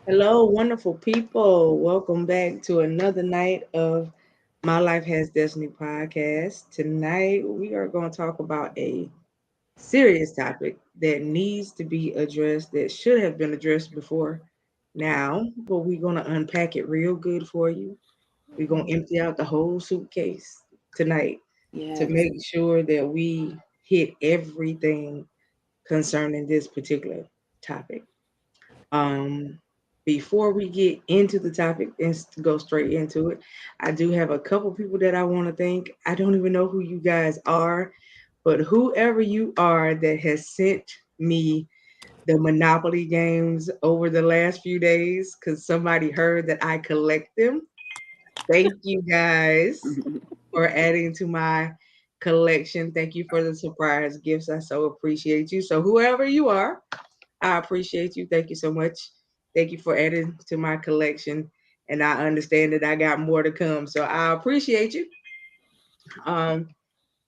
Hello, wonderful people. Welcome back to another night of My Life Has Destiny podcast. Tonight, we are going to talk about a serious topic that needs to be addressed, that should have been addressed before now, but we're going to unpack it real good for you. We're going to empty out the whole suitcase tonight to Yes. make sure that we hit everything concerning this particular topic. Um, Before we get into the topic and go straight into it, I do have a couple people that I want to thank. I don't even know who you guys are, but whoever you are that has sent me the Monopoly games over the last few days, because somebody heard that I collect them. Thank you guys for adding to my collection. Thank you for the surprise gifts. I so appreciate you. So, whoever you are, I appreciate you. Thank you so much. Thank you for adding to my collection. And I understand that I got more to come. So I appreciate you. Um,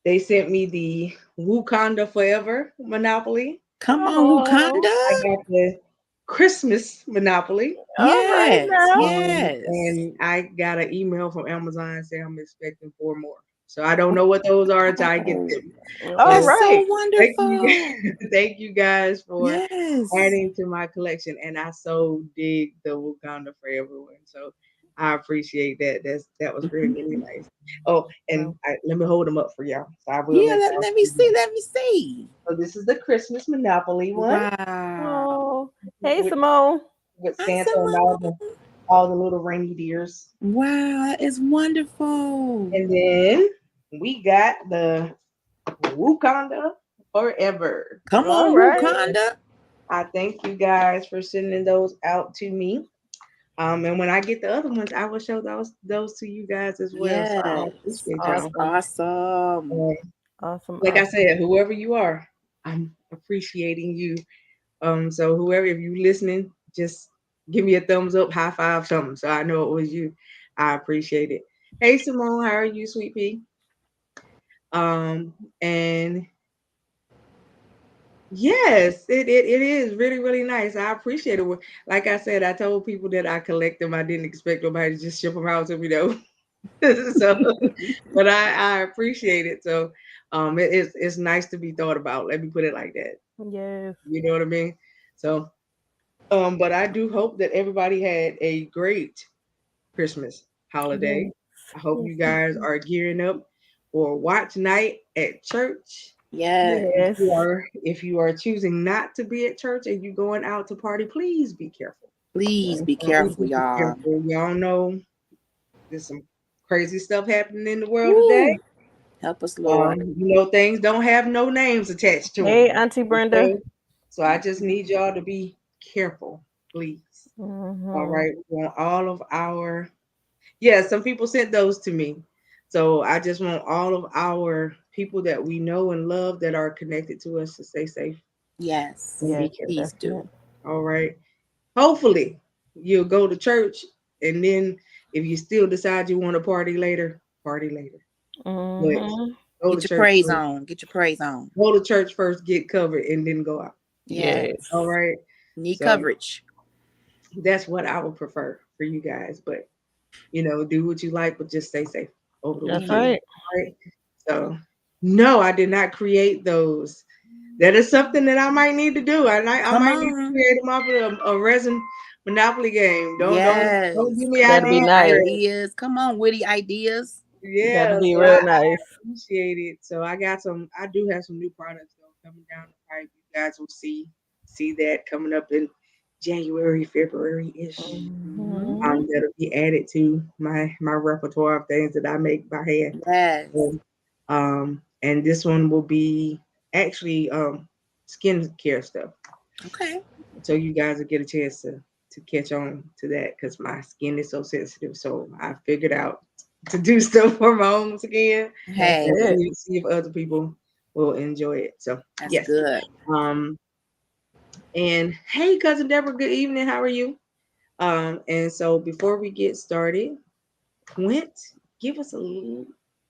they sent me the Wakanda Forever Monopoly. Come on, Oh, I Wakanda. got the Christmas Monopoly. all right Yes, now. yes. And I got an email from Amazon saying I'm expecting four more. So I don't know what those are until I get Oh, them. All But that's right. so thank you, wonderful. thank you guys for Yes. adding to my collection, and I so dig the Wakanda for everyone. So I appreciate that. That was really really Mhm. nice. Oh, and Well, let me hold them up for y'all. So I will Yeah, let let, y'all let me see see. them. Let me see. So this is the Christmas Monopoly one Wow. oh, hey, with Simone. Santa and Awesome. all the little reindeers, Wow, that is wonderful. and then we got the Wakanda Forever. Come All on, right. Wakanda. I thank you guys for sending those out to me. And when I get the other ones, I will show those to you guys as well. So I Yes, appreciate that's y'all. Awesome. awesome. Um, Awesome. like I Awesome. said, whoever you are, I'm appreciating you. So whoever, if you listening, just give me a thumbs up, high five, something, so I know it was you. I appreciate it. Hey Simone, how are you, sweet pea? And yes, it is really, really nice. I appreciate it. Like I said, I told people that I collect them. I didn't expect nobody to just ship them out to me though. So, but I appreciate it. So, it's nice to be thought about. Let me put it like that. Yes. You know what I mean? So, but I do hope that everybody had a great Christmas Yes. holiday. I hope Yes. you Yes. guys are gearing up for watch night at church. Yes, Yes. If you are choosing not to be at church and you going out to party, please be careful. please be Please careful, be y'all. careful. Y'all know there's some crazy stuff happening in the world today. Woo. Help us, Lord. Things don't have no names attached to them. Hey, Auntie Brenda. Okay, so I just need y'all to be careful, please. All Mm-hmm. right, we want all of our some people sent those to me, so I just want all of our people that we know and love that are connected to us to stay safe and Yes, Yes, be careful. please do. definitely. All right. Hopefully, you'll go to church, and then if you still decide you want to party later, party later. But Mm-hmm. go to Get your church praise first. on. Get your praise on. Go to church first, get covered, and then go out. Yes. All Yes. right. Need So coverage. that's what I would prefer for you guys. But do what you like, but just stay safe over the That's weekend. Amen. right. All right. So no, I did not create those. That is something that I might need to do. I Come might need to on. create them off of a resin Monopoly game. Don't Yes. give me Come That'd on be ideas. with nice. ideas. Come on, witty ideas. That'd Yeah, be so real I nice. appreciate it. So I do have some new products though coming down the pipe. You guys will see that coming up in January, February ish. Mm-hmm. Hmm. That'll be added to my repertoire of things that I make by hand. Yes. So, and this one will be actually skincare stuff. Okay. So you guys will get a chance to catch on to that because my skin is so sensitive. So I figured out to do stuff for my own skin That's and Hey, it. see if other people will enjoy it. So that's yes. good. Um and hey cousin Deborah, good evening. How are you? And so before we get started, Quint, give us a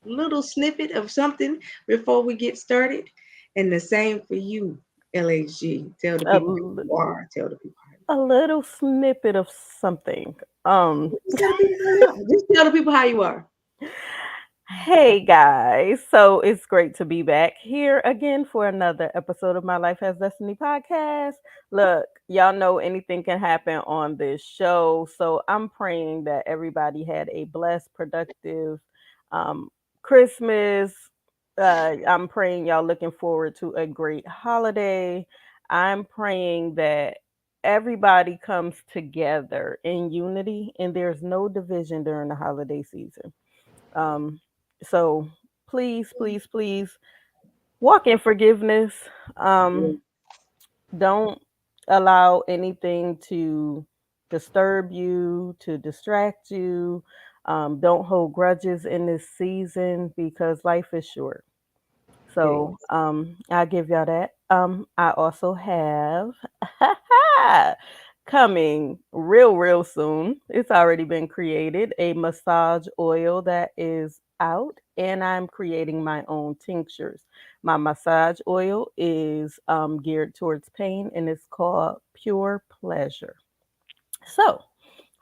little snippet of something before we get started. And the same for you, LHG. Tell the A, people who you are. Tell the people. a little snippet of something. Um, Just tell the people how you are. Hey guys, so it's great to be back here again for another episode of My Life Has Destiny podcast. Look, y'all know anything can happen on this show, so I'm praying that everybody had a blessed, productive um, Christmas. I'm praying y'all looking forward to a great holiday. I'm praying that everybody comes together in unity and there's no division during the holiday season. Um, so please, please, please walk in forgiveness. Yeah. Um, don't allow anything to disturb you, to distract you. Don't hold grudges in this season because life is short. So Yes. I'll give y'all that. I also have coming real soon. It's already been created a massage oil that is out, and I'm creating my own tinctures. My massage oil is geared towards pain, and it's called Pure Pleasure. So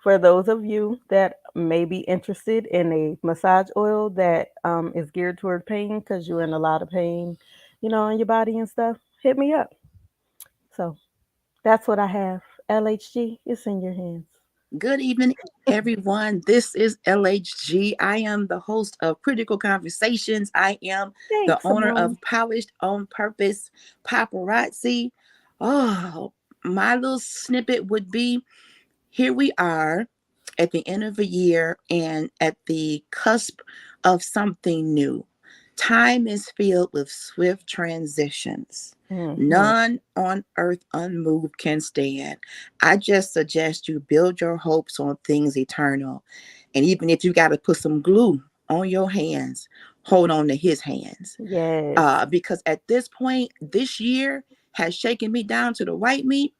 for those of you that may be interested in a massage oil that is geared toward pain because you're in a lot of pain, in your body and stuff, hit me up. So that's what I have. LHG, it's in your hands. Good evening, everyone. This is LHG. I am the host of Critical Conversations. I am the Thanks, owner of Simone. Polished on Purpose Paparazzi. Oh, my little snippet would be here we are at the end of the year and at the cusp of something new. Time is filled with swift transitions. Hmm. None on earth unmoved can stand. I just suggest you build your hopes on things eternal. And even if you got to put some glue on your hands, hold on to his hands. Yes. Because at this point, this year has shaken me down to the white meat.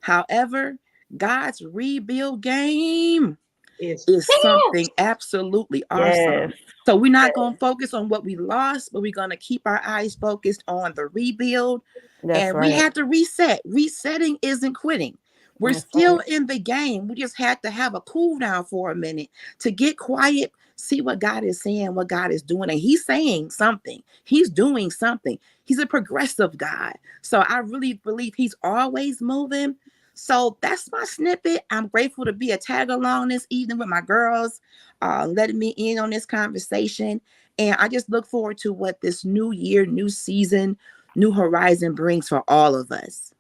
However, God's rebuild game It's is something absolutely Yes. awesome. So we're not going to focus on what we lost, but we're going to keep our eyes focused on the rebuild. That's And we right. have to reset. Resetting isn't quitting. We're That's still right. in the game. We just had to have a cool down for a minute to get quiet, see what God is saying, what God is doing. And He's saying something, He's doing something. He's a progressive God. So I really believe He's always moving. So that's my snippet. I'm grateful to be a tag along this evening with my girls, letting me in on this conversation. And I just look forward to what this new year, new season, new horizon brings for all of us.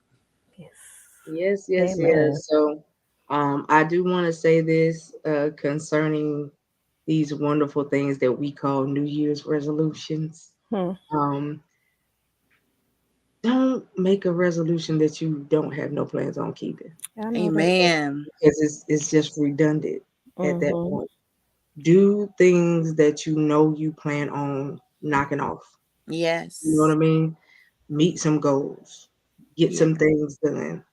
Yes. yes, yes, Amen. yes. So, I do want to say this concerning these wonderful things that we call New Year's resolutions. Hmm. Um, don't make a resolution that you don't have no plans on keeping I know that's right. Amen. because it's just redundant at that Mm-hmm. point. Do things that you know you plan on knocking off. You know what I Yes. mean? Meet some goals, get Yeah. some things done,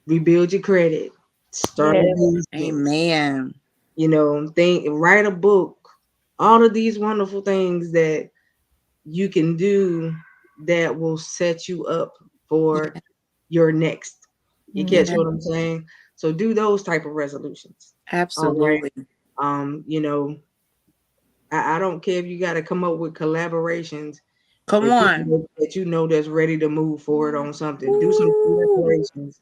rebuild your credit, start a Yes. business, Amen. think, write a book, all of these wonderful things that you can do that will set you up for Yeah. your next. You catch Yeah. Mm-hmm. what I'm saying? So do those type of resolutions. All right. Absolutely. Um, you know, I don't care if you got to come up with collaborations Come with on. people that you know that's ready to move forward on something. Do some Woo. collaborations,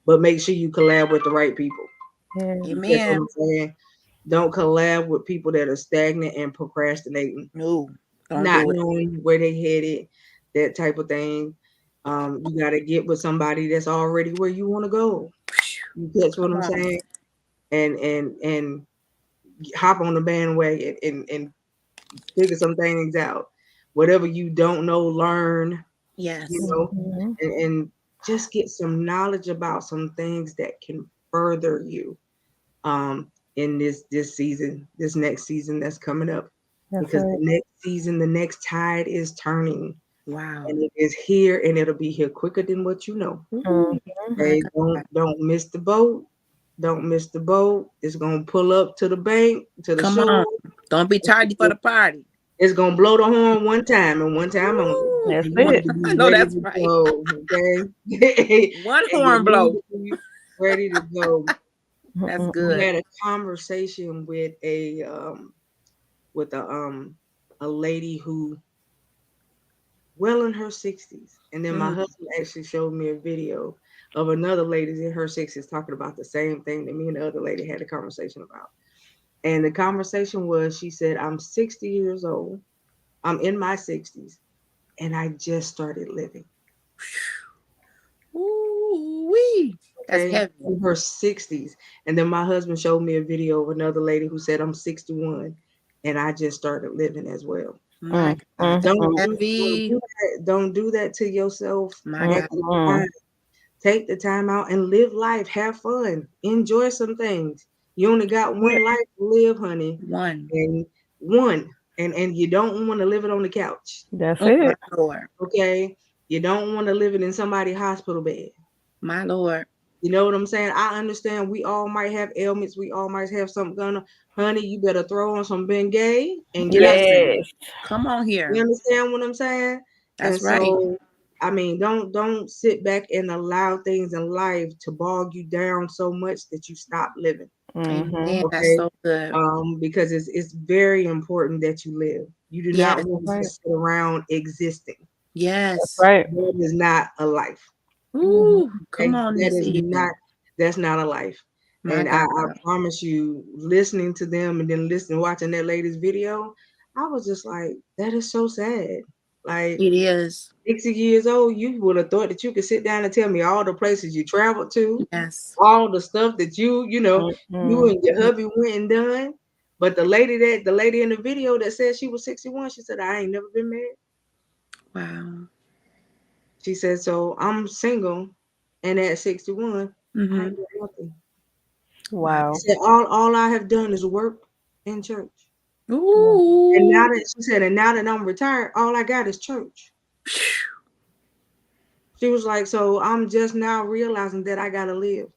but make sure you collab with the right people. Yes. You catch what Amen. I'm saying? Don't collab with people that are stagnant and procrastinating, No, don't not do it. knowing where they headed, that type of thing. You got to get with somebody that's already where you want to go. You catch what Come I'm on. saying? And hop on the bandwagon and figure some things out. Whatever you don't know, learn, you Yes. know, Mm-hmm. and just get some knowledge about some things that can further you in this season, this next season that's coming up. That's Because the right. next season, the next tide is turning Wow. and it is here and it'll be here quicker than what you know. Ooh, Mm-hmm. my Okay, God. don't miss the boat. Don't miss the boat. It's gonna pull up to the bank, to the Come shore. on. Don't be tardy for the party. It's gonna blow the horn one time and one time only. Ooh. That's And you need it. to I be know ready that's to right. go, okay? One And you horn need blow. to be ready to go. That's I good. had a conversation with a lady who well in her 60s. And then my Mm, husband actually showed me a video of another lady in her 60s talking about the same thing that me and the other lady had a conversation about. And the conversation was, she said, I'm 60 years old. I'm in my 60s and I just started living. ooh wee. That's Okay. heavy. In her 60s. And then my husband showed me a video of another lady who said, I'm 61 and I just started living as well. My God, that's Don't do, don't heavy. do that. Don't do that to yourself My at God. the time. Take the time out and live life. Have fun. Enjoy some things. You only got one life to live, honey. One. And one. And you don't want to live it on the couch. That's Oh my it. Lord. Okay. You don't want to live it in somebody's hospital bed. My Lord. You know what I'm saying? I understand we all might have ailments. We all might have something going on. Honey, you better throw on some Bengay and get out Listen. there. Yes. Come on You here. understand what I'm saying? And That's right. so, I mean, don't sit back and allow things in life to bog you down so much that you stop living. Amen. Mm-hmm. That's Okay. so good. Because it's very important that you live. You do not Yes. That's want to right. just sit around existing. That's Yes. right. That is not a life. Mm-hmm. Ooh, come Okay, on that this is evening. not that's not a life. My And God. I promise you, listening to them and then listening, watching that lady's video, I was just like, that is so sad. Like It is. 60 years old, you would have thought that you could sit down and tell me all the places you traveled to, Yes. all the stuff that you Mm-hmm. and your Yeah. hubby went and done. But the lady in the video that said she was 61, she said, I ain't never been married. Wow. She said, so I'm single and at 61, I Mm-hmm. ain't got nothing. Wow. She Wow. said, all I have done is work in church. And now Ooh. that she said, and now that I'm retired, all I got is church. She was like, so I'm just now realizing that I gotta live.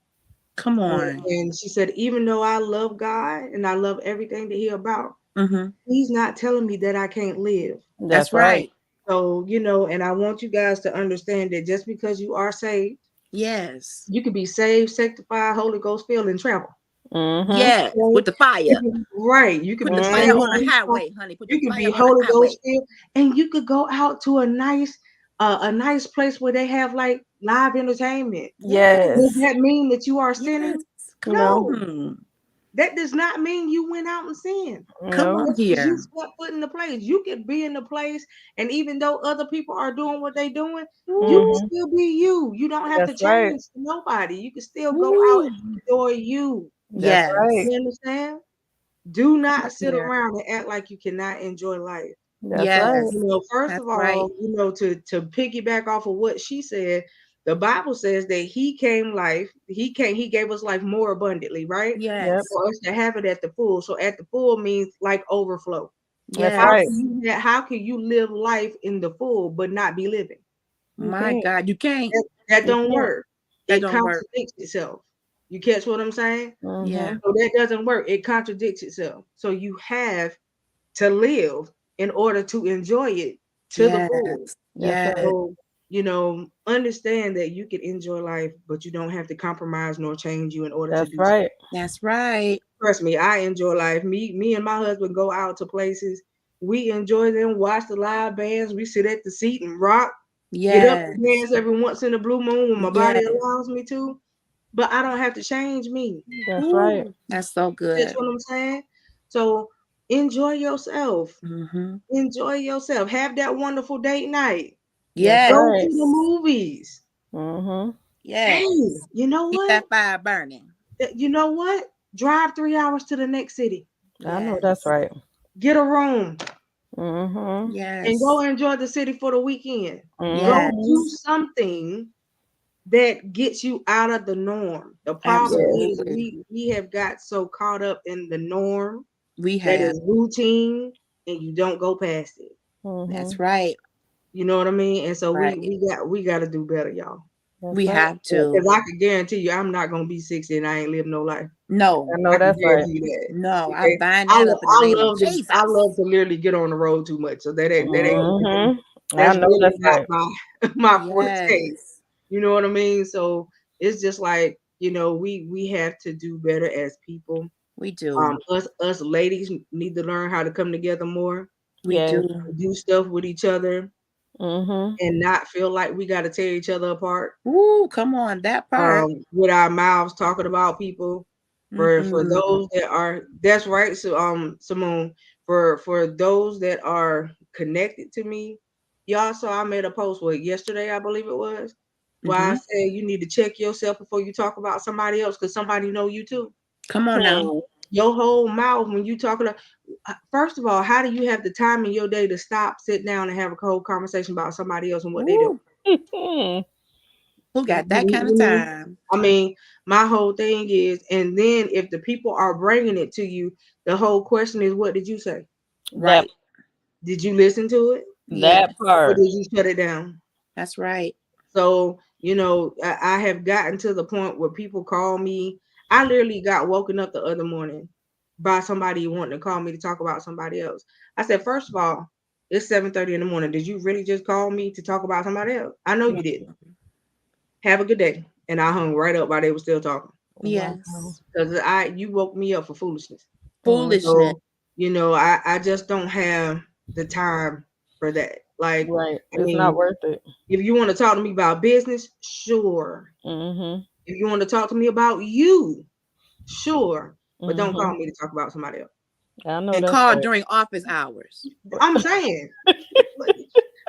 Come And, on. and she said, even though I love God and I love everything that He about, Mm-hmm. He's not telling me that I can't live. That's That's right. right. So, and I want you guys to understand that just because you are saved, Yes. you could be saved, sanctified, Holy Ghost filled, and travel. Mm-hmm. Yes. Okay? With the fire. Right. You could Put be the fire saved, on the Mm-hmm. highway, honey. Put the you could fire be on the Holy Ghost highway. filled, and you could go out to a nice place where they have like live entertainment. Does Yes. Yes. that mean that you are Yes. sinning? Come No. No, on. that does not mean you went out and sinned. Come No. on Because you here. stepped foot in the place. You could be in the place, and even though other people are doing what they're doing, you can Ooh. Mm-hmm. still be you. You don't have to That's right. change to nobody. You can still go out Ooh. and enjoy you. That's right. Yes. You understand? Do Come not on sit here. around and act like you cannot enjoy life. That's right. Yes. First That's of right. all, to piggyback off of what she said, the Bible says that he gave us life more abundantly, right? Yep. Yes. For us to have it at the full. So at the full means like overflow. That's How right. can Yes. how can you live life in the full but not be living? You My can't. God. You can't. That You don't can't. work. That It don't work. contradicts itself. You catch what I'm saying? Yeah. Mm-hmm. So that doesn't work. It contradicts itself. So you have to live in order to enjoy it to the full. Yes. That's right. Yes. So, understand that you can enjoy life, but you don't have to compromise nor change you in order to That's do so. right. That's right. Trust me, I enjoy life. Me and my husband go out to places. We enjoy them, watch the live bands. We sit at the seat and rock, get up and Yes. dance every once in a blue moon when my body Yes. allows me to. But I don't have to change me. That's right. Ooh. That's so That's good. what I'm saying. So enjoy yourself. Mm-hmm. Enjoy yourself. Have that wonderful date night. That's Go right. to the Yes. movies. Mm-hmm. Hey, Yes. you know Keep what? that fire burning. You know what? Drive 3 hours to the next city. I know that's Yes. right. Get a room Mm-hmm. and go Yes. enjoy the city for the weekend. Go Mm-hmm. do Yes. something that gets you out of the norm. The problem Yes. is Absolutely. we have got so caught up in the norm We that have. is routine and you don't go past it. Mm-hmm. That's right. You know what I mean? And so we Right. we got we got to do better, y'all. That's We right. have to. Because I can guarantee you, I'm not gonna be 60 and I ain't live no life. No. I know I can that's right. guarantee you that. No. I Okay, bind that up in the name of I Jesus. love to literally get on the road too much. So Mm-hmm. I that's know really that's not right. my my forte. Yes. You know what I mean? So it's just like we have to do better as people. We do. Us ladies need to learn how to come together more, We Yes. do. do stuff with each other, Mhm. and not feel like we got to tear each other apart. Ooh, come on, that part. With our mouths talking about people. For Mm-mm. those that are, that's right. So Simone, for those that are connected to me, y'all saw I made a post yesterday, I believe it was, where I Mm-hmm. said you need to check yourself before you talk about somebody else because somebody know you too. Come on now. Hmm. Your whole mouth when you talking to, first of all, how do you have the time in your day to stop, sit down, and have a whole conversation about somebody else and what they do? Ooh, who got that kind of Mhm. time? I mean, my whole thing is, and then if the people are bringing it to you, the whole question is, what did you say? That Right. Did you listen to it Yes, that or part. did you shut it down? that's right. So, I have gotten to the point where people call me. I literally got woken up the other morning by somebody wanting to call me to talk about somebody else. I said, first of all, it's 7:30 in the morning. Did you really just call me to talk about somebody else? I know you didn't. Have a good day. And I hung right up while they were still talking. Wow. Yes. Because you woke me up for foolishness. Foolishness. Mhm. So, I just don't have the time for that. Like, Right. I It's not mean, worth it. if you want to talk to me about business, sure. Mhm. If you want to talk to me about you, sure. But don't call Mhm. me to talk about somebody else. I know And that's call right. during office hours. I'm saying, like,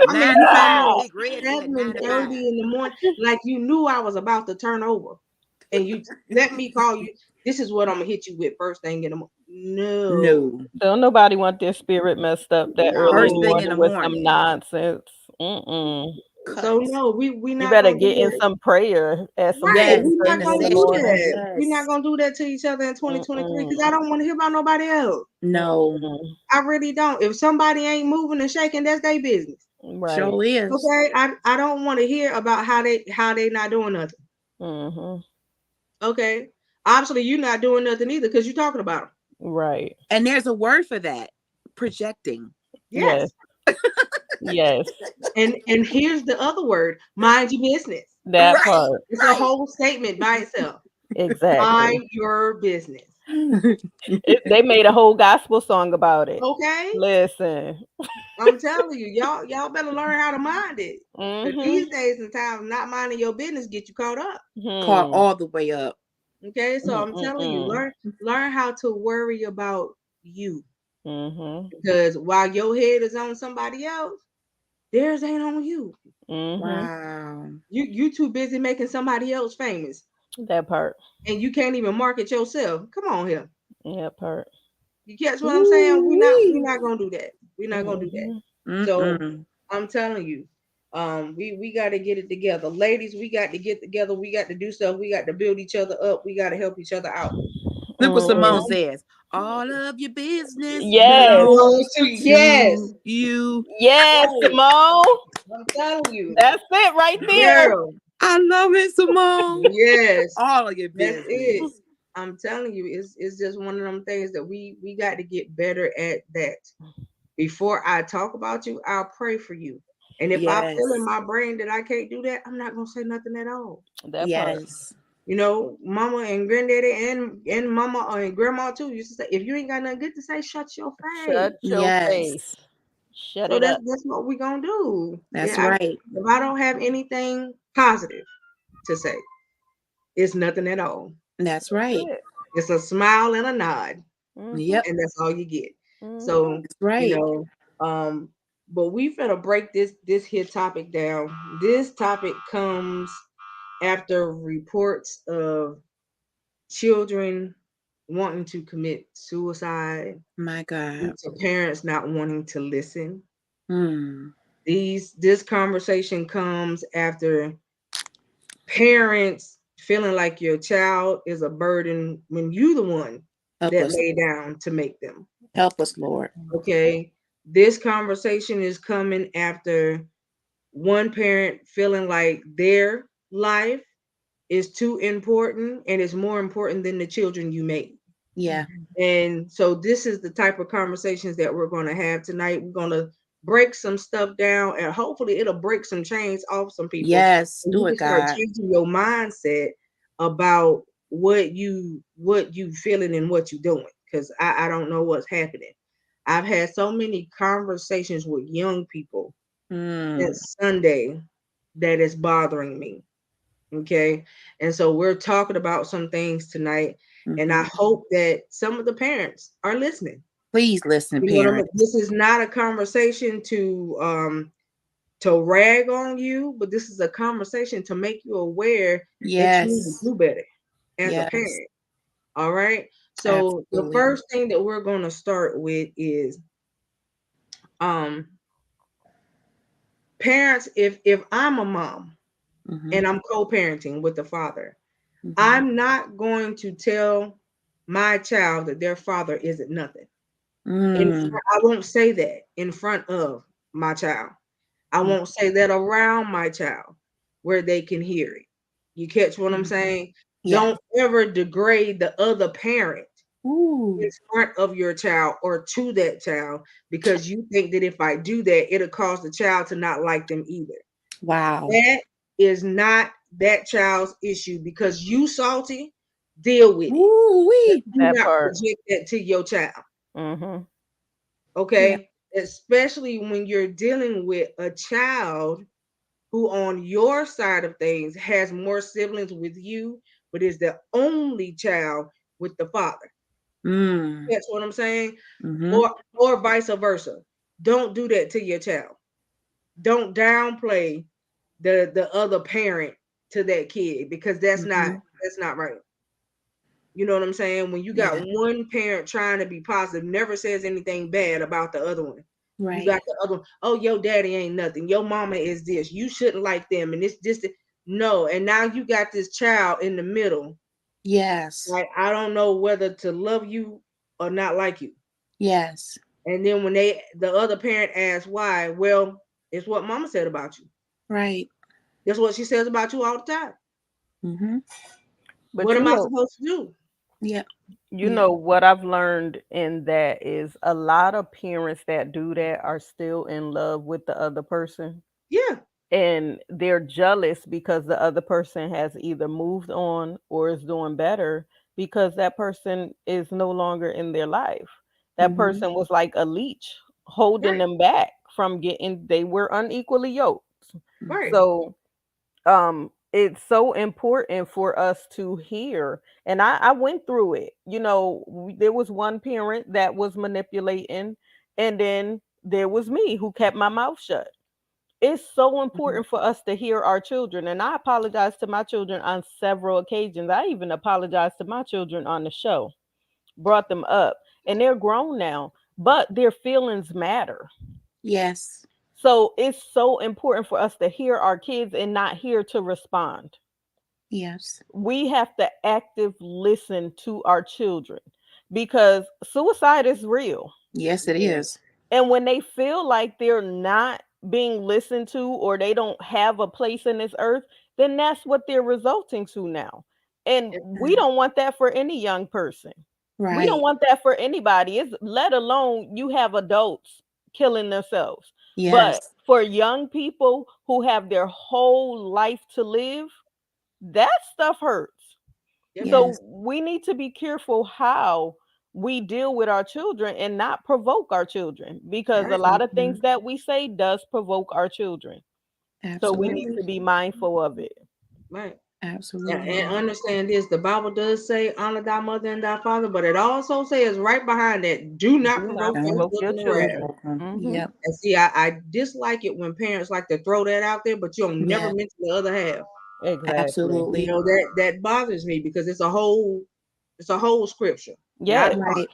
I mean, 9 to you call 5. me at Big Red said 9 to 5. 7:30 in the morning, like you knew I was about to turn over, and you let me call you. This is what I'm gonna hit you with first thing in the morning. No, No. Don't nobody want their spirit messed up that early in First the thing no. in the morning with some morning. nonsense. Mm-mm. So Cut. no, we You not better gonna do get in that. some prayer at some Right, point Yes. we're not first thing gonna in the do Intercession. morning. that. We're not Yes. gonna do that to each other in 2023 because I Mm-mm. don't want to hear about nobody else. No. Mm-mm. I really don't. If somebody ain't moving and shaking, that's their business. Right. Sure is. Okay, I don't want to hear about how they not doing nothing. Mhm. Okay, obviously you're not doing nothing either because you're talking about them. Right. And there's a word for that. Projecting. Yes. Yes, Yes. and here's the other word: mind your business. That Right. part. It's a whole statement by itself. Exactly. Mind your business. Right. They made a whole gospel song about it. Okay, Listen. I'm telling you, y'all better learn how to mind it. Cause Mhm. these days and times, not minding your business get you caught up. Caught Hmm. all the way up. Okay, so I'm telling you, Mm-mm. learn how to worry about you. Mhm. Because while your head is on somebody else, theirs ain't on you. Mhm. Wow. You too busy making somebody else famous, That part. and you can't even market yourself. Come on here, That part. you catch what I'm saying? We're Ooh-wee. not gonna do that. We're not gonna do that. Mhm. So Mm-mm. I'm telling you, we got to get it together, ladies. We got to get together. We got to do stuff. We got to build each other up. We got to help each other out. Look what Simone Mhm. says. All of your business Yes. belongs Belongs to yes, to you. Yes, right. Simone. I'm telling you, That's it right there. girl. I love it, Simone. Yes, All of your that's it. business. I'm telling you, it's just one of them things that we got to get better at that. Before I talk about you, I'll pray for you. And if I feel in Yes. my brain that I can't do that, I'm not gonna say nothing at all. That part. Yes. Mama and granddaddy and mama and grandma too used to say, if you ain't got nothing good to say, shut your face. Shut your face. Yes. Shut So it that's up. that's what we gonna do. That's Yeah, right. if I don't have anything positive to say, it's nothing at all. That's That's right. it. It's a smile and a nod, Mhm. Yep. and that's all you get. Mhm. So, That's you right. know, but we finna break this here topic down. This topic comes after reports of children wanting to commit suicide My due God. to parents not wanting to listen. Hmm. This conversation comes after parents feeling like your child is a burden when you the one Help that us. lay down to make them. Help us, Lord. Okay. This conversation is coming after one parent feeling like their life is too important and is more important than the children you make. Yeah. And so this is the type of conversations that we're going to have tonight. We're going to break some stuff down and hopefully it'll break some chains off some people Yes. and you Do can it, start God. changing your mindset about what you feeling and what you doing, because I don't know what's happening. I've had so many conversations with young people Mm. since Sunday that is bothering me. Okay. And so we're talking about some things tonight. And I Mhm. hope that some of the parents are listening. Please listen, You know what I mean? parents. This is not a conversation to rag on you, but this is a conversation to make you aware that you need to Yes. do better as a Yes. parent. All right. So the Absolutely. first thing that we're going to start with is um parents. If I'm a mom Mhm. and I'm co-parenting with the father, Mhm. I'm not going to tell my child that their father isn't nothing. Mm. I won't say that in front of my child. I Mm. won't say that around my child where they can hear it. You catch what I'm Mhm. saying? Yeah. Don't ever degrade the other parent in Ooh. front of your child or to that child, because you think that if I do that, it'll cause the child to not like them either. Wow. That is not that child's issue, because you salty, deal with it. Ooh But wee. do That not part. project that to your child. Mm-hmm. Yeah. Okay? Especially when you're dealing with a child who, on your side of things, has more siblings with you, but is the only child with the father. Mm. That's what I'm saying. Mhm. Or vice versa. Don't do that to your child. Don't downplay the other parent to that kid, because Mhm. that's not right. You know what I'm saying? When you got Yeah. one parent trying to be positive, never says anything bad about the other one. You Right. got the other one, oh, your daddy ain't nothing. Your mama is this. You shouldn't like them. And it's just no. And now you got this child in the middle. Yes. Like, I don't know whether to love you or not like you. Yes. And then when the other parent asks why, well, it's what mama said about you. Right. That's what she says about you all the time. Mhm. But What am I supposed to do? Yeah. you Yeah. know what I've learned in that is a lot of parents that do that are still in love with the other person, Yeah, and they're jealous because the other person has either moved on or is doing better, because that person is no longer in their life. That Mhm. person was like a leech holding right, them back from getting, they were unequally yoked. right. Mhm. So it's so important for us to hear, and I went through it. There was one parent that was manipulating, and then there was me who kept my mouth shut. It's so Mhm. important for us to hear our children, and I apologize to my children on several occasions. I even apologized to my children on the show, brought them up, and they're grown now, but their feelings matter. Yes. So it's so important for us to hear our kids and not here to respond. Yes. We have to active listen to our children, because suicide is real. Yes, it Yeah, is. And when they feel like they're not being listened to, or they don't have a place in this earth, then that's what they're resulting to now. And it- we Mm. don't want that for any young person. We don't Right. want that for anybody. It's, let alone you have adults killing themselves. But Yes. for young people who have their whole life to live, that stuff hurts. yep, So Yes. we need to be careful how we deal with our children and not provoke our children, because a right, lot of Mhm. things that we say does provoke our children. So we need Absolutely. to be mindful of it. right. And Absolutely. understand this: the Bible does say, "Honor thy mother and thy father," but it also says right behind that, "Do not Do not provoke your Don't provoke your children to wrath." children. provoke them. Hmm. Yep. And see, I dislike it when parents like to throw that out there, but you don't never Yeah. mention the other half. Exactly. You Absolutely. know that bothers me, because it's a whole scripture. Not Yes. a part. Right.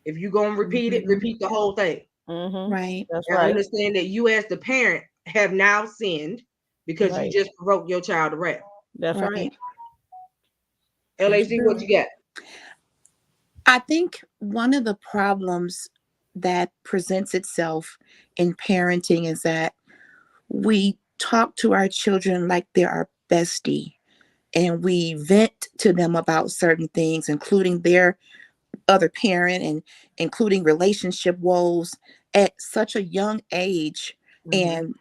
If you're gonna repeat it, Mhm. repeat the whole thing, Hmm. Right. That's and right. understand that you, as the parent, have now sinned because you Right. just provoked your child to wrath. That's right. Right. That's LAZ, what true. you got? I think one of the problems that presents itself in parenting is that we talk to our children like they're our bestie, and we vent to them about certain things, including their other parent and including relationship woes at such a young age. Mm-hmm. And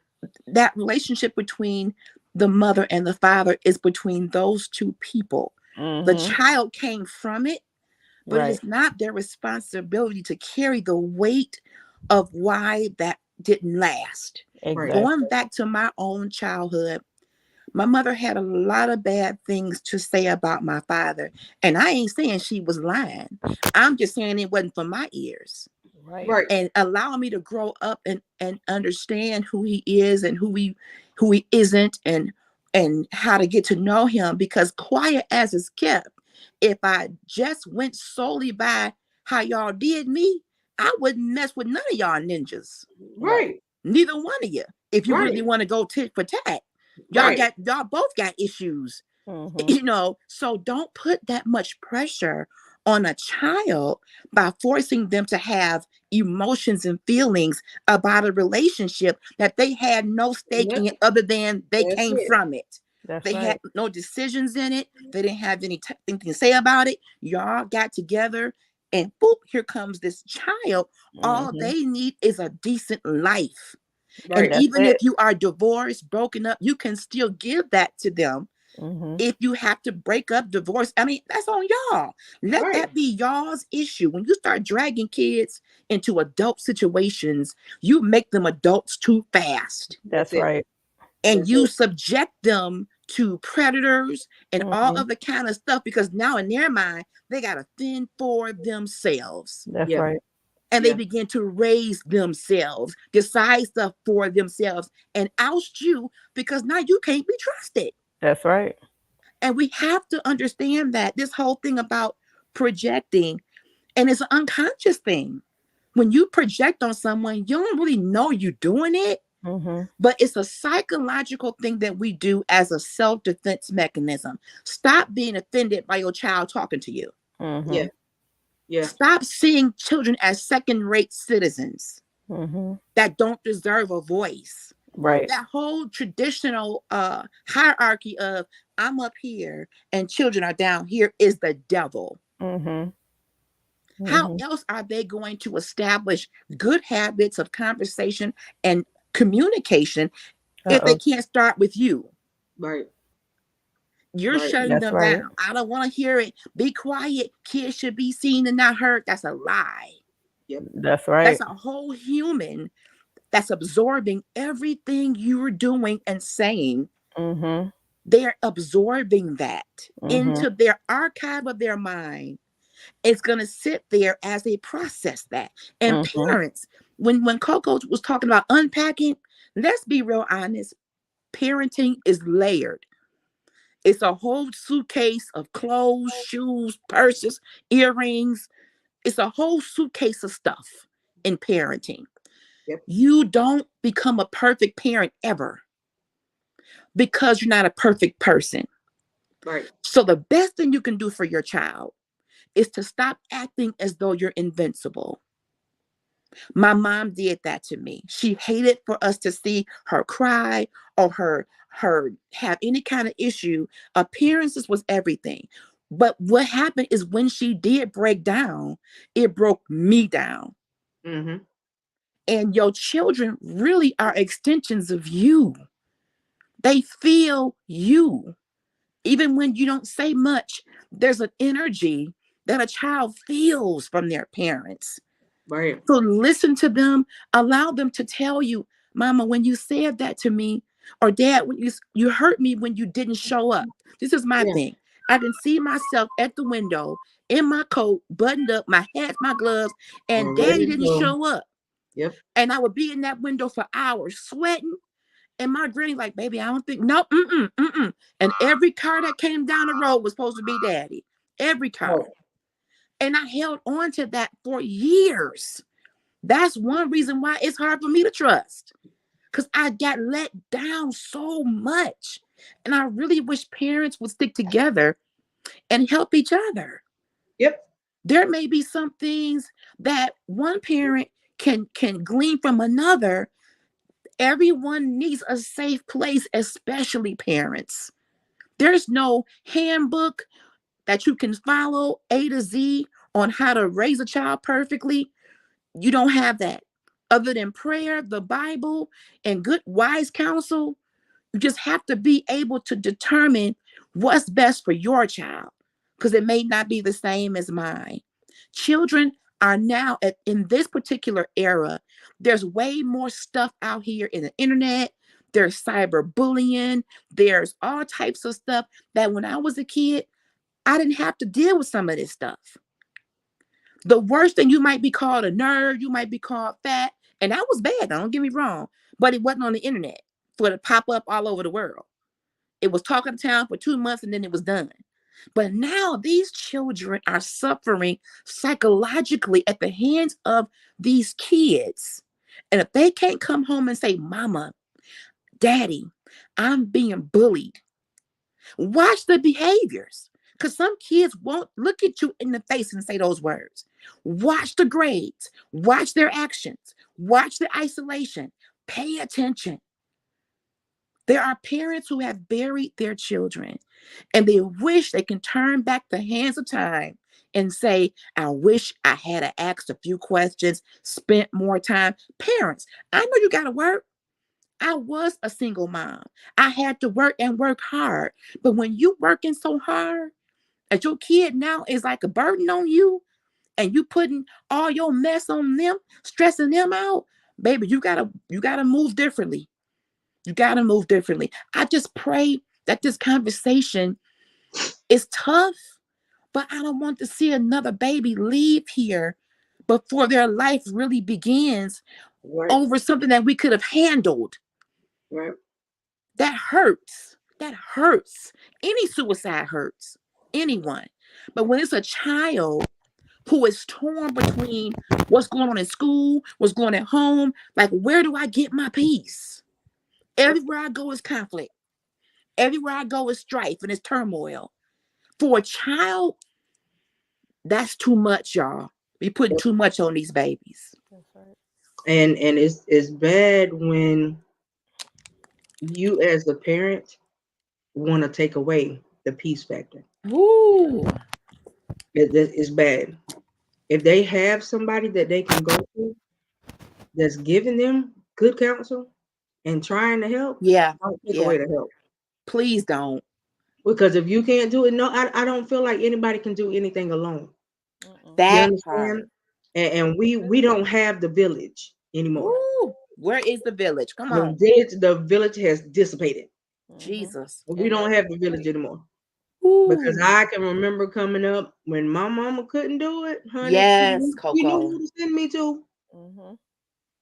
that relationship between the mother and the father is between those two people. The Mhm. child came from it, but it Right. is not their responsibility to carry the weight of why that didn't last. Right. Going Exactly. back to my own childhood, my mother had a lot of bad things to say about my father. And I ain't saying she was lying. I'm just saying it wasn't for my ears. Right. Right. And allow me to grow up and understand who he is and who he isn't, and how to get to know him, because quiet as it's kept, if I just went solely by how y'all did me, I wouldn't mess with none of y'all ninjas. Right. Right. Neither one of you. If you really Right. want to go tit for tat, Right. y'all both got issues. Mhm. So don't put that much pressure on a child by forcing them to have emotions and feelings about a relationship that they had no stake Yep. in, other than they That's came it. from it. That's They had right. no decisions in it. They didn't have anything to say about it. Y'all got together, and boop, here comes this child. All Mhm. they need is a decent life. And Right. That's even if it. you are divorced, broken up, you can still give that to them. Mhm. If you have to break up, divorce, I mean, that's on y'all. Let Right. that be y'all's issue. When you start dragging kids into adult situations, you make them adults too fast, That's That's it. right. and That's you it. subject them to predators and all Mhm. of the kind of stuff, because now in their mind, they got to fend for themselves. That's Yeah. right. And they Yeah. begin to raise themselves, decide stuff for themselves, and oust you because now you can't be trusted. That's right. And we have to understand that this whole thing about projecting, and it's an unconscious thing. When you project on someone, you don't really know you're doing it, Mhm. but it's a psychological thing that we do as a self-defense mechanism. Stop being offended by your child talking to you. Yeah. Mhm. Yeah. Stop seeing children as second-rate citizens Mhm. that don't deserve a voice. Right. Right. That whole traditional hierarchy of I'm up here and children are down here is the devil. Mhm. How Mhm. else are they going to establish good habits of conversation and communication if they Uh-oh. can't start with you? Right. You're Right. shutting That's them right. down. I don't want to hear it. Be quiet. Kids should be seen and not heard. That's a lie. Yep. That's That's right. a whole human that's absorbing everything you're doing and saying. Mhm. They're absorbing that Mhm. into their archive of their mind. It's going to sit there as they process that. And Mhm. parents, when Coco was talking about unpacking, let's be real honest. Parenting is layered. It's a whole suitcase of clothes, shoes, purses, earrings. It's a whole suitcase of stuff in parenting. Yep. You don't become a perfect parent ever, because you're not a perfect person. Right. So the best thing you can do for your child is to stop acting as though you're invincible. My mom did that to me. She hated for us to see her cry or her have any kind of issue. Appearances was everything. But what happened is when she did break down, it broke me down. Mm-hmm. And your children really are extensions of you. They feel you. Even when you don't say much, there's an energy that a child feels from their parents. Right. So listen to them, allow them to tell you, Mama, when you said that to me, or Dad, when you hurt me when you didn't show up. This is my Yeah. thing. I can see myself at the window in my coat, buttoned up, my hat, my gloves, and And Daddy ready to didn't go. show up. Yep. And I would be in that window for hours, sweating. And my granny, like, baby, I don't think, no, mm-mm, mm-mm. And every car that came down the road was supposed to be Daddy. Every car. Right. And I held on to that for years. That's one reason why it's hard for me to trust, because I got let down so much. And I really wish parents would stick together and help each other. Yep. There may be some things that one parent can glean from another. Everyone needs a safe place, especially parents. There's no handbook that you can follow A to Z on how to raise a child perfectly. You don't have that. Other than prayer, the Bible, and good wise counsel, You just have to be able to determine what's best for your child because it may not be the same as mine. Children are now in this particular era, there's way more stuff out here in the internet. There's cyberbullying. There's all types of stuff that when I was a kid, I didn't have to deal with some of this stuff. The worst thing, you might be called a nerd, you might be called fat, and that was bad. Don't get me wrong, but it wasn't on the internet for it to pop up all over the world. It was talking to town for 2 months and then it was done. But now these children are suffering psychologically at the hands of these kids. And if they can't come home and say, Mama, Daddy, I'm being bullied, watch the behaviors. Because some kids won't look at you in the face and say those words. Watch the grades, watch their actions, watch the isolation, pay attention. There are parents who have buried their children and they wish they can turn back the hands of time and say, I wish I had asked a few questions, spent more time. Parents, I know you got to work. I was a single mom. I had to work and work hard. But when you working so hard, that your kid now is like a burden on you and you putting all your mess on them, stressing them out, baby, you gotta move differently. You got to move differently. I just pray that this conversation is tough, but I don't want to see another baby leave here before their life really begins Right. over something that we could have handled. Right. That hurts. That hurts. Any suicide hurts. Anyone. But when it's a child who is torn between what's going on in school, what's going on at home, like, where do I get my peace? Everywhere I go is conflict. Everywhere I go is strife and it's turmoil. For a child, that's too much, y'all. We putting too much on these babies. That's right. And it's bad when you as a parent want to take away the peace factor. Ooh, It's bad. If they have somebody that they can go to that's giving them good counsel and trying to help, yeah, don't take yeah. away the help. Please don't. Because if you can't do it, no, I don't feel like anybody can do anything alone. Mm-mm. You That understand? part. And we don't have the village anymore. Ooh, where is the village? Come on, The village has dissipated. Mm-hmm. Jesus. We And don't that's have the village right. anymore. Because Ooh, I can remember coming up when my mama couldn't do it, honey. yes, She knew Coco. who to send me to. Mm-hmm.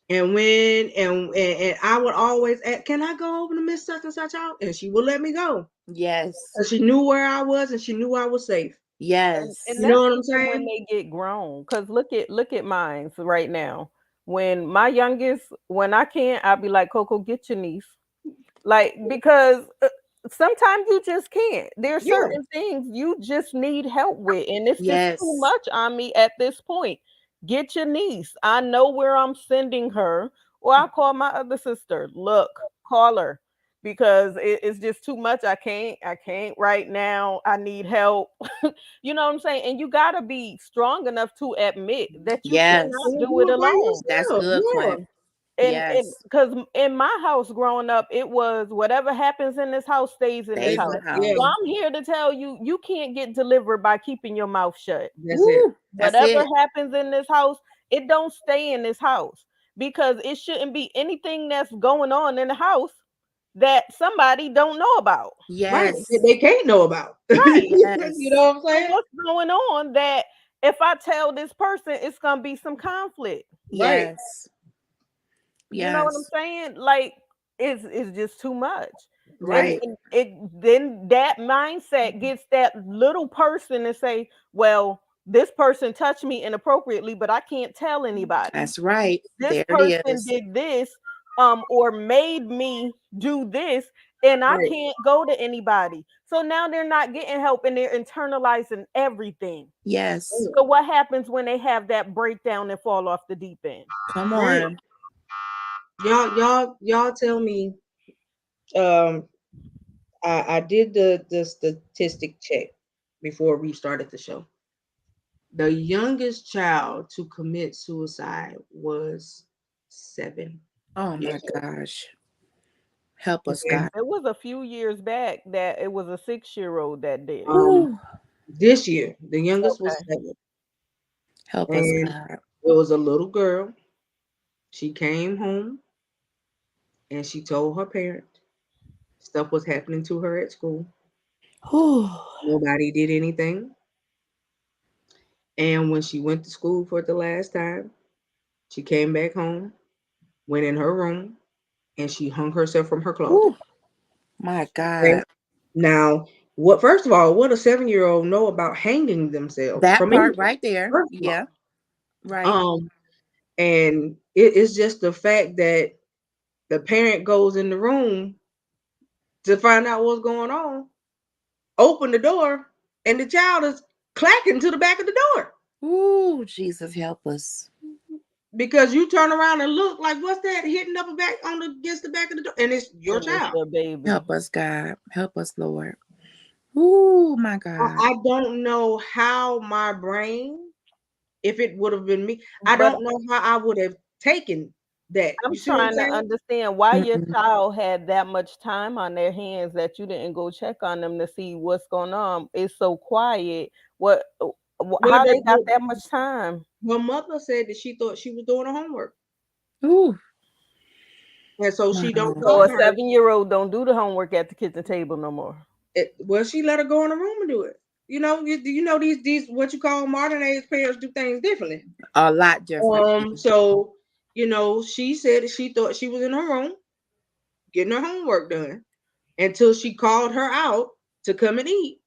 And when and I would always ask, can I go over to Miss Such and Such out? And she would let me go. Yes, And she knew where I was and she knew I was safe. And You yes, know that's what I'm even when saying? they get grown. Cause look at mine right now. When my youngest, when I can't, I'll be like, Coco, get your niece. Like, because sometimes you just can't. There's Yeah. certain things you just need help with, and it's just too yes, much on me at this point. Get your niece. I know where I'm sending her, or I'll call my other sister. Look, call her because it's just too much. I can't right now. I need help. You know what I'm saying? And you gotta be strong enough to admit that you yes. cannot Can't do do it it by alone. That's yourself. good, Yeah. Quinn. And Yes, because in my house growing up, it was whatever happens in this house stays in this stays in the house. Yeah. So house. I'm here to tell you, you can't get delivered by keeping your mouth shut. That's it. Ooh, that's Whatever it. happens in this house, it don't stay in this house because it shouldn't be anything that's going on in the house that somebody don't know about. Right. That Yes, they can't know about. Right. You yes, know what I'm So saying? what's going on that if I tell this person, it's gonna be some conflict. Right. yes, You know what I'm yes. saying? Like it's just too much. And, Right. and it then that mindset gets that little person to say, well, this person touched me inappropriately, but I can't tell anybody. That's right. This There it person is. did this or made me do this and I Right. can't go to anybody. So now they're not getting help and they're internalizing everything. Yes. So what happens when they have that breakdown and fall off the deep end? Come Right. on. Y'all tell me. Um, I did the statistic check before we started the show. The youngest child to commit suicide was 7 Oh my years old. gosh. Help us, Okay. God. It was a few years back that it was a 6-year-old that did it. Um, Ooh, this year, the youngest was Okay. 7, help us, and God. it was a little girl. She came home and she told her parent stuff was happening to her at school. Ooh, Nobody did anything. And when she went to school for the last time, she came back home, went in her room, and she hung herself from her closet. ooh, my Okay. God. Now, what? First of all, what a 7-year-old know about hanging themselves That from part anything? right there. First of Yeah, right. all, and it's just the fact that the parent goes in the room to find out what's going on, open the door, and the child is clacking to the back of the door Ooh, Jesus, help us. because you turn around and look like what's that hitting up back on the against the back of the door, and it's your And it's child. your baby. Help us, God. Help us, Lord. Ooh, my God. I don't know how my brain, if it would have been me, I But don't know how I would have taken that. I'm You see what I'm trying to saying? understand why your Mm-mm. child had that much time on their hands that you didn't go check on them to see what's going on. It's so quiet. What? Well, How they got that much time? her mother said that she thought she was doing her homework, Ooh, and so my she don't Lord. So call a her. 7-year-old don't do the homework at the kitchen table no more. Well, she let her go in the room and do it. You know these what you call modern age parents do things differently. A lot different. So she said that she thought she was in her room getting her homework done until she called her out to come and eat.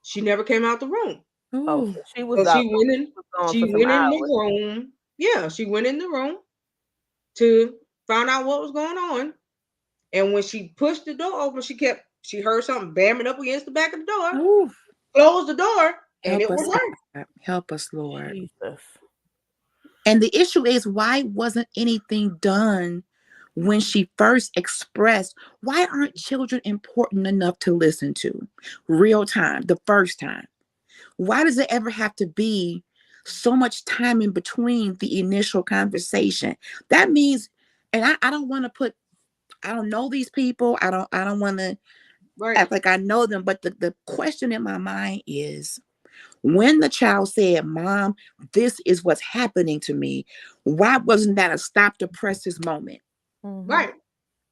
She never came out the room. Oh, Ooh, so she was So out. She was gone for she some went in hours. the room. Yeah, she went in the room to find out what was going on. And when she pushed the door open, she heard something bamming up against the back of the door, ooh. closed the door, and Help it was us, her. God. Help us, Lord. Jesus. And the issue is, why wasn't anything done when she first expressed? Why aren't children important enough to listen to real time, the first time? Why does it ever have to be so much time in between the initial conversation? That means, and I don't want to put, I don't know these people. I don't want to Right, act like I know them. But the question in my mind is, when the child said, Mom, this is what's happening to me, why wasn't that a stop the presses moment? Hmm. right.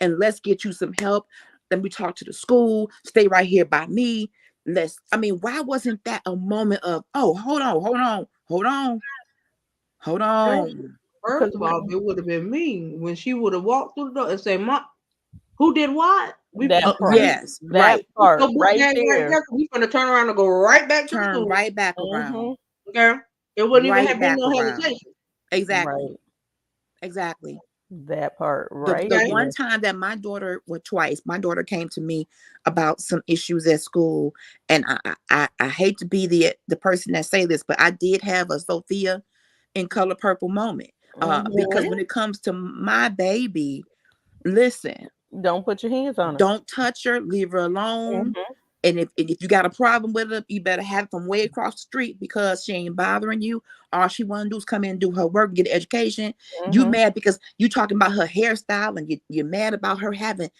And let's get you some help. Then we talk to the school, stay right here by me. Why wasn't that a moment of, oh, hold on. Because First of all, it would have been me when she would have walked through the door and say, "Mom, who did what? that part, Yes, that right. Put part your book right bag right there. there. We gonna turn around and go right back to the Turn school." right back around. Hmm. Okay, it wouldn't even Right have been back no around. hesitation. Exactly. Right. Exactly. That part The right Okay, one there. time that my daughter, well, twice, my daughter came to me about some issues at school, and I hate to be the person that say this, but I did have a Sophia in Color Purple moment. Because Hmm. when it comes to my baby, listen, Don't put your hands on her. don't touch her, leave her alone. Hmm. And if you got a problem with her, you better have it from way across the street because she ain't bothering you. All she want to do is come in and do her work, get an education. You Hmm. mad because you talking about her hairstyle and you're mad about her having,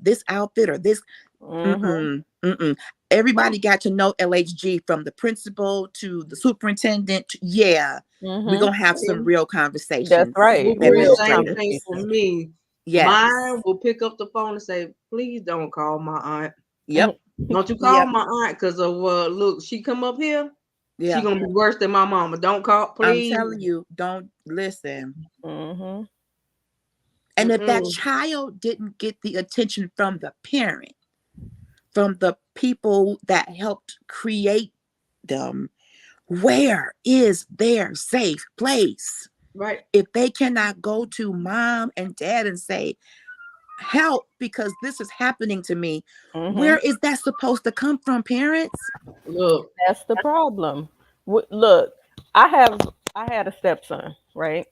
this outfit or this. Hmm. Mm-mm, mm-mm. Everybody got to know LHG from the principal to the superintendent. Yeah, we're Hmm. going to have some real That's conversations, right. will do the Real same thing for conversation. me. Yes. Mine will pick up the phone and say, "Please don't call my aunt. Yep. Don't you call Yep. my aunt because of look, she come up here, she Yeah. gonna be worse than my mama. Don't call, I'm please." telling you, don't listen. Hmm. And if that Mm-mm. child didn't get the attention from the parent, from the people that helped create them, where is their safe place? Right. If they cannot go to mom and dad and say, help, because this is happening to me, Hmm. where is that supposed to come from, parents? Look. That's the problem. Look, I have I had a stepson, right?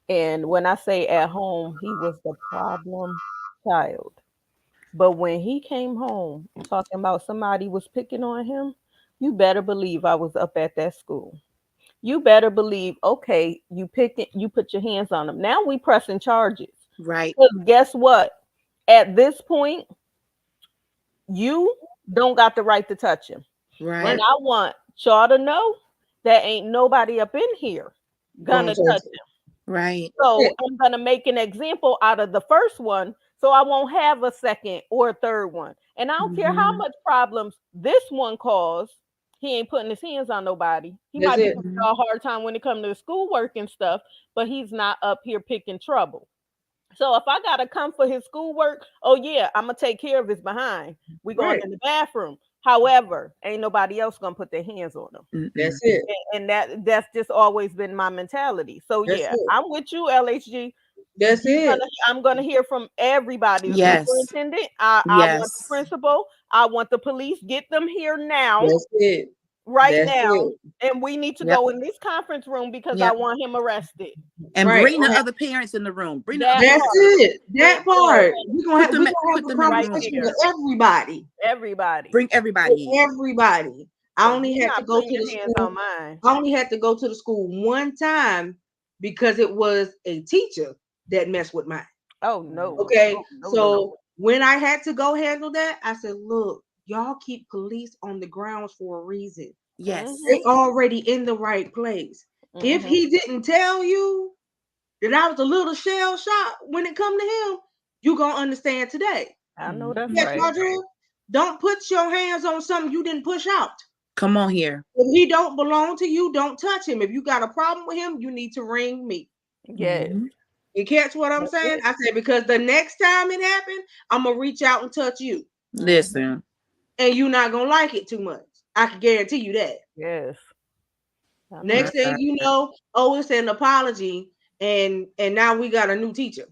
And when I say at home, he was the problem child. But when he came home talking about somebody was picking on him, you better believe I was up at that school. You better believe, okay, you picked it, you put your hands on him. Now we pressing charges. Right. Because guess what? at this point, you don't got the right to touch him. And Right. Right. I want y'all to know that ain't nobody up in here Gonna gonna touch touch it. him. Right. So It. I'm gonna make an example out of the first one, so I won't have a second or a third one. And I don't care how Mm-hmm. much problems this one caused. He ain't putting his hands on nobody. He That's might be it. giving y'all a hard time when it comes to schoolwork and stuff, but he's not up here picking trouble. So if I gotta come for his schoolwork, oh yeah, I'm gonna take care of his behind. We going Right. in the bathroom. However, ain't nobody else gonna put their hands on him. Mm-mm. That's it. And that's just always been my mentality. So That's yeah, it. I'm with you, LHG. That's it. I'm gonna hear from everybody. The Yes. superintendent, I want the Yes. principal, I want the police. Get them here now, That's it. right That's now, it. and we need to Yep. go in this conference room because I Yep. want him arrested. And Right. bring the other parents in the room. Bring the other That That's parents in part, the room. it. bring That part. Put We them gonna have put a them in the right room. conversation there, with everybody. everybody, Bring With everybody in. everybody. I because only you're had to not go putting to the your hands on school. mine. I only had to go to the school one time because it was a teacher that messed with mine. Oh no, Okay. oh no, no, no. So when I had to go handle that, I said, look, y'all keep police on the grounds for a reason. Yes. They Mhm, already in the right place. If mhm. he didn't tell you that I was a little shell shocked when it come to him, you gonna understand today. I know that's Mhm. Yes, right. Audrey, don't put your hands on something you didn't push out. Come on here. If he don't belong to you, don't touch him. If you got a problem with him, you need to ring me. Yes, Mhm. You catch what I'm that's saying? it. I said because the next time it happened, I'm gonna reach out and touch you, Mhm. Listen. and you're not gonna like it too much. I can guarantee you that. Yes, I know My Next that's thing God. right. you know, oh, it's an apology, and now we got a new teacher.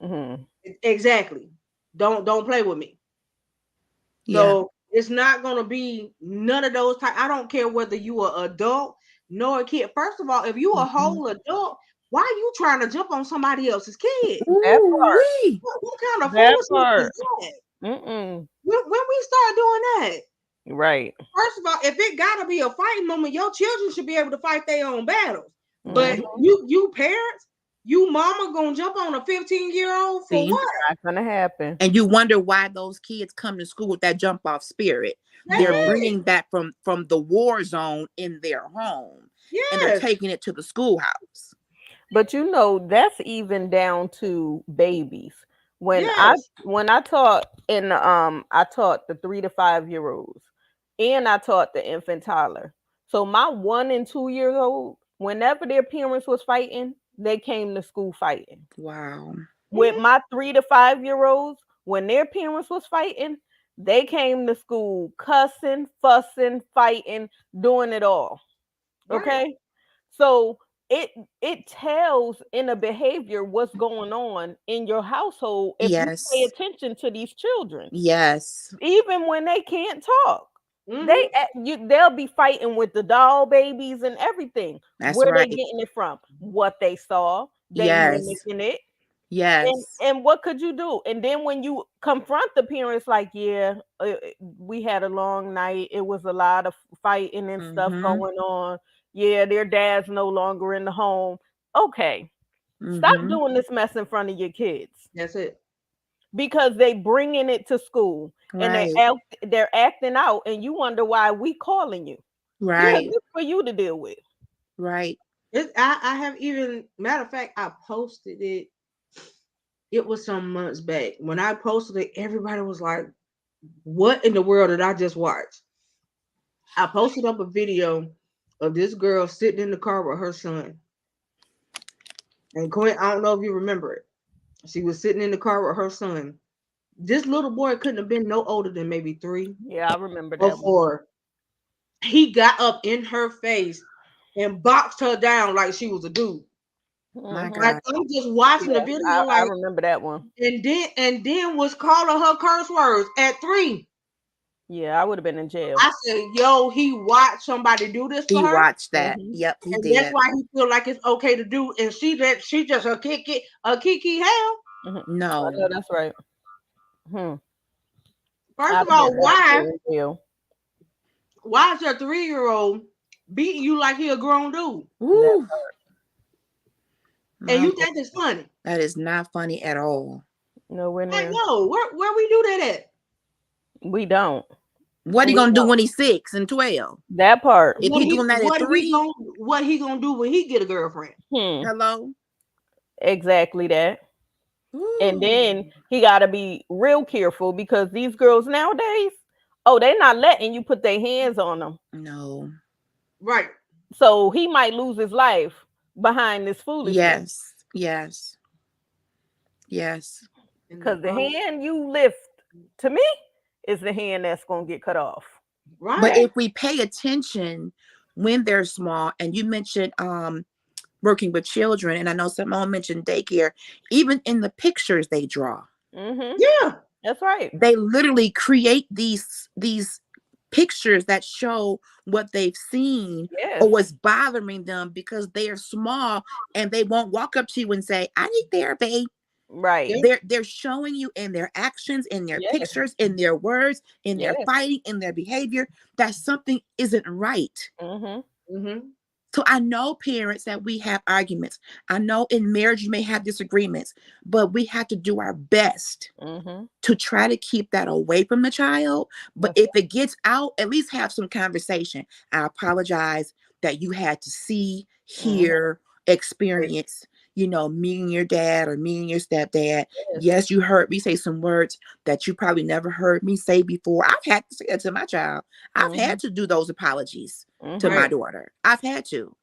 Mhm. Exactly. Don't play with me. Yeah. So it's not gonna be none of those type. I don't care whether you are adult nor a kid. First of all, if you a Mhm. whole adult, why are you trying to jump on somebody else's kid? That Ooh part. wee. What kind of That foolishness is part. that? Mm-mm. When we start doing that, Right. first of all, if it gotta be a fighting moment, your children should be able to fight their own battles. But Mhm. Right. you parents, you mama gonna jump on a 15-year-old for See? what? Not gonna happen. And you wonder why those kids come to school with that jump off spirit. That's They're Mhm. it. bringing that from the war zone in their home, and they're Yes, taking it to the schoolhouse. But you know, that's even down to babies. When I yes, when I taught in I taught the 3 to 5 year olds and I taught the infant toddler. So my 1 and 2 year old, whenever their parents was fighting, they came to school fighting. Wow. With my 3 to 5 year olds, when their parents was fighting, they came to school cussing, fussing, fighting, doing it all. right. Okay? So it it tells in a behavior what's going on in your household if you pay Yes. attention to these children. Yes. Even when they can't talk. Mm-hmm. They'll be fighting with the doll babies and everything. That's Where they right. getting it from? What they saw, they Yes. mimicking it. And Yes. and what could you do? And then when you confront the parents, like, yeah, we had a long night. It was a lot of fighting and stuff Mm-hmm. going on. Yeah, their dad's no longer in the home. Okay, stop Mm-hmm. doing this mess in front of your kids That's it. because they bringing it to school and Right. they're acting out, and you wonder why we calling you. Yeah, Right. this for you to deal with. Right. I have even matter of fact, I posted it. It was some months back. When I posted it, everybody was like, "What in the world did I just watch?" I posted up a video of this girl sitting in the car with her son. And Quinn, I don't know if you remember it. She was sitting in the car with her son. This little boy couldn't have been no older than maybe 3 Yeah, I remember or that one. 4. He got up in her face and boxed her down like she was a dude. My Hmm. Like God. I'm just watching the Yeah, video, I like, remember that one. and then was calling her curse words at 3. Yeah, I would have been in jail. I said, "Yo, he watched somebody do this to He her, watched that. Hmm. Yep, he and that's did. why he feel like it's okay to do." And she just a kiki hell. Hmm. I No. know that's right. Hmm. First I'd of have been all, right there in jail. why is your 3-year-old beating you like he a grown dude, That Woo. and My you Lord. think it's funny? That is not funny at all. Nowhere Like, near. no, where we do that at? We don't. What he We gonna do don't. when he's 6 and 12? That part. If he doing that at three, What he gonna do when he get a girlfriend? Hmm. hello. Exactly that. And then Ooh. he got to be real careful because these girls nowadays, oh, they're not letting you put their hands on them. No. Right. So he might lose his life behind this foolishness. Yes. Yes. Yes. And Because the hand you lift to me is the hand that's going to get cut off. But right. if we pay attention when they're small, and you mentioned working with children, and I know someone mentioned daycare, even in the pictures they draw, Mm-hmm. Yeah. That's right. they literally create these pictures that show what they've seen Yes. or what's bothering them because they are small, and they won't walk up to you and say, I need therapy. Right. Yeah. They're showing you in their actions, in their Yes. pictures, in their words, in their Yes. fighting, in their behavior, that something isn't right. Mm-hmm. Mm-hmm. So I know, parents, that we have arguments. I know in marriage you may have disagreements, but we have to do our best Mm-hmm. to try to keep that away from the child. But That's if it gets out, at least have some conversation. I apologize that you had to see, right. hear, experience, me and your dad or me and your stepdad. Yes. Yes, you heard me say some words that you probably never heard me say before. I've had to say that to my child. I've Mm-hmm. had to do those apologies to Mm-hmm. my Right. daughter. I've had to,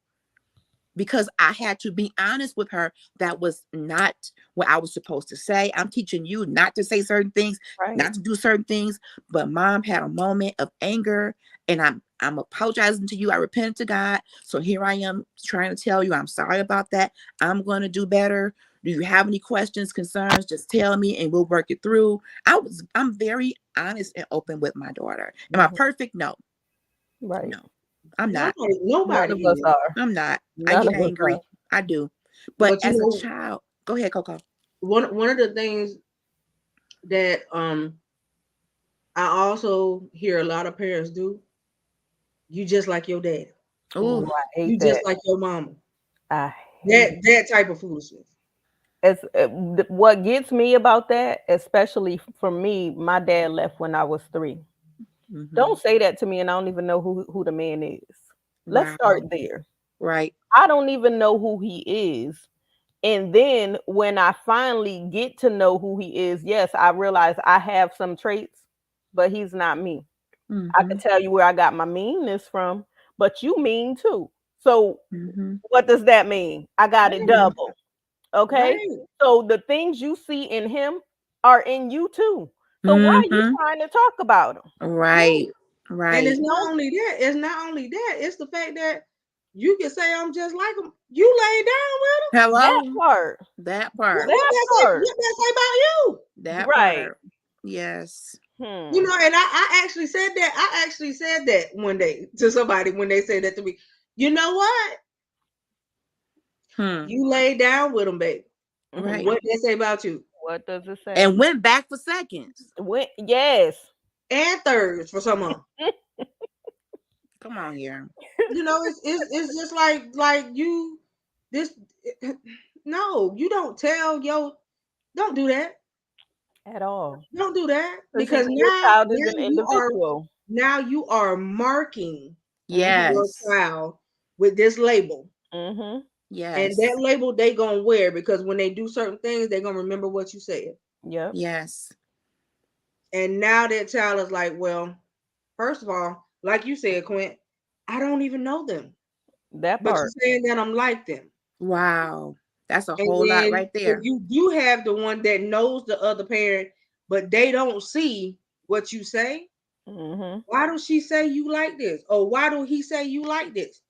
because I had to be honest with her. That was not what I was supposed to say. I'm teaching you not to say certain things, Right. not to do certain things. But mom had a moment of anger, and I'm apologizing to you. I repented to God. So here I am trying to tell you I'm sorry about that. I'm going to do better. Do you have any questions, concerns? Just tell me and we'll work it through. I'm very honest and open with my daughter. Am I Mm-hmm. perfect? No. Right. No. I'm not. None Nobody of us is. are. I'm not. I None get of us are. angry. I do. But But as a child, go ahead, Coco. one of the things that I also hear a lot of parents do, you just like your dad. Ooh, Oh, I You hate just that. like your mama. I hate it. That type of foolishness. What gets me about that, especially for me, my dad left when I was 3. hmm, Don't say that to me, and I don't even know who the man is. Let's start wow. there. Right. I don't even know who he is. And then when I finally get to know who he is, yes, I realize I have some traits, but he's not me. I Hmm. can tell you where I got my meanness from, but you mean too. So Hmm. what does that mean? I got it Right. double. Okay. Right. So the things you see in him are in you too. So why are you Hmm. trying to talk about him? Right. Right. And Right. it's not No, only that. It's not only that. It's the fact that you can say I'm just like him. You lay down with him. that Hello. part. That part. What That that say? part. What that say about you? That Right. part. Yes. You Hmm. know, and I actually said that. I actually said that one day to somebody when they said that to me. You know what? Hmm. You lay down with him, baby. Right. What they say about you? What does it say? And went back for seconds. Yes. And thirds for some of 'em. Come on here. It's just like you this no, you don't tell yo don't do that. At all. Don't do that Because because your now child is an individual. now you are marking Mm-hmm. your Yes. child with this label. Mm-hmm. And Yes. that label they gonna wear because when they do certain things, they're gonna remember what you said. Yep. Yes. And now that child is like, well, first of all, like you said, Quint, I don't even know them. That But you're part. saying that I'm like them. Wow. That's a And whole lot then right if there. you do have the one that knows the other parent, but they don't see what you say, Mm-hmm. why does she say you like this? Or why do he say you like this?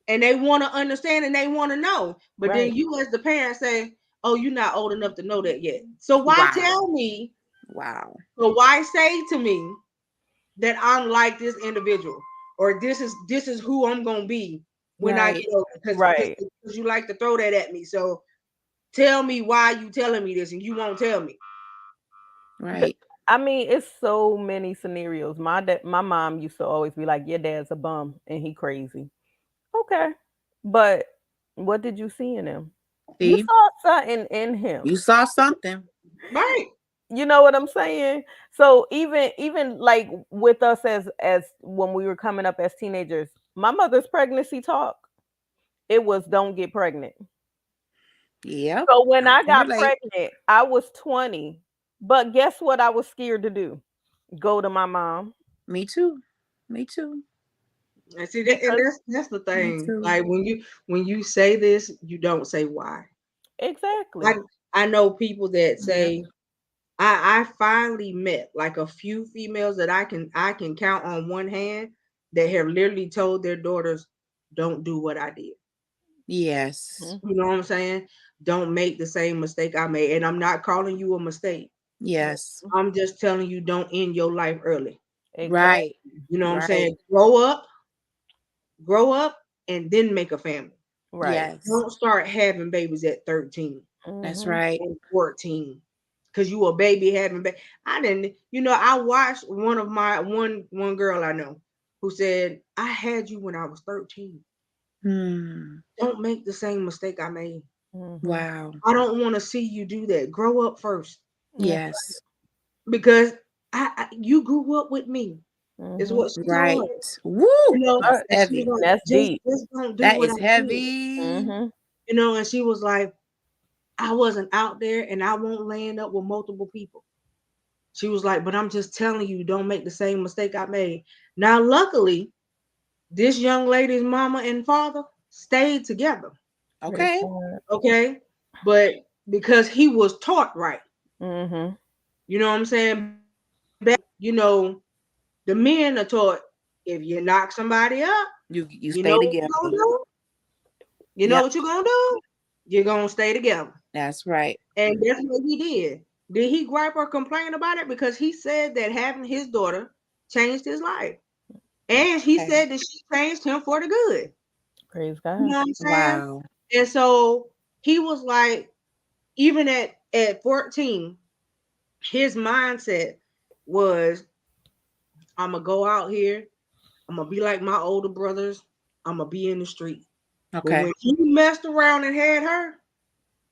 And they want to understand and they want to know. But Right. then you as the parent say, oh, you're not old enough to know that yet. So why Wow. tell me? Wow. So why say to me that I'm like this individual? Or this is who I'm gonna be when I Right. get older. Because Right. you like to throw that at me. So tell me why you telling me this and you won't tell me. The- Right. I mean, it's so many scenarios. My mom used to always be like, "Your dad's a bum and he crazy." Okay, but what did you see in him? You See, saw something in him. you saw something. Right. You know what I'm saying? So even like with us as when we were coming up as teenagers, my mother's pregnancy talk, it was don't get pregnant. Yep, So when I I can got relate. pregnant, I was 20. But guess what I was scared to do? Go to my mom. Me too. Me too. And see that, and Because that's the Me thing. too. Like when you say this, you don't say why. I exactly. I know people that Yep. say I finally met like a few females that I can count on one hand that have literally told their daughters, don't do what I did. Yes. Mhm. You know what I'm saying? Don't make the same mistake I made. And I'm not calling you a mistake. Yes. I'm just telling you don't end your life early. Exactly. Right. You know what I'm Right. saying? Grow up, and then make a family. Right. Yes. Don't start having babies at 13 That's Mhm. right. and 14 because you a baby having I didn't, I watched one girl I know who said, I had you when I was 13. Hmm. Don't make the same mistake I made. Mhm. Wow. I don't want to see you do that. Grow up first That's Yes. because you grew up with me. Is mhm. what she told Right. her. Woo. Uh, That's And she was heavy. like, that's deep. just don't do That what is I did. heavy. Mhm. And she was like, I wasn't out there and I won't land up with multiple people. She was like, but I'm just telling you, don't make the same mistake I made. Now, luckily, this young lady's mama and father stayed together. Praise Okay. God. Okay. But because he was taught right, Mhm. you know what I'm saying? The men are taught if you knock somebody up, You you know stay what you're together. going to do? You know Yep. what you're going to do? You're going to stay together. That's right. And that's what he did. Did he gripe or complain about it? Because he said that having his daughter changed his life. And he Okay. said that she changed him for the good. Praise You God. know what I'm saying? Wow. And so he was like, even at 14, his mindset was, I'm gonna go out here, I'm gonna be like my older brothers, I'm gonna be in the street. But Okay. when he messed around and had her,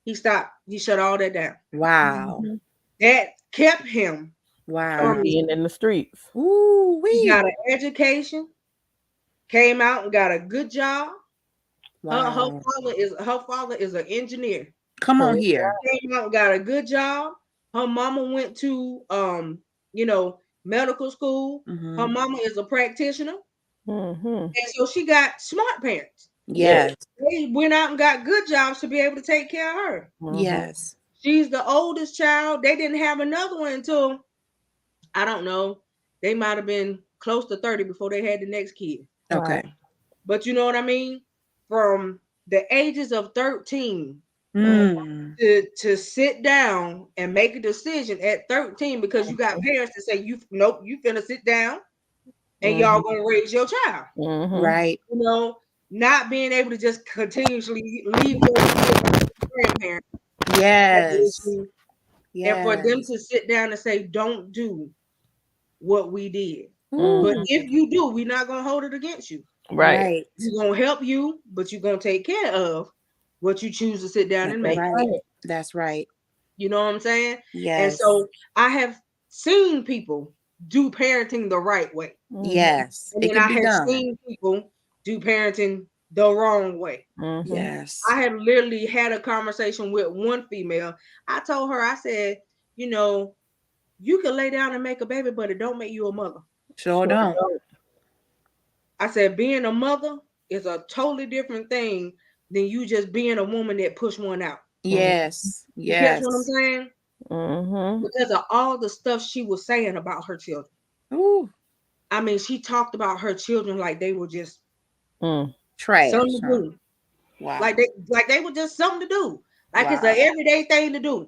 he stopped. He shut all that down. Wow. Mhm. That kept him From from Wow. the being street. in the streets. Ooh He wee. got an education, came out and got a good job. Wow. Her father is an engineer. Come on Praise here. God. Came out and got a good job. Her mama went to you know, medical school. Her Mm-hmm. mama is a practitioner. Mhm. And so she got smart parents. Yes. Yes. They went out and got good jobs to be able to take care of her. Mhm. Yes. She's the oldest child. They didn't have another one until I don't know. They might have been close to 30 before they had the next kid. Wow. Okay. But you know what I mean? From the ages of 13 Mhm. Mm. to sit down and make a decision at 13 because you got parents that say you nope, you finna sit down and y'all Mhm. gonna raise your child. Mhm. Right. You know, not being able to just continuously leave your kid with your grandparents. That's the Yes. issue. And for them Yes. to sit down and say, don't do what we did. But Ooh. Mhm. if you do, we're not gonna hold it against you. Right. Right. We're gonna help you, but you're gonna take care of what you choose to sit down That's and That's make. right. right. That's right. You know what I'm saying? And Yes. so I have seen people do parenting the right way. Mhm. Yes. And It then can I be have done. seen people do parenting the wrong way. Mhm. Yes. I have literally had a conversation with one female. I told her, I said, you know, you can lay down and make a baby, but it don't make you a mother. Sure Sure don't. don't. I said, being a mother is a totally different thing than you just being a woman that push one out. Mhm. Yes. You catch what I'm Yes. saying? Mhm. Because of all the stuff she was saying about her children. Ooh. I mean, she talked about her children like they were just Mm. something Trash, to huh? do. Wow. Like they were just something to do. Like it's an Wow. everyday thing to do.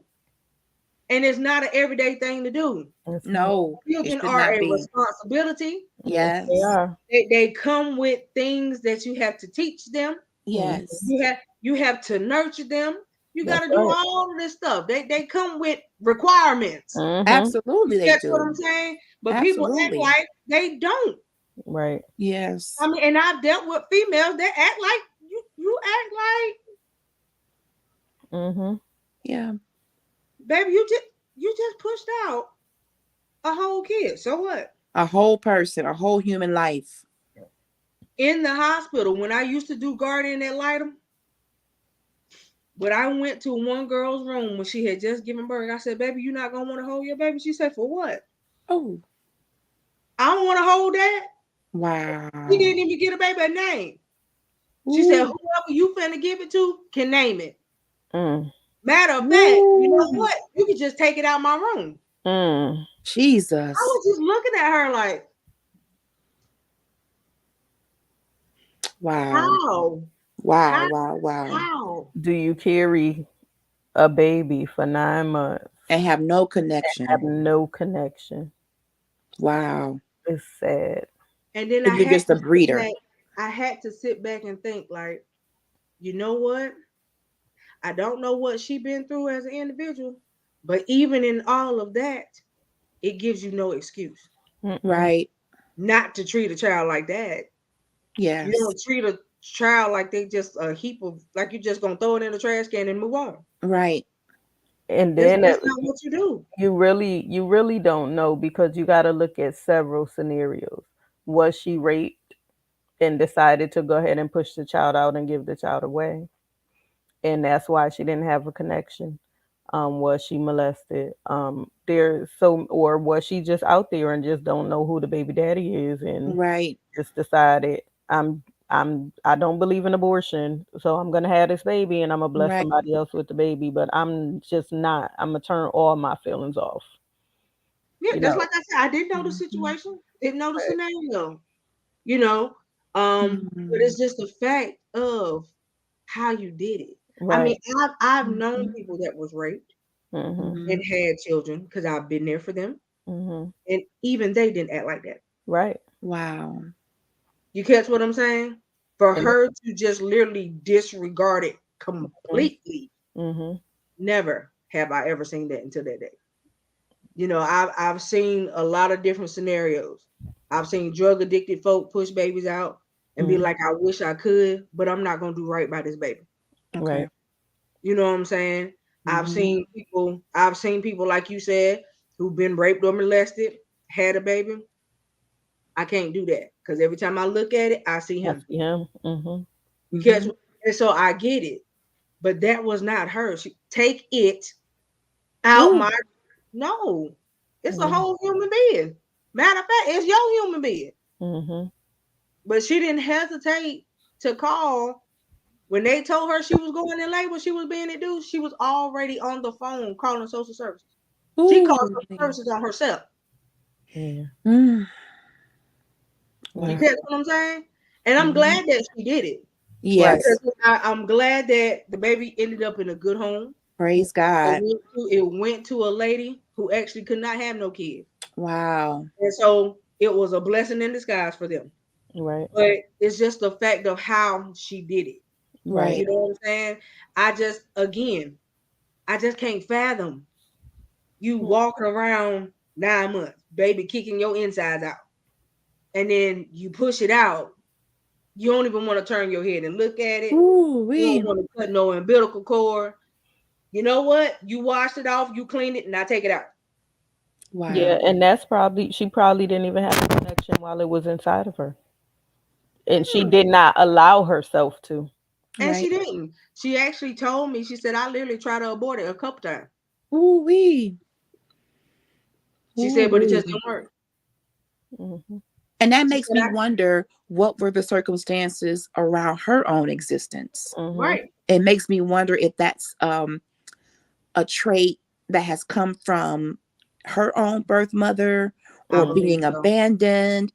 And it's not an everyday thing to do. It's not. No, it Children should are not a be. responsibility. Yes, they Yes. are. They come with things that you have to teach them. Mhm. Yes. You have to nurture them. You got That's to do right. all of this stuff. They come with requorequirements. Mhm. Absolutely they That's what I'm do. saying. But people act Absolutely. like they don't. Right. Yes. I mean, and I've dealt with females that act like you act like Mhm. Yeah. Baby, you just pushed out a whole kid. So what? A whole person, a whole human life. In the hospital, when I used to do guardian ad litem, when I went to one girl's room when she had just given birth, I said, "Baby, you not gonna want to hold your baby?" She said, "For what? Oh, I don't want to hold that." She wow. didn't even get a baby a name. She said, Ooh, "Whoever you finna give it to can name it." Mm. Matter of fact, you know ooh, what? You can just take it out my room. Mm. I Jesus. was just looking at her like, Wow. how? Wow, How? wow, wow. How? Do you carry a baby for 9 months And have no and have connection. no connection? Wow. It's sad. And then I And you're had just to a sit breeder. back. I had to sit back and think, like, you know what? I don't know what she been through as an individual, but even in all of that, it gives you no excuse Mm-mm. Right. not to treat a child like that. You Yes. don't treat a child like they just a heap of like you just gonna throw it in the trash can and move on. Right. And That's then that's not what you do. you really don't know because you got to look at several scenarios. Was she raped and decided to go ahead and push the child out and give the child away? And that's why she didn't have a connection. Was she molested? Or was she just out there and just don't know who the baby daddy is and Right. just decided I don't believe in abortion, so I'm gonna have this baby and I'm gonna bless Right. somebody else with the baby, but I'm just not. I'm gonna turn all my feelings off. Yeah, You just know. like I said, I didn't know the Mhm. situation, didn't know the Right. scenario, you know. But Mhm. it's just the fact of how you did it. I mean, Right. I've known Mhm. people that was raped Mhm. and Mhm. had children because I've been there for them, Mhm. and even they didn't act like that. Right. Wow. You catch what I'm saying? For And her to just literally disregard it mhm. completely, Mhm. never have I ever seen that until that day. You know, I've seen a lot of different scenarios. I've seen drug addicted folk push babies out and be Mhm. like, I wish I could, but I'm not gonna do right by this baby. Okay. Right. You know what I'm saying? Mhm. I've seen people like you said who've been raped or molested, had a baby. I can't do that because every time I look at it, I see I him. see him. Mhm. You catch Mhm. what- and so I get it, but that was not her. She take it out Ooh. my no. It's a Mhm. whole human being. Matter of fact, it's your human being. Mhm. But she didn't hesitate to call when they told her she was going in labor, she was being induced. She was already on the phone calling social services. She called Ooh. social services on herself. Yeah. Mm. You Wow. Mhm. catch what I'm saying? And I'm Mhm. glad that she did it Right. Yes. because I'm glad that the baby ended up in a good home. Praise God. It went to a lady who actually could not have no kids, Wow. and so it was a blessing in disguise for them. Right. But it's just the fact of how she did it. Right. You Right. know what I'm saying? I just can't fathom you walking around 9 months, baby kicking your insides out, and then you push it out. You don't even want to turn your head and look at it. Ooh You don't wee. want to cut no umbilical cord. You know what? You washed it off, you cleaned it, and I take it out. Yeah, Wow. and that's probably she probably didn't even have a connection while it was inside of her. And she Mm. did not allow herself to. And she Right. didn't. She actually told me, she said, I literally tried to abort it a couple times. Ooh wee. She Ooh said, but it just wee. didn't work. Mhm. And that She makes said, me wonder what were the circumstances around her own existence. Mhm. right. It makes me wonder if that's a trait that has come from her own birth mother I or believe being so. abandoned.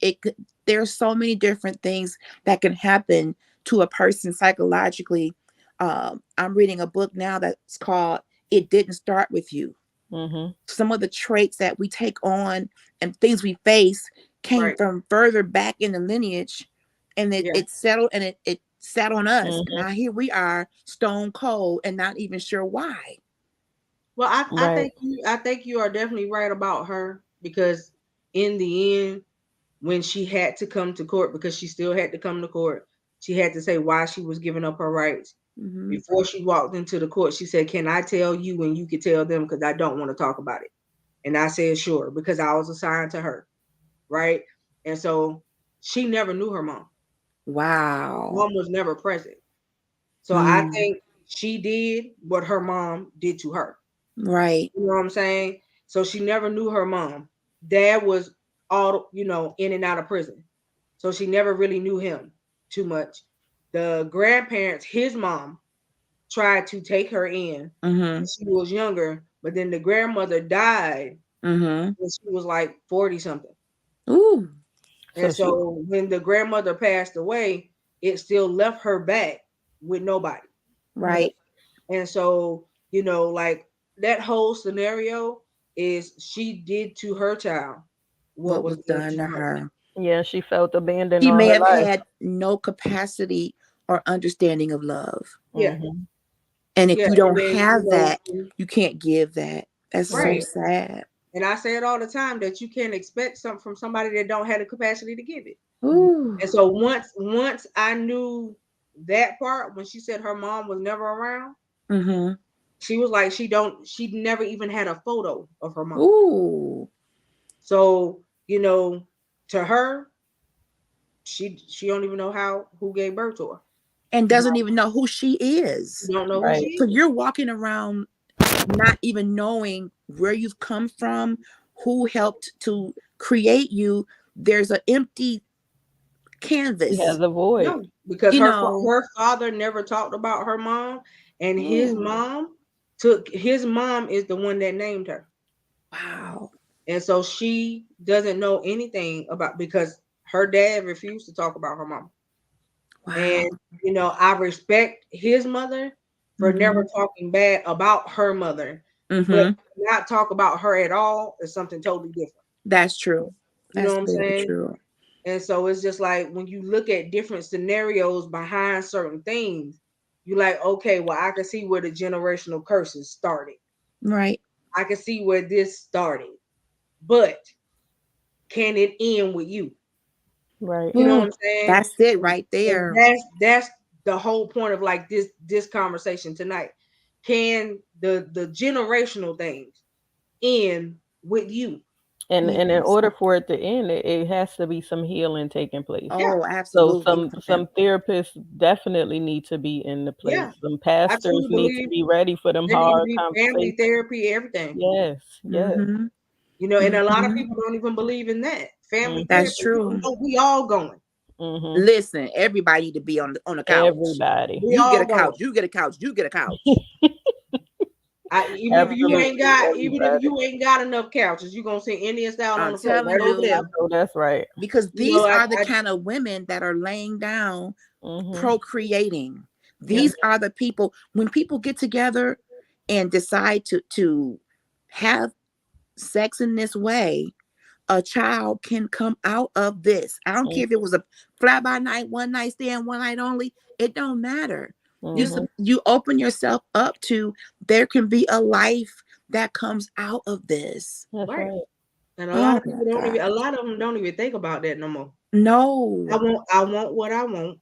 There's so many different things that can happen to a person psychologically. I'm reading a book now that's called "It Didn't Start with You." Mhm. Some of the traits that we take on and things we face came Right. from further back in the lineage, and it, Yeah. it settled and it sat on us. Mhm. Now here we are, stone cold, and not even sure why. Well, Right. I think you are definitely right about her because in the end, when she had to come to court because she still had to come to court, she had to say why she was giving up her rights. Before she walked into the court, she said, "Can I tell you and you can tell them because I don't want to talk about it." And I said, "Sure," because I was assigned to her, right? And so she never knew her mom. Wow. Mom was never present. So I Mm. think she did what her mom did to her. Right. You know what I'm saying? So she never knew her mom. Dad was all, in and out of prison. So she never really knew him too much. The grandparents, his mom, tried to take her in when she was younger, but then the grandmother died when she was like 40 something. Ooh. And So she, so when the grandmother passed away, it still left her back with nobody. Right. And so, like that whole scenario is she did to her child what What was was done done to to her. her? yeah, she felt abandoned She all may her have life. had no capacity or understanding of love. Yeah, Hmm. And if yeah. you And don't then, have that, you can't give that. That's so right. sad. And I say it all the time that you can't expect something from somebody that don't have the capacity to give it. Ooh. And so once I knew that part when she said her mom was never around, Mm-hmm. she was like she never even had a photo of her mom. Ooh. So, to her, she don't even know who gave birth to her. And She doesn't even know who she don't is. know who she Right. So is. you're walking around not even knowing where you've come from, who helped to create you. There's an empty She has canvas, a void. No, because you her know. her father never talked about her mom, and Ooh. his mom is the one that named her. Wow. And so she doesn't know anything about because her dad refused to talk about her mom. Wow. And I respect his mother for never Mm-hmm. talking bad about her mother, but Mm-hmm. not talk about her at all is something totally different. That's true. You know That's what I'm very saying? true. And so it's just like when you look at different scenarios behind certain things, you're like, okay, well, I can see where the generational curses started. Right. I can see where this started. But can it end with you? Right. You know what Ooh, I'm saying? that's it right And there. that's the whole point of like this conversation tonight. Can the generational things end with you? And in Yes. order for it to end, it has to be some healing taking place. Yeah, Oh, So absolutely. some therapists definitely need to be in the place. yeah. Some I pastors truly need to believe be ready for them there need to hard be family conversations. therapy, everything. Yes, yes. Mm-hmm. And a lot of Mm-hmm. people don't even believe in that family Mhm. That's therapy. true. We all going. Mhm. Listen, everybody to be on the couch. Everybody. We You get all a couch. going. You get a couch. You get a couch. Absolutely Even if everybody. you ain't got enough couches, you gonna see Indian style on I'm the floor telling right over I there. you, know that's right. because You know, these I, are the I kind of women that are laying down, Mhm. procreating. yeah, These are the people. When people get together and decide to have sex in this way, a child can come out of this. I don't care if it was a fly by night, one night stand, one night only. It don't matter. Mhm. You open yourself up to there can be a life that comes out of this. That's right. right. And Oh my a God. lot of them don't even think about that no more. No. I want what I want.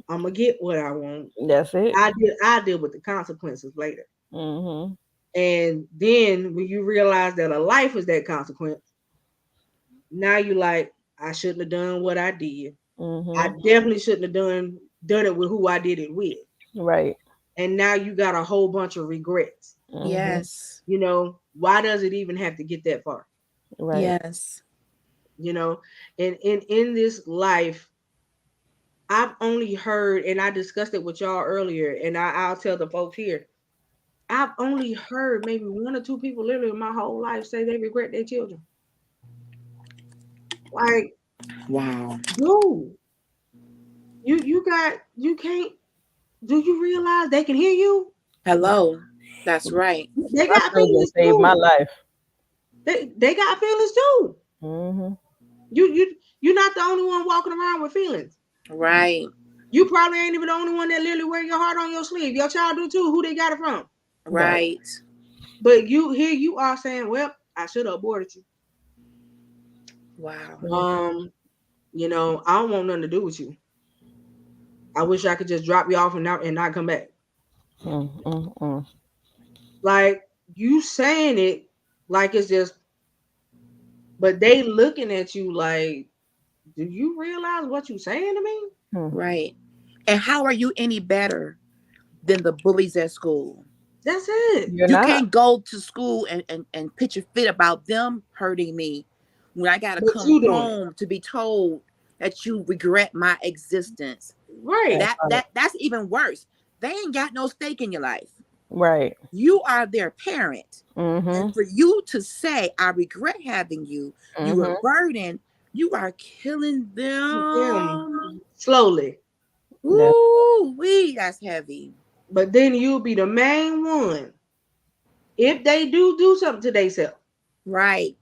I'm gonna get what I want. That's it. I deal with the consequences later. Mhm. And then when you realize that a life is that consequence, now you like, I shouldn't have done what I did. I Mhm. definitely shouldn't have done it with who I did it with. Right. And now you got a whole bunch of regrets. Mhm. Yes. Why does it even have to get that far? Right. Yes. You know, and in this life, I've only heard, and I discussed it with y'all earlier, and I'll tell the folks here, I've only heard maybe one or two people literally in my whole life say they regret their children. Like, Wow. dude, you can't. Do you realize they can hear you? Hello. That's right. They My got children feelings saved my too. life. They got feelings too. Mhm. You're not the only one walking around with feelings. Right. You probably ain't even the only one that literally wear your heart on your sleeve. Your child do too. Who they got it from? Right. Right. But you are saying, well, I should have aborted you. Wow. Mhm. I don't want nothing to do with you. I wish I could just drop you off and not come back. Mm. Like you saying it like it's just, but they looking at you like, do you realize what you saying to me? Mm. Right. And how are you any better than the bullies at school? That's it. You're You not. can't go to school and pitch a fit about them hurting me when I got to But come you doing it. home to be told that you regret my existence. Right. That's right. That's even worse. They ain't got no stake in your life. Right. You are their parent. And Mm-hmm. for you to say, I regret having you, you are Mm-hmm. burdened, you are killing Them them. slowly. That's Ooh, wee, that's heavy. But then you'll be the main one. If they do something to themselves. Right.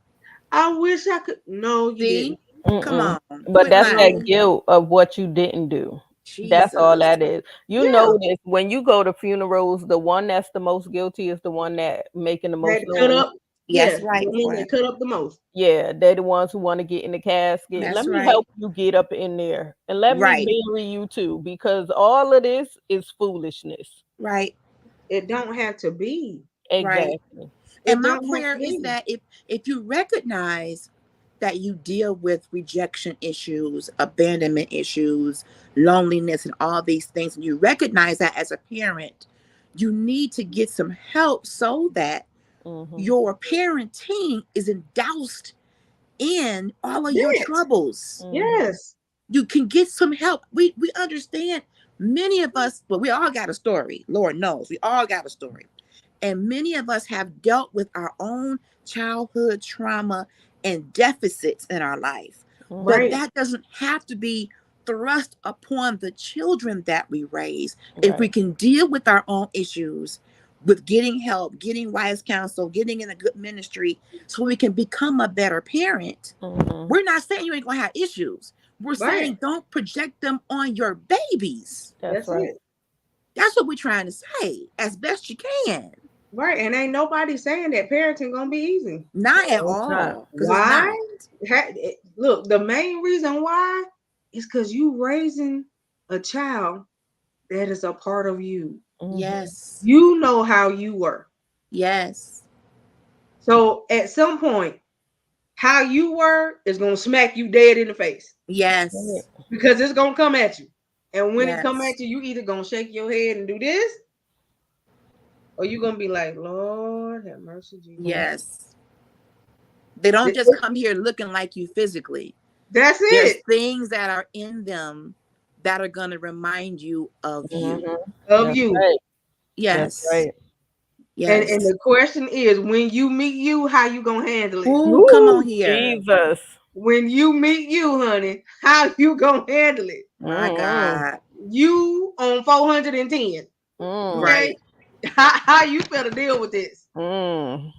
I wish I could. No, you See? didn't. Come mm-mm. on. But Quit that's that lying. No. guilt of what you didn't do. That's all Jesus. that is. You Yeah. notice when you go to funerals, the one that's the most guilty is the one that making the They most had to cut noise. up. That's Yeah. The right, one friend. that cut up the most. Yeah, they're the ones who want to get in the casket. Let That's me right. help you get up in there and let me Right. bury you too, because all of this is foolishness. Right. It don't have to be. Right. Exactly. And It my don't have prayer to is be. that if you recognize that you deal with rejection issues, abandonment issues, loneliness, and all these things, and you recognize that as a parent, you need to get some help so that Mm-hmm. your parenting is doused in all of your Yes. troubles. Mm-hmm. Yes. You can get some help. We understand many of us, but we all got a story. Lord knows, we all got a story. And many of us have dealt with our own childhood trauma and deficits in our life. But Mm-hmm. Right. that doesn't have to be thrust upon the children that we raise. If we Right. can deal with our own issues, with getting help, getting wise counsel, getting in a good ministry, so we can become a better parent. Mm-hmm. We're not saying you ain't gonna have issues. We're Right. saying don't project them on your babies. That's That's right. it. That's what we're trying to say as best you can. Right. And ain't nobody saying that parenting gonna be easy. Not at No, it's not. all, because it's Why? not. Look, the main reason why is because you raising a child that is a part of you. Mm-hmm. Yes. You know how you were. Yes. So at some point, how you were is gonna smack you dead in the face Right. Yes. because it's gonna come at you. And when it come Yes. at you, you either gonna shake your head and do this, or you gonna be like, Lord have mercy, Jesus. Yes. They don't just come here looking like you physically. That's There's it things that are in them that are going to remind you of you. Mm-hmm. of That's you. right. That's Yes. right. And Yes. the question is, when you meet you, how you gonna handle it? Ooh, come on Woo, here. Jesus. When you meet you, honey, how you gonna handle it? My Mm-hmm. God. You on 410. Mm. Okay? Right. How you better deal with this? Mm.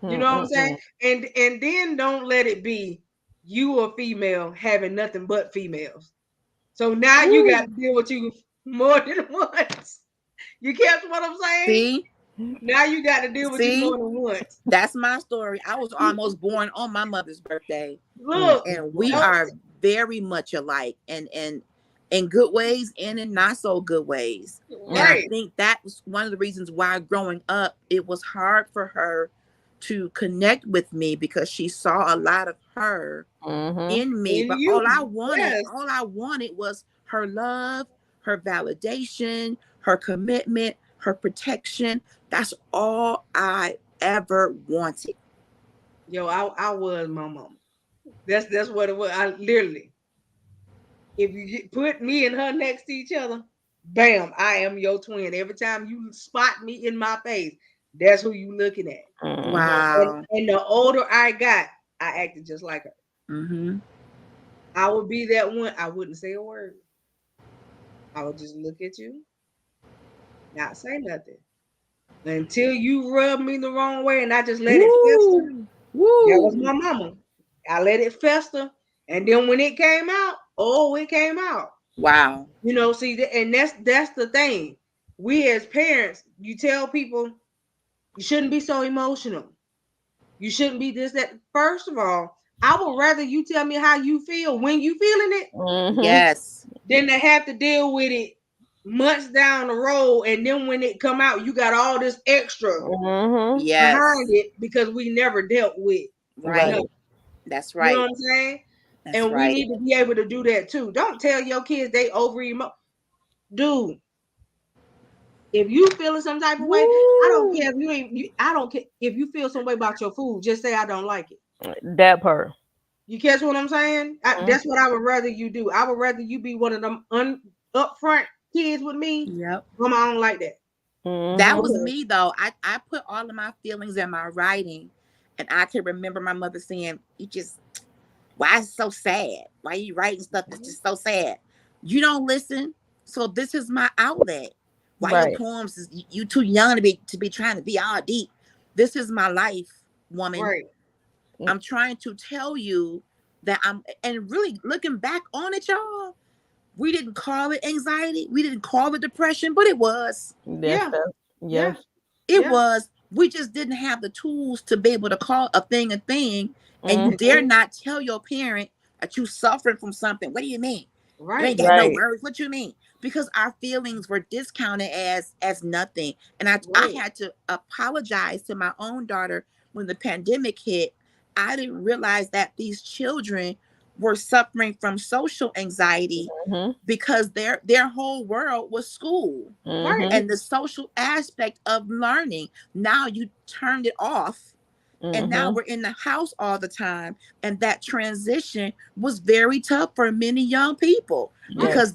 You know what I'm saying? Mm-mm-mm. And then don't let it be you a female having nothing but females. So now you got Ooh. to deal with you more than once. You catch what I'm saying? See? Now you got to deal with you See? more than once. That's my story. I was almost born on my mother's birthday, Look, and we don't, are very much alike, and in good ways and in not so good ways. And I Mm. right, think that was one of the reasons why growing up it was hard for her to connect with me, because she saw a lot of her Mm-hmm. in me. in But you. Yes, all I wanted was her love, her validation, her commitment, her protection. That's all I ever wanted. yo, I was my mama. That's what it was. I literally, if you put me and her next to each other, bam, I am your twin. Every time you spot me in my face, that's who you looking at. Mm-hmm. Wow. And the older I got, I acted just like her. Mm-hmm. I would be that one. I wouldn't say a word. I would just look at you, not say nothing until you rub me the wrong way, and I just let it fester. Woo. That was Woo. my mama. I let it fester, and then when it came out, oh, it came out. Wow. You know, see, and that's the thing. We as parents, you tell people you shouldn't be so emotional. You shouldn't be this, that. First of all, I would rather you tell me how you feel when you feeling it Mm-hmm. Yes. than to have to deal with it months down the road, and then when it come out, you got all this extra Mm-hmm. behind Yes. it because we never dealt with Right. nothing. Right. That's You know what right. I'm saying? That's And we right. need to be able to do that too. Don't tell your kids they over dude. If you feeling some type of way, I don't Woo. care if you ain't. I don't care if you feel some way about your food. Just say I don't like it. That part. You catch what I'm saying? That's what I would rather you do. I would rather you be one of them upfront kids with me. Yep. Mama, I don't like that. That Mm-hmm. was Okay. me though. I put all of my feelings in my writing, and I can remember my mother saying, "You just why is it so sad? Why are you writing stuff that's just so sad? You don't listen, so this is my outlet. Why your Right. poems is you too young to be trying to be all deep. This is my life, woman. Right. Mm, I'm trying to tell you that I'm and really looking back on it, y'all. We didn't call it anxiety. We didn't call it depression, but it was. Yes, Yeah. sir. Yeah. Yes. It Yeah. was. We just didn't have the tools to be able to call a thing a thing. And you dare Mm-hmm. not tell your parent that you suffering from something. What do you mean? You ain't Right. got no Right. words. What you mean? Because our feelings were discounted as nothing. And I Right. had to apologize to my own daughter when the pandemic hit. I didn't realize that these children were suffering from social anxiety Mm-hmm. because their whole world was school Right. Mm-hmm. and the social aspect of learning. Now you turned it off, and now Mm-hmm. we're in the house all the time. And that transition was very tough for many young people Right. Yes. because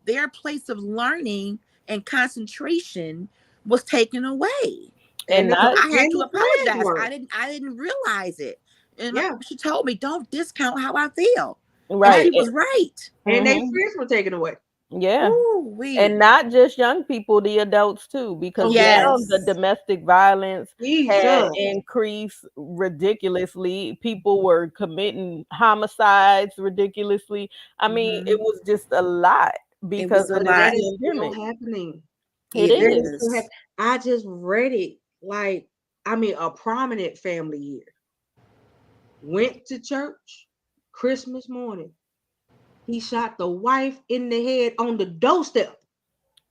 their place of learning and concentration was taken away. And And the So not I had and to the friends apologize. were. I didn't realize it. And Yeah. she told me, don't discount how I feel. And Right. right. she was right. And they Mm-hmm. friends were taken away. Yeah. Ooh, And we. not just young people, the adults too, because Oh yeah. now the Yes. domestic violence had Jesus. increased ridiculously. People were committing homicides ridiculously. I mean, it Hmm. was just a lot It because was a of But this that lot. is still pandemic. happening. It It That is. is still is. happening. I just read it like I mean a prominent family here went to church Christmas morning. He shot the wife in the head on the doorstep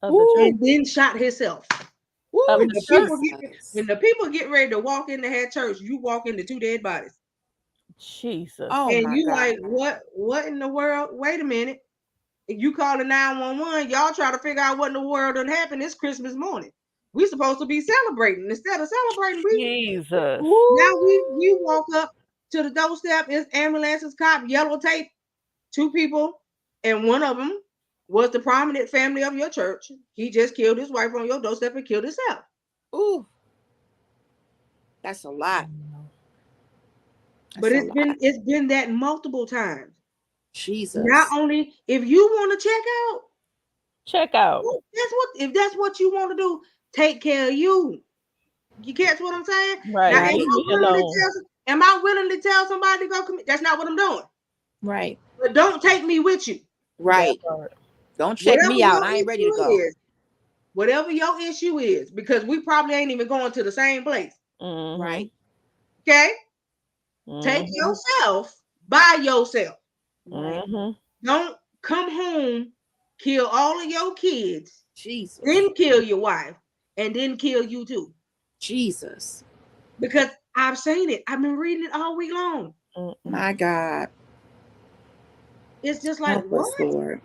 Of the church. Woo, and then shot himself. Of woo, When the the church. people get Jesus. when the people get ready to walk into that church, you walk into two dead bodies. Jesus. Oh And my you God. like, what in the world? Wait a minute. If you calling 911, y'all try to figure out what in the world done happened. It's Christmas morning. We supposed to be celebrating. Instead of celebrating, we Jesus. now we Woo. walk up to the doorstep. It's ambulances, cop, yellow tape, two people, and one of them was the prominent family of your church. He just killed his wife on your doorstep and killed himself. Ooh, that's a lot. But That's a lot. it's been that multiple times. Not Jesus. only if you want to check out, Check out. that's what if that's what you want to do, take care of you. You catch what I'm saying? Now, Right. Right. Leave me alone. am I willing to tell somebody to go commit? That's not what I'm doing. Right. But don't take me with you. That Right. part. Don't check Whatever me out. your I ain't ready to issue go. is, whatever your issue is, because we probably ain't even going to the same place. Mm-hmm. Right. Okay? Take Mm-hmm. yourself by yourself. Right. Mm-hmm. Don't come home, kill all of your kids, Jesus. then kill your wife, and then kill you too. Jesus. Because I've seen it. I've been reading it all week long. Mm-mm. My God. It's just like, Help what? us, Lord.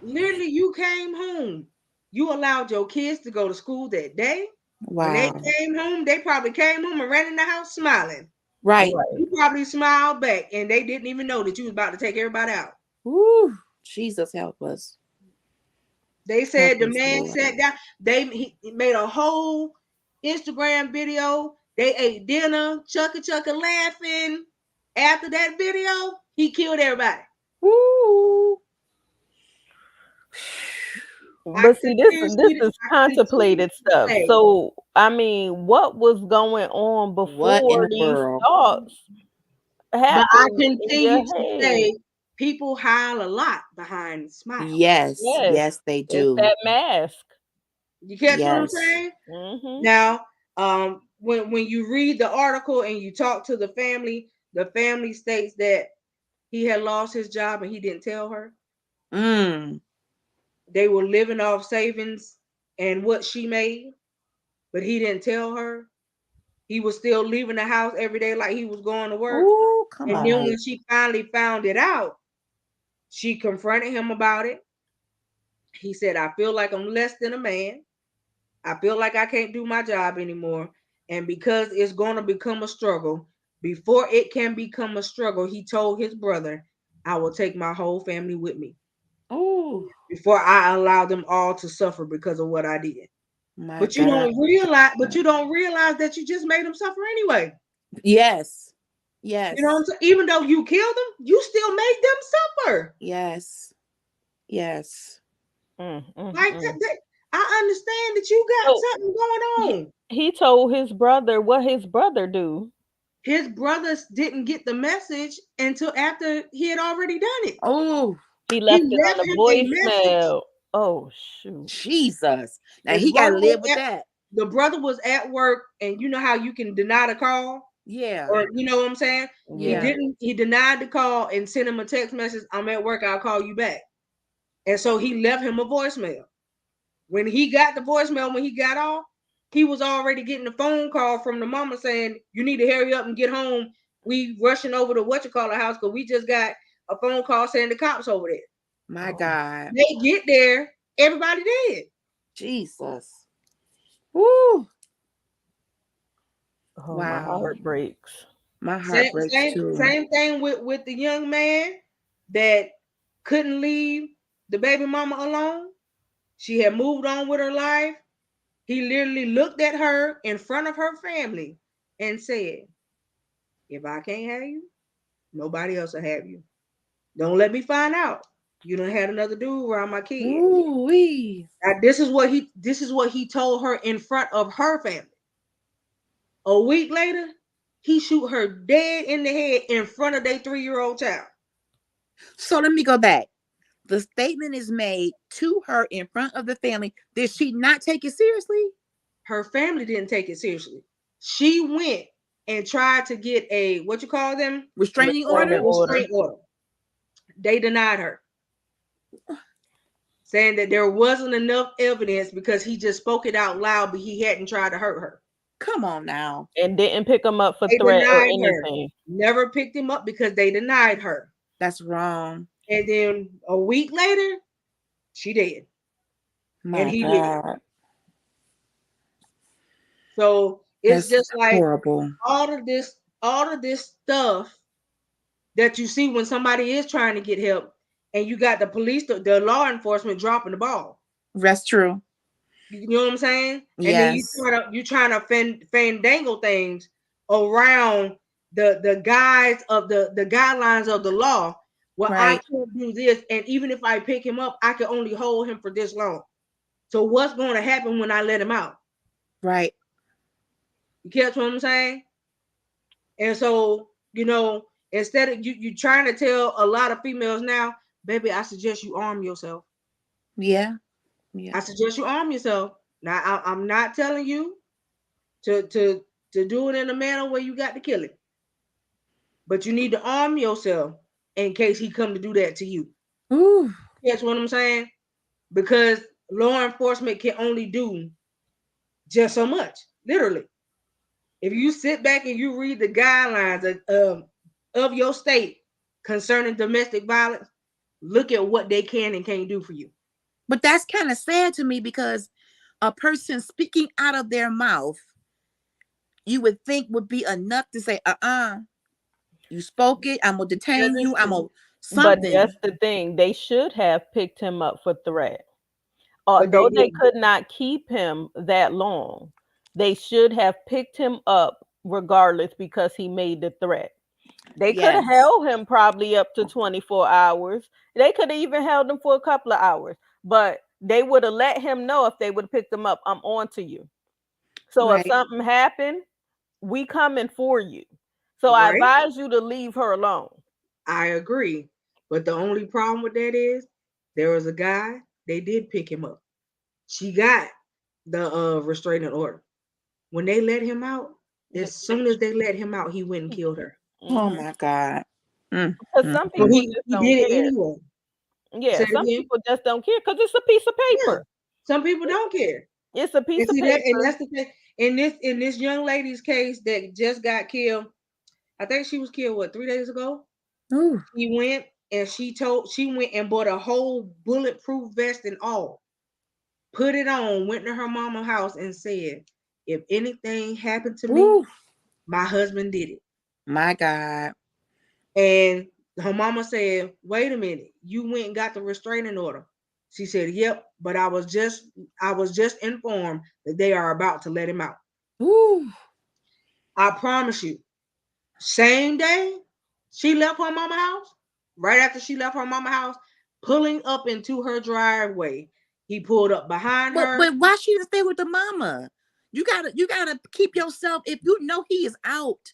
Literally, you came home. You allowed your kids to go to school that day. When they Wow. came home, they probably came home and ran in the house smiling. Right. Right. You probably smiled back, and they didn't even know that you was about to take everybody out. Woo. Jesus, help us. They Help said the us, man Lord. sat down. He made a whole Instagram video. They ate dinner, chucka laughing. After that video, he killed everybody. Woo. I But see, this is continue contemplated to stuff. say, So I mean, what was going on What in before the these world? thoughts but I happened in your continue to head? say, people hide a lot behind smiles. Yes. Yes, Yes, they it's do. that mask. You catch what I'm Yes. saying? Mm-hmm. Now, when you read the article and you talk to the family states that he had lost his job and he didn't tell her. Mm. they were living off savings and what she made, but he didn't tell her. He was still leaving the house every day like he was going to work. Ooh, come And then on. when she finally found it out, she confronted him about it. He said, I feel like I'm less than a man. I feel like I can't do my job anymore. And because it's going to become a struggle, before it can become a struggle, he told his brother, I will take my whole family with me Oh before I allow them all to suffer because of what I did. my But you God. don't realize that you just made them suffer anyway. Yes. You know what Yes. I'm saying? Even though you killed them, you still made them suffer. Yes. Yes. Like Mm. that I understand that you got So something going he, on. he told his brother what his brother do. His brothers didn't get the message until after he had already done it. Oh, He He left it on left a him a message. voicemail. Oh shoot. Jesus. Now His he got to brother was live with at that. the brother was at work, and you know how you can deny the call, Yeah. or you know what I'm saying. He Yeah. Yeah. didn't. He denied the call and sent him a text message. I'm at work. I'll call you back. And so he left him a voicemail. When he got the voicemail, when he got off, he was already getting a phone call from the mama saying, "You need to hurry up and get home. We rushing over to what you call a house because we just got a phone call saying the cops over there." My Oh, God. They get there, everybody dead. Jesus. Woo. oh, my Wow. heart breaks. My heart Same, breaks same, too. same thing with the young man that couldn't leave the baby mama alone. She had moved on with her life. He literally looked at her in front of her family and said, "If I can't have you, nobody else will have you. Don't let me find out you done had another dude around my kid." Ooh wee. Now, this is what he told her in front of her family. A week later, he shoot her dead in the head in front of their 3-year-old child. So let me go back. The statement is made to her in front of the family. Did she not take it seriously? Her family didn't take it seriously. She went and tried to get a what you call them Restraining Restraining order? order. restraint order. They denied her, saying that there wasn't enough evidence because he just spoke it out loud, but he hadn't tried to hurt her. Come on now. And didn't pick him up for They threat or denied her. anything. Never picked him up because they denied her. That's wrong. And then a week later, she dead. And My he lived. God. So it's That's just like horrible. all of this stuff that you see when somebody is trying to get help, and you got the police, the law enforcement dropping the ball. That's true. You know what I'm saying? And then Yes. you trying to fandangle things around the guides of the guidelines of the law. Well, I Right. can't do this, and even if I pick him up, I can only hold him for this long. So what's going to happen when I let him out? Right. You catch what I'm saying? And so, instead of you trying to tell a lot of females now, baby, I suggest you arm yourself. Yeah. Yeah. I suggest you arm yourself. Now, I'm not telling you to do it in a manner where you got to kill it, but you need to arm yourself in case he come to do that to you. Ooh. That's what I'm saying. Because law enforcement can only do just so much, literally. If you sit back and you read the guidelines of your state concerning domestic violence, look at what they can and can't do for you. But that's kind of sad to me because a person speaking out of their mouth, you would think would be enough to say, you spoke it. I'm gonna That detain is you. I'm true. gonna But something. that's the thing. They should have picked him up for threat. But they Although they didn't. could not keep him that long, they should have picked him up regardless because he made the threat. They could have Yes. held him probably up to 24 hours. They could have even held him for a couple of hours, but they would have let him know if they would have picked him up, I'm on to you. So if Right. something happened, we coming for you. So I Right? advise you to leave her alone. I agree. But the only problem with that is there was a guy, they did pick him up. She got the restraining order. When they let him out, as soon as they let him out, he went and killed her. Oh Mhm. my God. Mm, Because mm, some But mm. people just he don't did it care. anyway. Yeah, Say it some again. people just don't care because it's a piece of Yeah. paper. Some people don't care. It's a piece And of see that, and paper. that's the thing. In this young lady's case that just got killed, I think she was killed what 3 days ago. Ooh. She went and she went and bought a whole bulletproof vest and all, put it on, went to her mama's house and said, "If anything happened to me, Ooh. my husband did it." My God. And her mama said, "Wait a minute, you went and got the restraining order." She said, "Yep, but I was just informed that they are about to let him out." Ooh. I promise you. Same day she left her mama house, right after she left her mama house, pulling up into her driveway, he pulled up behind But her. but why she didn't stay with the mama? You gotta keep yourself. If you know he is out,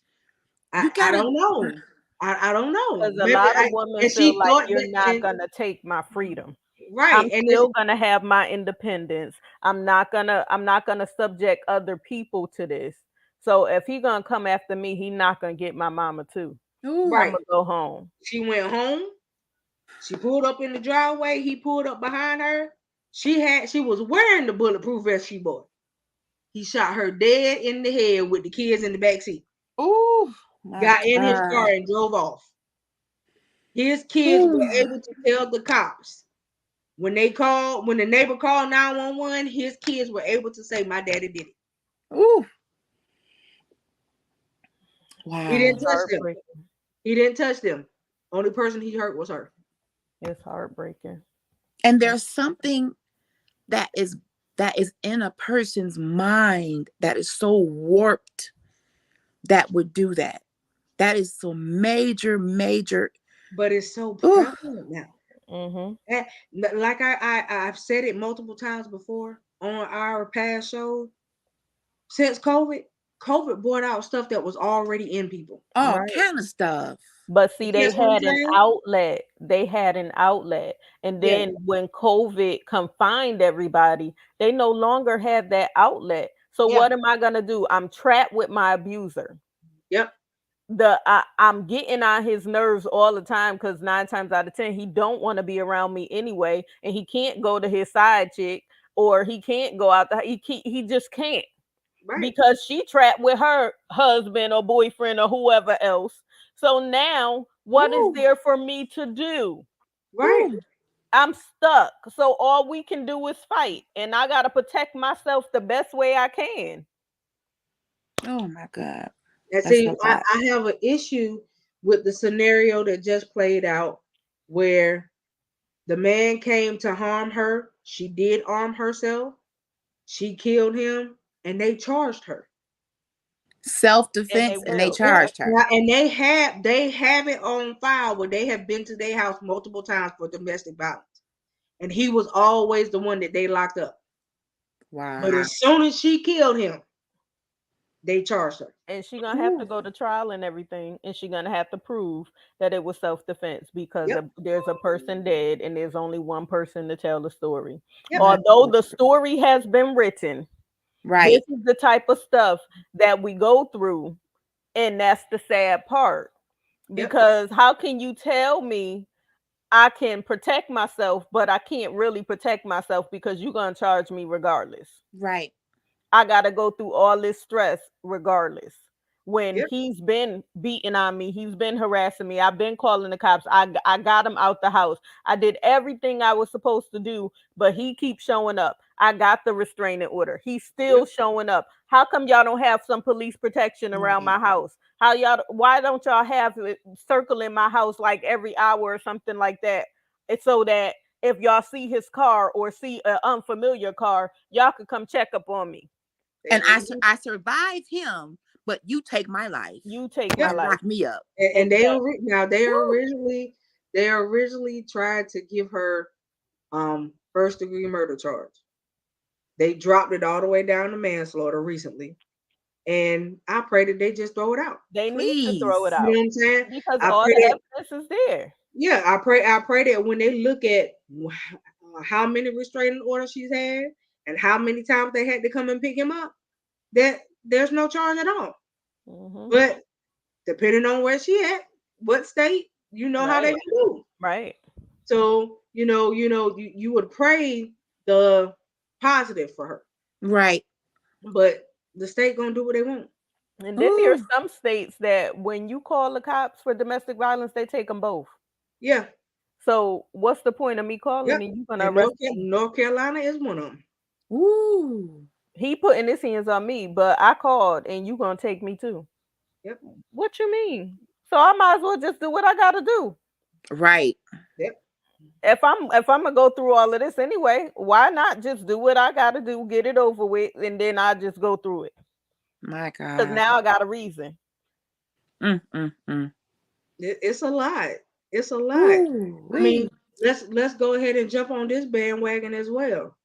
I, you I gotta. don't know. I don't know. Because a Maybe lot of women and feel she like thought you're that not and gonna take my freedom. right. I'm And this still gonna have my independence. I'm not gonna subject other people to this. So if he gonna come after me, he not gonna get my mama too. Ooh. right. I'ma go home. She went home. She pulled up in the driveway. He pulled up behind her. She was wearing the bulletproof vest she bought. He shot her dead in the head with the kids in the back seat. Ooh. My Got in his car God. and drove off. His kids were Ooh. able to tell the cops when the neighbor called 911. His kids were able to say, "My daddy did it." Ooh. He Wow. didn't It's touch them. heartbreaking. He didn't touch them. Only person he hurt was her. It's heartbreaking. And there's something that is that is in a person's mind that is so warped that would do that. That is so major, major. But it's so Ooh. prevalent now. Mhm. And like I've said it multiple times before on our past shows. Since COVID brought out stuff that was already in people. All Right. kind of stuff. But You see, they catch what I'm had an saying? outlet. They had an outlet. And Yeah. then when COVID confined everybody, they no longer have that outlet. So Yeah. what am I gonna do? I'm trapped with my abuser. Yep. I'm getting on his nerves all the time because 9 times out of 10 he don't want to be around me anyway, and he can't go to his side chick, or he can't go out. He just can't Right. because she trapped with her husband or boyfriend or whoever else. So now, what is Ooh. there for me to do? Right. Ooh. I'm stuck. So all we can do is fight, and I gotta protect myself the best way I can. Oh my God. And That's see, a I, lot. I have an issue with the scenario that just played out where the man came to harm her. She did arm herself. She killed him, and they charged her. And they Self-defense, and they will. Yeah, charged her. yeah, and they have it on file where they have been to their house multiple times for domestic violence, and he was always the one that they locked up. But Wow. as soon as she killed him, they charged her. And she gonna have to Ooh. go to trial and everything, and she gonna have to prove that it was self-defense because Yep, there's a person dead and there's only one person to tell the story. yep, My Although God. the story has been written, this Right. is the type of stuff that we go through, and that's the sad part. yep. Because how can you tell me I can protect myself, but I can't really protect myself because you're gonna charge me regardless? Right. I gotta go through all this stress regardless. When Yep. he's been beating on me, he's been harassing me. I've been calling the cops. I got him out the house. I did everything I was supposed to do, but he keeps showing up. I got the restraining order. He's still Yep. showing up. How come y'all don't have some police protection around Right. my house? Why don't y'all have it circling my house like every hour or something like that? It's so that if y'all see his car or see an unfamiliar car, y'all could come check up on me. They And really do. I survived him, but you take my life You take my Yep. and life. lock me up. And they Exactly. now Woo. they originally tried to give her first degree murder charge. They dropped it all the way down to manslaughter recently, and I pray that they just throw it out. They need to throw it Please. You know out what I'm saying? because I all pray the that evidence is there. yeah, I pray that when they look at how many restraining orders she's had and how many times they had to come and pick him up, that there's no charge at all. Hmm. But depending on where she at, what state, you know how they Right. do. Right. So, you would pray the positive for her. Right. But the state gonna do what they want. And then there's Ooh. some states that when you call the cops for domestic violence, they take them both. Yeah. So what's the point of me calling Yep. and you gonna And arrest me? North Carolina is one of them. Ooh. He putting his hands on me, but I called and you gonna take me too. Yep. What you mean? So I might as well just do what I gotta do. Right. Yep. If I'm gonna go through all of this anyway, why not just do what I gotta do, get it over with, and then I just go through it? My Because God. now I got a reason. Mm. It's a lot. It's a lot. Ooh. I mean, Wee. let's go ahead and jump on this bandwagon as well.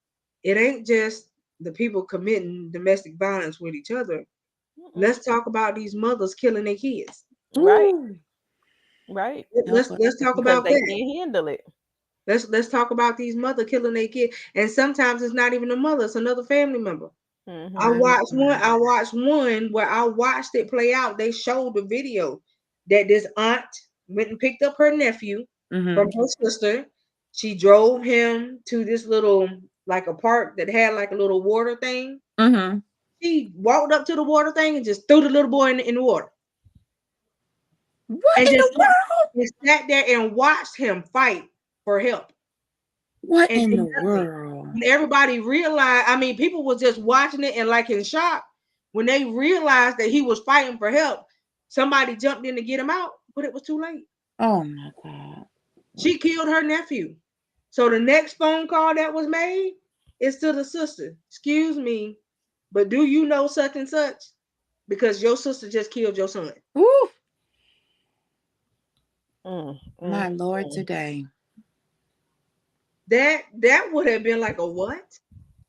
It ain't just the people committing domestic violence with each other. Mm-mm. Let's talk about these mothers killing their kids. Right, Ooh. right. Help Let's us. let's talk Because about they that. can't handle it. Let's talk about these mother killing their kid. And sometimes it's not even a mother, it's another family member. I Hmm. My watched one. God. I watched one where I watched it play out. They showed the video that this aunt went and picked up her nephew Mm-hmm. from her sister. She drove him to this little like a park that had like a little water thing. Mm-hmm. She walked up to the water thing and just threw the little boy in the water What and in the just world? sat there and watched him fight for help. What And in did the nothing. world? When everybody realized, I mean, people were just watching it and like in shock. When they realized that he was fighting for help, somebody jumped in to get him out, but it was too late. Oh my God. She killed her nephew. So the next phone call that was made is to the sister. Excuse me, but do you know such and such? Because your sister just killed your son. Ooh. Mm, mm, My Lord mm. today. That would have been like a what?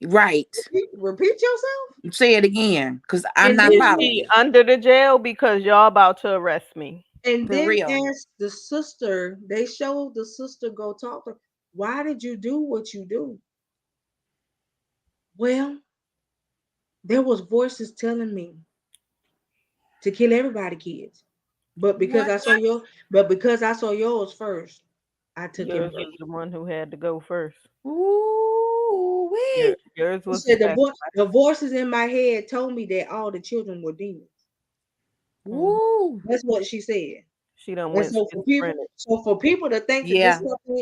Right. Repeat yourself? Say it again, because I'm And not Is then following she you. under the jail because y'all about to arrest me? And For then real. as the sister, they showed the sister go talk to her. Why did you do what you do? Well, there was voices telling me to kill everybody kids. But because What? I saw your but because I saw yours first, I took him Yours was first. the one who had to go first. Ooh. Wee. Yours She was the said the sacrifice. voices in my head told me that all the children were demons. Mhm. Ooh. That's what she said. She done And went so schizophrenic. for people to think that Yeah,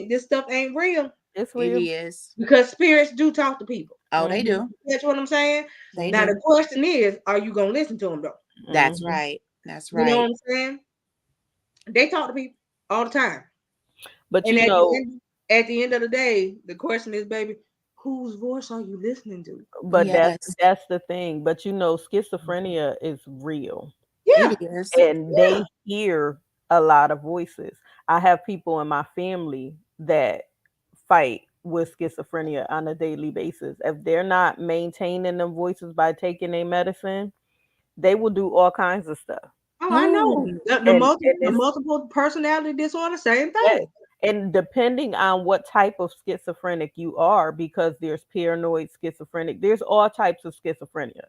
this stuff ain't real, It's it real. is. because spirits do talk to people. Oh, they Mhm. do. That's what I'm saying. They Now the do. question is, are you gonna listen to them though? That's Mhm. right. That's You know what right. I'm saying? They talk to people all the time. But And you know, at the end of the day, the question is, baby, whose voice are you listening to? but that's Yes, that's the thing. But you know, schizophrenia is real. Yeah, it is. And yeah. they hear a lot of voices. I have people in my family that fight with schizophrenia on a daily basis. If they're not maintaining them voices by taking their medicine, they will do all kinds of stuff. Oh, I know. Ooh. And The it's multiple personality disorder, same yes. thing. And depending on what type of schizophrenic you are, because there's paranoid schizophrenic, there's all types of schizophrenia.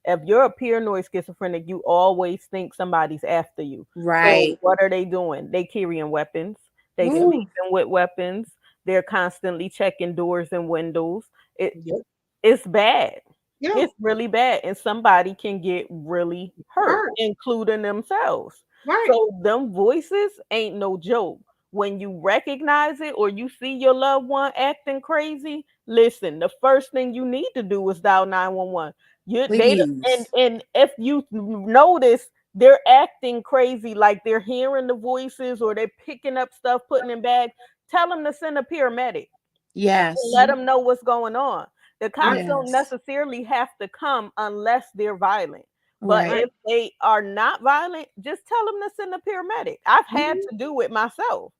If you're a paranoid schizophrenic, you always think somebody's after you. So Right. what are they doing? They carrying weapons. They Yep, Ooh. sleeping with weapons. They're constantly checking doors and windows. It yep, it's bad. yeah. It's really bad, and somebody can get really hurt, Hurt. including themselves. Right. So them voices ain't no joke. When you recognize it or you see your loved one acting crazy, listen, the first thing you need to do is dial 911. And Please. if you notice they're acting crazy, like they're hearing the voices or they're picking up stuff, putting in bags, tell them to send a paramedic and Yes. let Mhm. them know what's going on. The Right. cops don't Yes. necessarily have to come unless they're violent. But Right. Right. if they are not violent, just tell them to send a paramedic. I've had Mhm. to do it myself.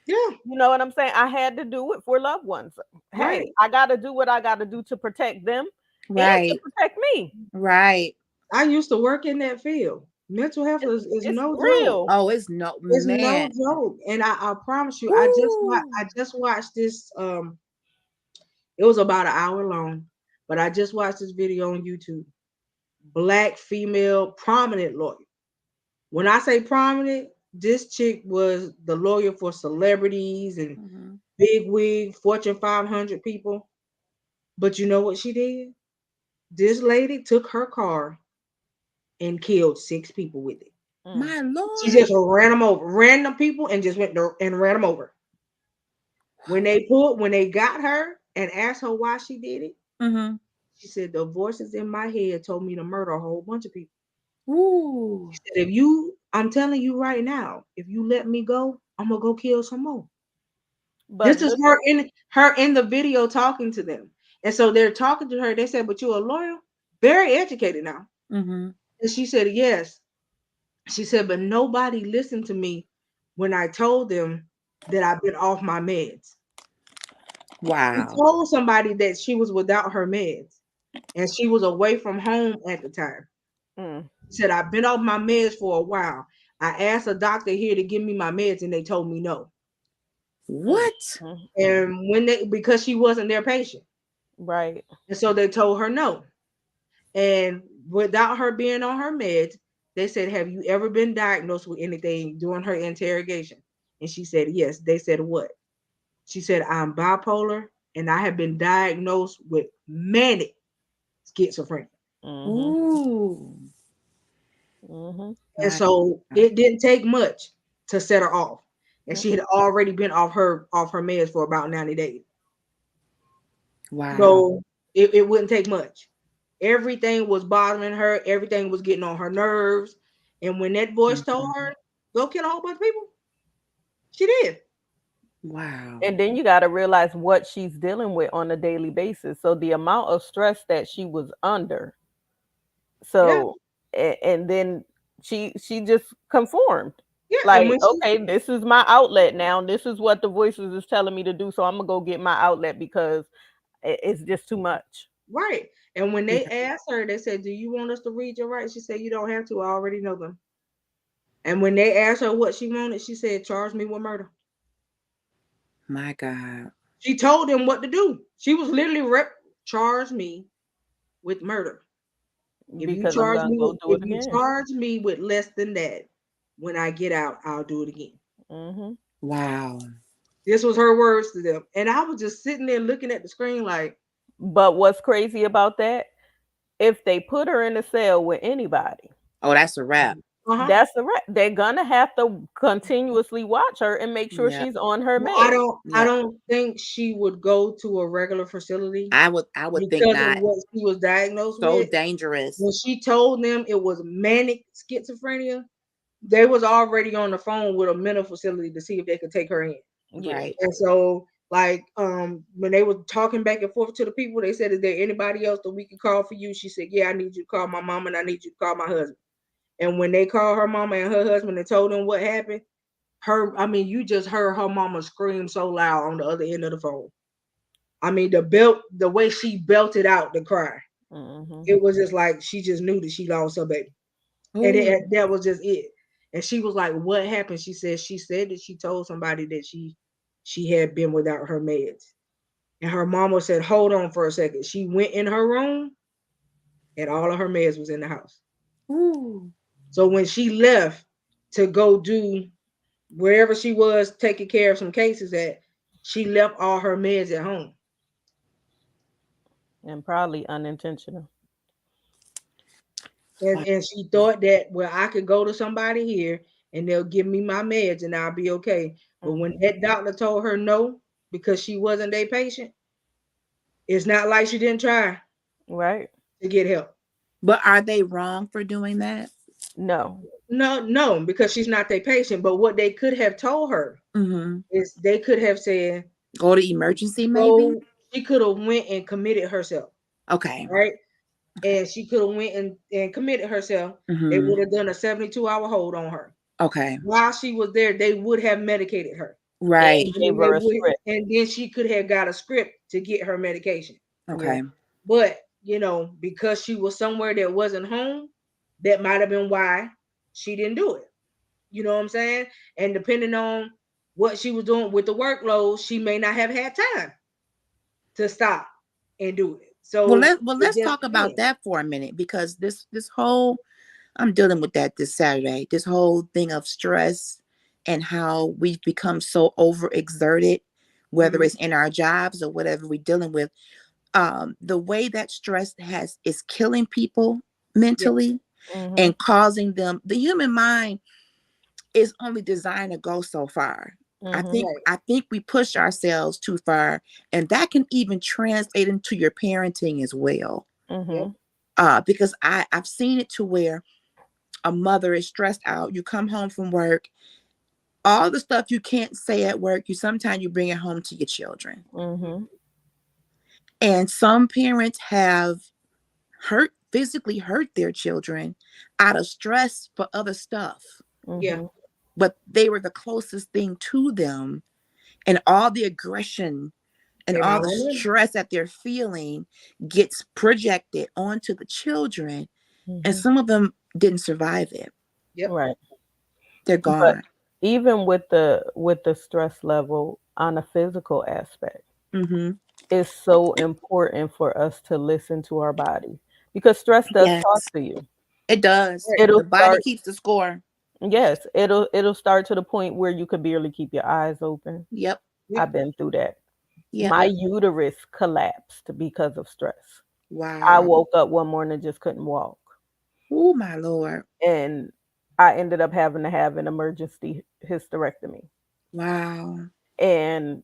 Yeah. You know what I'm saying? I had to do it for loved ones. Hey, Right. I got to do what I got to do to protect them and to Right. protect me. Right. I used to work in that field. Mental health is It's no joke. real. Oh, it's no It's no man. joke. And I promise you, Ooh. I just watched this it was about an hour long, but I just watched this video on YouTube. Black female prominent lawyer. When I say prominent, this chick was the lawyer for celebrities and Mm-hmm. big wig Fortune 500 people. But you know what she did? This lady took her car and killed 6 people with it. Mm. My She Lord. just ran them over, random people, and just went there and ran them over. When they got her and asked her why she did it, Mm-hmm. she said the voices in my head told me to murder a whole bunch of people. Ooh. She said, if you, I'm telling you right now, if you let me go, I'm gonna go kill some more. But This is look at her in the video talking to them. And so they're talking to her. They said, but you're a lawyer, very educated now. Mm-hmm. And she said, yes. She said, but nobody listened to me when I told them that I've been off my meds. She Wow. told somebody that she was without her meds and she was away from home at the time. mm, She said, I've been off my meds for a while. I asked a doctor here to give me my meds and they told me no. mm, What? mm. And because she wasn't their patient. Right. And so they told her no. And without her being on her meds, they said, have you ever been diagnosed with anything during her interrogation? And she said, yes. They said, what? She said, I'm bipolar and I have been diagnosed with manic schizophrenia. Mhm. Ooh. Mhm. And My so God. it didn't take much to set her off. And she had Mm-mm. already been off her meds for about 90 days. Wow. So it wouldn't take much. Everything was bothering her, everything was getting on her nerves. And when that voice told Mhm. her, go kill a whole bunch of people, she did. Wow. And then you got to realize what she's dealing with on a daily basis. So the amount of stress that she was under. Yeah, So and then she just conformed. yeah. And Like, when she okay, this is my outlet now. This is what the voices is telling me to do. So I'm gonna go get my outlet because it's just too much. right. And when they Yeah. asked her, they said, do you want us to read your rights? She said, you don't have to. I already know them. And when they asked her what she wanted, she said, charge me with murder. My God. She told them what to do. She was literally charge me with murder. Because I'm gonna go do If it you again. charge me with less than that, when I get out, I'll do it again. Hmm. Wow. This was her words to them. And I was just sitting there looking at the screen like, But what's crazy about that? If they put her in a cell with anybody, Oh, that's a wrap. uh-huh. that's the right. They're gonna have to continuously watch her and make sure Yeah. she's on her Well, I meds. don't I Yeah. don't think she would go to a regular facility I would think because of not. what she was diagnosed So with. dangerous. When she told them it was manic schizophrenia, they was already on the phone with a mental facility to see if they could take her in. Yeah. Right. And so, like, when they were talking back and forth to the people, they said, "Is there anybody else that we can call for you?" She said, "Yeah, I need you to call my mom and I need you to call my husband." And when they called her mama and her husband and told them what happened, you just heard her mama scream so loud on the other end of the phone. I mean, the way she belted out the cry, Hmm. it was just like she just knew that she lost her baby, and Oh. that was just it. And she was like, "What happened?" She said that she told somebody that she had been without her meds. And her mama said, hold on for a second. She went in her room and all of her meds was in the house. Ooh. So when she left to go do wherever she was taking care of some cases at, she left all her meds at home. And probably unintentional. Wow. And she thought that, well, I could go to somebody here and they'll give me my meds and I'll be okay. But when Hmm. that doctor told her no, because she wasn't a patient, it's not like she didn't try Right? to get help. But are they wrong for doing that? No. No, no, because she's not their patient. But what they could have told her Mm-hmm. is they could have said, Go to emergency, maybe? go, she could have went and committed herself, Okay. right? Okay. And she could have went and committed herself. They Mm-hmm. would have done a 72-hour hold on her. Okay. While she was there, they would have medicated her. Right. And gave her a script. And then she could have got a script to get her medication. Yeah. Okay. But, because she was somewhere that wasn't home, that might have been why she didn't do it. You know what I'm saying? And depending on what she was doing with the workload, she may not have had time to stop and do it. Well, So it let's just talk about depends. that for a minute because this whole I'm dealing with that this Saturday. This whole thing of stress. and how we've become so overexerted, whether Mm-hmm. it's in our jobs or whatever we're dealing with. The way that stress has is killing people Yep. mentally Mhm. and causing them. The human mind is only designed to go so far. I Mhm. think Right. I think we push ourselves too far, and that can even translate into your parenting as well. Yep. Mhm. Because I've seen it to where a mother is stressed out. You come home from work, all the stuff you can't say at work, you sometimes you bring it home to your children. Mhm. Mm-hmm. And some parents have physically hurt their children out of stress for other stuff, Yeah. Mhm. but they were the closest thing to them, and all the aggression and Came all out the on them. stress that they're feeling gets projected onto the children, and Mhm. some of them didn't survive it. Yep. Right. They're But gone. even with the stress level on a physical aspect, Mm-hmm. it's so important for us to listen to our body because stress does talk Yes, to you. it does. Right. It'll The body start, keeps the score. yes, it'll start to the point where you could barely keep your eyes open. Yep. Yep. I've been through that. Yep. My Yep. uterus collapsed because of stress. I Wow. woke up one morning and just couldn't walk. Oh my Lord. And I ended up having to have an emergency hysterectomy. Wow. And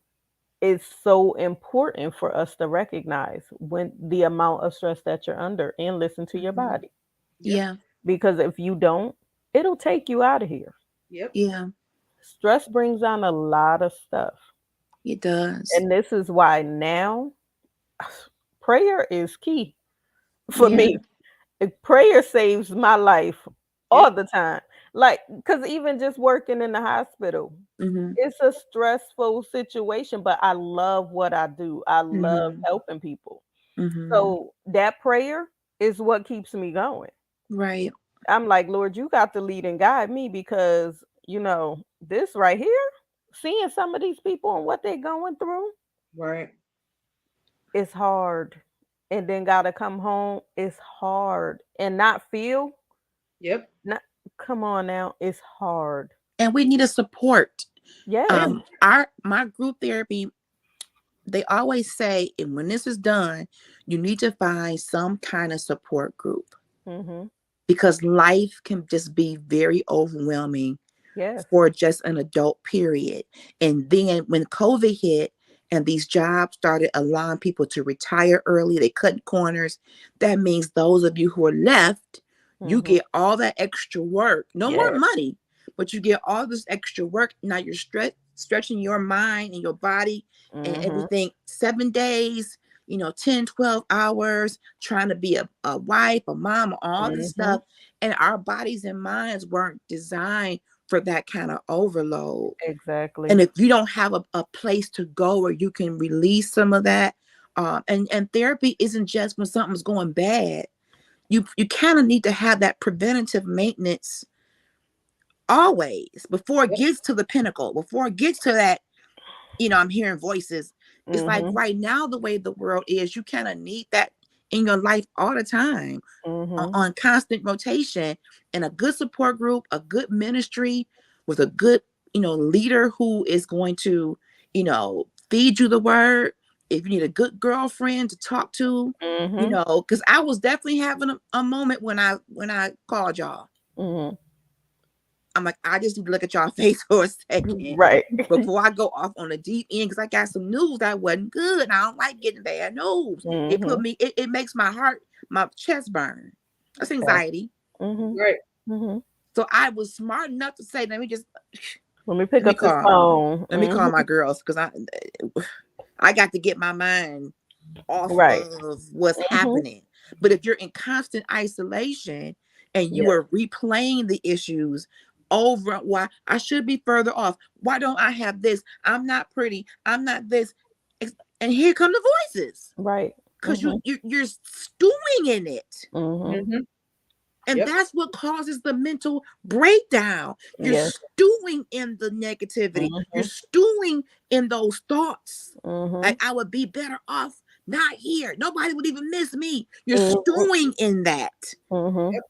it's so important for us to recognize when the amount of stress that you're under and listen to your Hmm. body. Yep. Yeah. Because if you don't, it'll take you out of here. Yep. Yeah. Stress brings on a lot of stuff. It does. And this is why now prayer is key for Yeah. me. Prayer saves my life all Yep. the time. Like, because even just working in the hospital, Mm-hmm. it's a stressful situation, but I love what I do. I love Mm-hmm. helping people. Mm-hmm. So that prayer is what keeps me going. Right. I'm like, Lord, you got to lead and guide me because, this right here, seeing some of these people and what they're going through Right. is hard. And then got to come home is hard. And not feel, Yep. not, come on now, it's hard. And we need a support. Yes. Our my group therapy, they always say, and when this is done, you need to find some kind of support group Mm-hmm. because life can just be very overwhelming Yes. for just an adult period. And then when COVID hit and these jobs started allowing people to retire early, they cut corners. That means those of you who are left, you Mm-hmm. get all that extra work. No more Yes. money, but you get all this extra work. Now you're stretching your mind and your body and Mm-hmm. everything 7 days, 10, 12 hours, trying to be a wife, a mom, all this Mm-hmm. stuff. And our bodies and minds weren't designed for that kind of overload. And Exactly. if you don't have a place to go where you can release some of that, and therapy isn't just when something's going bad. You kind of need to have that preventative maintenance always before it Yep. gets to the pinnacle, before it gets to that. I'm hearing voices. It's like Mm-hmm. right now, the way the world is, you kind of need that in your life all the time Mm-hmm. on constant rotation, and a good support group, a good ministry with a good, leader who is going to, feed you the word. If you need a good girlfriend to talk to, Mm-hmm. because I was definitely having a moment when I called y'all. Mm-hmm. I'm like, I just need to look at y'all face for a second Right. before I go off on a deep end because I got some news that wasn't good. And I don't like getting bad news. Mm-hmm. It makes my heart, my chest burn. That's Yes. anxiety. Mm-hmm. Right. Mm-hmm. So I was smart enough to say, Let me let pick me up this call, phone. let me call Mm-hmm. my girls because I got to get my mind off Right. of what's Mm-hmm. happening. But if you're in constant isolation and you Yes. are replaying the issues over, why I should be further off. Why don't I have this? I'm not pretty. I'm not this. And here come the voices Right. because Mm-hmm. you're stewing in it. Mm-hmm. Mm-hmm. And Yep. that's what causes the mental breakdown. You're Yes. stewing in the negativity. You're Mm-hmm. stewing in those thoughts. Mm-hmm. Like I would be better off not here. Nobody would even miss me. You're Mm-hmm. stewing in that. Mm-hmm. Yep.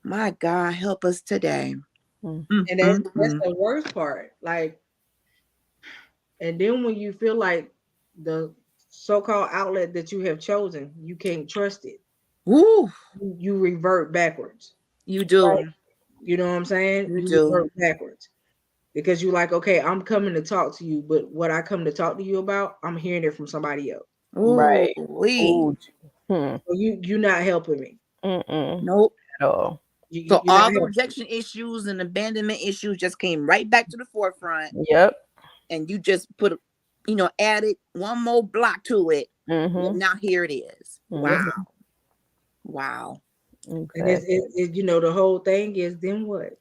My God, help us today. Mm. And that's Mm. the worst part. Like, and then when you feel like the so-called outlet that you have chosen, you can't trust it. Ooh, You revert backwards. you Right? do. You know what I'm saying? You You do. revert backwards because you're like, okay, I'm coming to talk to you, but what I come to talk to you about, I'm hearing it from somebody else. Ooh, Right. we. Ooh. Hmm. So you're not helping me. Mm-mm. Nope. At all. So You're not all the helping me. rejection issues and abandonment issues just came right back to the forefront, Yep. and you just put, added one more block to it. Yep, Mm-hmm. now here it is. Yep. Mm-hmm. Wow. Wow. And Exactly. the whole thing is then what?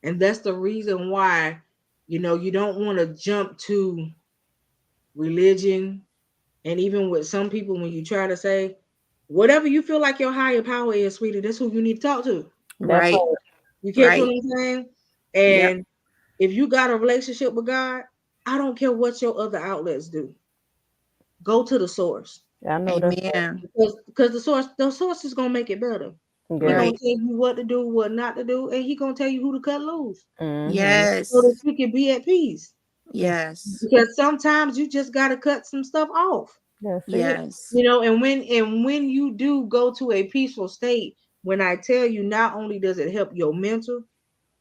And that's the reason why, you don't want to jump to religion. And even with some people, when you try to say, whatever you feel like your higher power is, sweetie, that's who you need to talk to. That's Right. right. You catch what Right. I'm saying? Yep. And if you got a relationship with God, I don't care what your other outlets do. Go to the source. I know that's Amen. Because the source is gonna make it better. right. He Yes. gonna Right. tell you what to do, what not to do, and he gonna tell you who to cut loose Mm-hmm. so that Yes. you can be at peace. Yes. Because sometimes you just gotta cut some stuff off. That's it. Yes. And when you do go to a peaceful state, when I tell you, not only does it help your mental,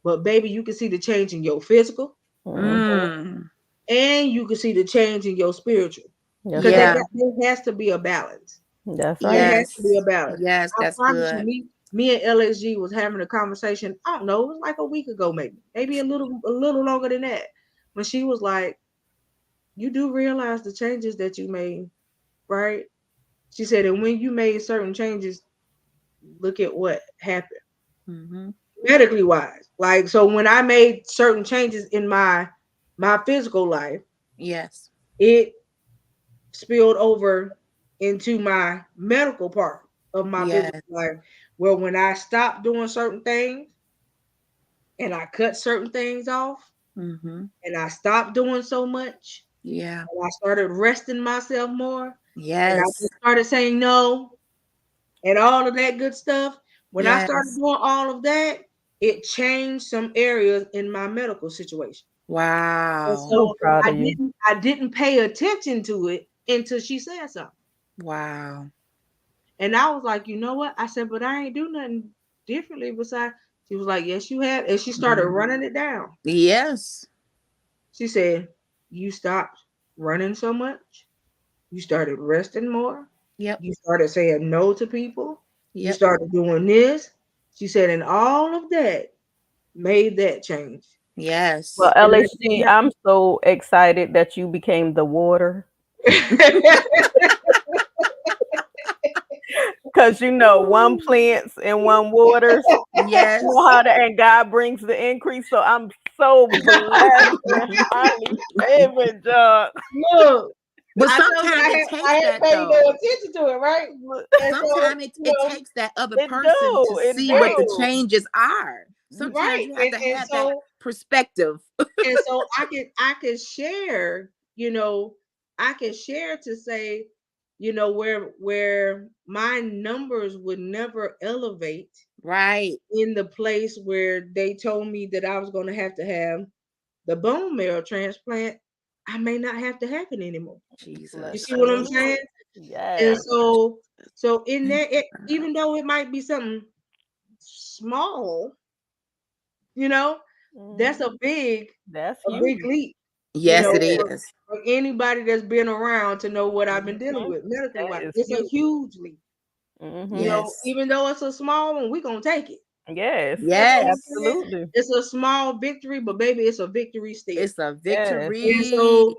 but baby, you can see the change in your physical, Mm-hmm. Mm. and you can see the change in your spiritual. That's Because right. Yeah. there has to be a balance. That's There right. has to be a Yes. balance. Yes. I That's promise you, good. me and LSG was having a conversation. I don't know, it was like a week ago, maybe a little longer than that. When she was like, "You do realize the changes that you made, right?" She said, "And when you made certain changes, look at what happened Mm-hmm. medically wise. Like, so when I made certain changes in my physical life, Yes. it spilled over into my medical part of my physical Yes. life, where when I stopped doing certain things and I cut certain things off Mm-hmm. and I stopped doing so much Yeah. and I started resting myself more and I Yes. just started saying no and all of that good stuff. When I started Yes. doing all of that, it changed some areas in my medical situation. And Wow. So so proud I of you. didn't I didn't pay attention to it until she said something. Wow. And I was like, you know what? I said, but I ain't do nothing differently besides. She was like, yes, you have. And she started Mhm. running it down. Yes. She said, you stopped running so much. You started resting more. Yep. You started saying no to people. You Yep. started doing this. She said, and all of that made that change. Well, Yes. And LHC, I'm so excited that you became the water. Because one plants and one waters. You know Yes. how and God brings the increase. So I'm so blessed and highly favored, John. Look, But I told you sometimes it I takes had that paid no though. attention to it, right? And so, Sometimes it takes that other It person to do. It see what the do. changes are. Sometimes right. you have And to and have that so perspective. I can share, I can share to say, where my numbers would never elevate Right. in the place where they told me that I was going to have the bone marrow transplant, I may not have to have it anymore. Bless You Jesus. see what I'm the saying? Lord. And Yes. so in that, even though it might be something small, you know, that's Mhm. a big, That's a big huge. leap, Yes, it Yes. for, is. for anybody that's been around to know what I've been dealing Mhm. with medically That wise. is It's a huge. huge leap. Mhm. Yes. Even though it's a small one, we're gonna take it. Yes. You catch what I'm Yes. saying? Absolutely. It's a small victory, but baby, it's a victory still. It's a Yes. And victory. so,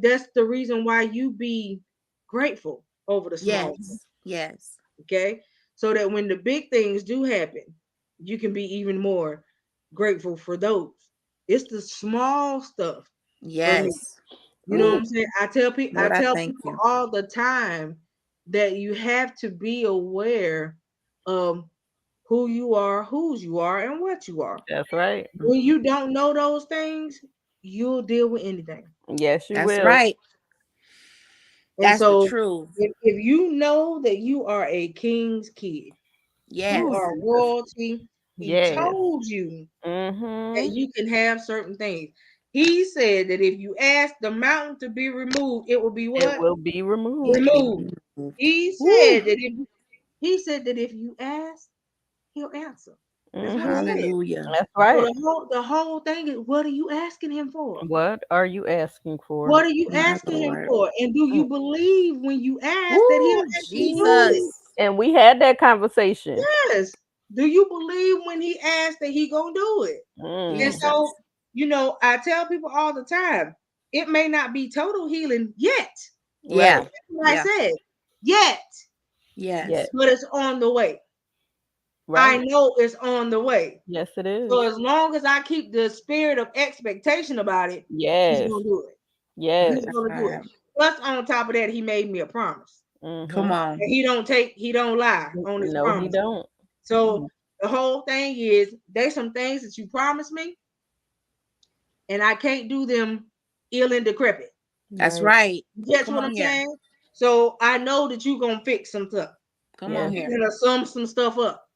that's the reason why you be grateful over the small stuff, Yes. Yes. okay? So that when the big things do happen, you can be even more grateful for those. It's the small stuff for me. Yes. You know what Ooh, I'm saying? I Lord, I tell thank people you. all the time that you have to be aware of who you are, whose you are, and what you are. That's right. When Mhm. you don't know those things, you'll deal with anything. Yes, you That's will. right. And That's the so, truth. if you know that you are a king's kid, you Yes. are royalty. He Yes. told you that Mm-hmm. you can have certain things. He said that if you ask the mountain to be removed, it will be It what? will be It removed. will be Removed. removed. He Woo. said that if you ask, he'll answer. That's what he Mm-hmm. said. Hallelujah. That's So right. the whole thing is, what are you asking him for? What are you asking for? What are you My asking him Lord. for? And do Mm. you believe when you ask that he'll Woo. actually do it? Ooh. Jesus. And we had that conversation. Yes. Do you believe when he asks that he gonna do it? And Mm. so, Jesus. I tell people all the time, it may not be total healing yet. Yeah. Right. Like I Yeah. said, yet, Yes. Yes. but it's on the way. I Right. know it's on the way. Yes, it So is. as long as I keep the spirit of expectation about it, he's Yes. gonna do it. Yes. He's That's gonna do it. right. Plus, on top of that, he made me a promise. Come Mm-hmm. on. And he don't lie on his No, he promise. don't. So the whole thing is there's some things that you promised me, and I can't do them ill and decrepit. That's Right. right. You get Come what on I'm here. saying? So I know that you're gonna fix some stuff. Come on Yes. You're here. gonna sum some stuff up,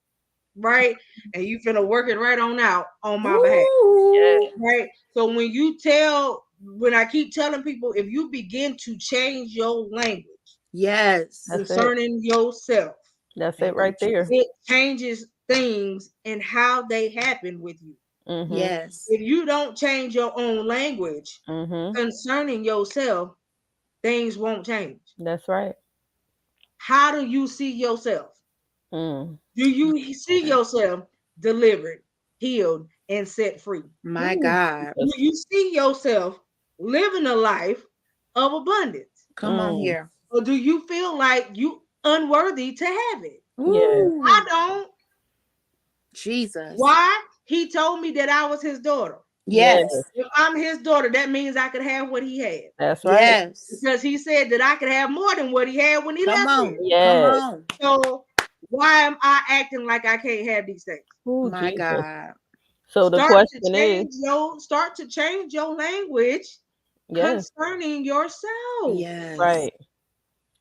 right? And you finna work it right on out on my behalf. Woo. Yes. Right. So when I keep telling people, if you begin to change your language Yes. That's it. concerning yourself, That's it Thank you, right there. Jesus. it changes things and how they happen with you. Mm-hmm. Yes. If you don't change your own language Mm-hmm. concerning yourself, things won't change. That's right. How do you see yourself? Mm. Do you see yourself delivered, healed, and set free? My Ooh, God. Do Jesus. you see yourself living a life of abundance? Come on Mm. here. Or do you feel like you unworthy to have it? Yes. I Woo. don't. Jesus. Why? He told me that I was his daughter. Yes. Yes. If I'm his daughter, that means I could have what he had. That's right. Yes. Because he said that I could have more than what he had when he Come left on. here. Come Yes. on. So why am I acting like I can't have these things? Oh, My Jesus. God. So the question is, Start to change your language yes, concerning yourself. Yes. right.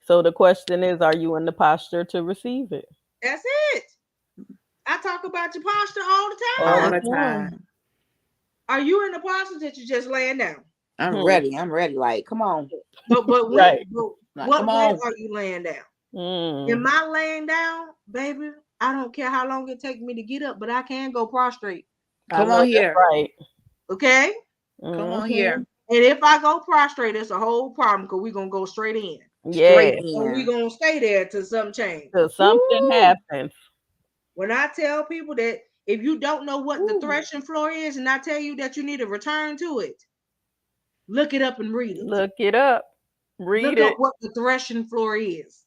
So the question is, are you in the posture to receive it That's it. I talk about your posture all the all All the time. the time? time. Are you in the posture that you just laying down? I'm Hmm. ready. I'm ready. Like, come on. Right. But Like, come what way on. are you laying down? Am Mm. I laying down, baby? I don't care how long it takes me to get up, but I can go prostrate. I Come know on that's here. right. Okay? Come on Mm-hmm. here. And if I go prostrate, it's a whole problem because we're gonna go straight in. Straight Yes. And we're in. gonna stay there till something change. Till something Woo. happens. When I tell people that if you don't know what the Woo. threshing floor is, and I tell you that you need to return to it, look it up and read it. Look it up. Read Look up it. what the threshing floor is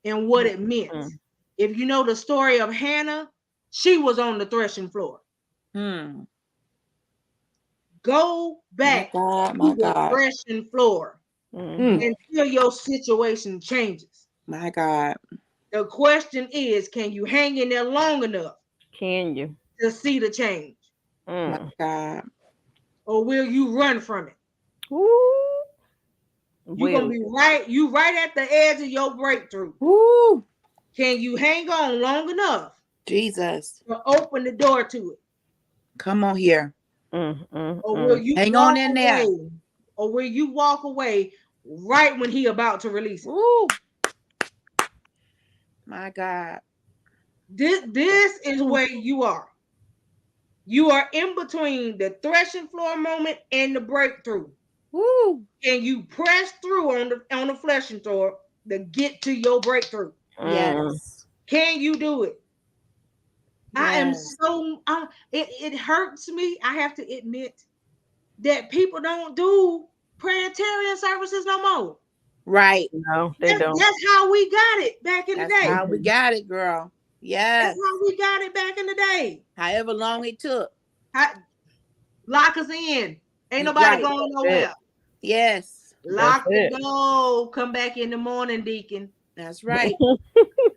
and what it meant. Mm. If you know the story of Hannah, she was on the threshing floor. Hmm. Go My back God. to My the God. threshing floor Mm. Mm-hmm. until your situation changes. My God. The question is, can you hang in there long enough Can you? to see the change? My Mm. God. Or will you run from it? Ooh. You're gonna Will be you? right at the edge of your breakthrough. Woo. Can you hang on long enough Jesus. to open the door to it? Come on here. Mm, mm, Or will mm. you Hang on walk in there. away? Or will you walk away right when he about to release it? Woo. My God. This is Mm. where you are. You are in between the threshing floor moment and the breakthrough. Woo. And you press through on the threshing floor to get to your breakthrough. Mm. Yes. Can you do it? I am Yes. so it hurts me. I have to admit that people don't do Prayer services no more. Right. No, they don't. That's how we got it back in the That's day. how we Mhm. got it, girl. That's Yes. how we got it back in the day. However long it took. Lock us in. Ain't You nobody right. going That's it. nowhere. Yes. That's Lock the it. door. Come back in the morning, Deacon. That's right.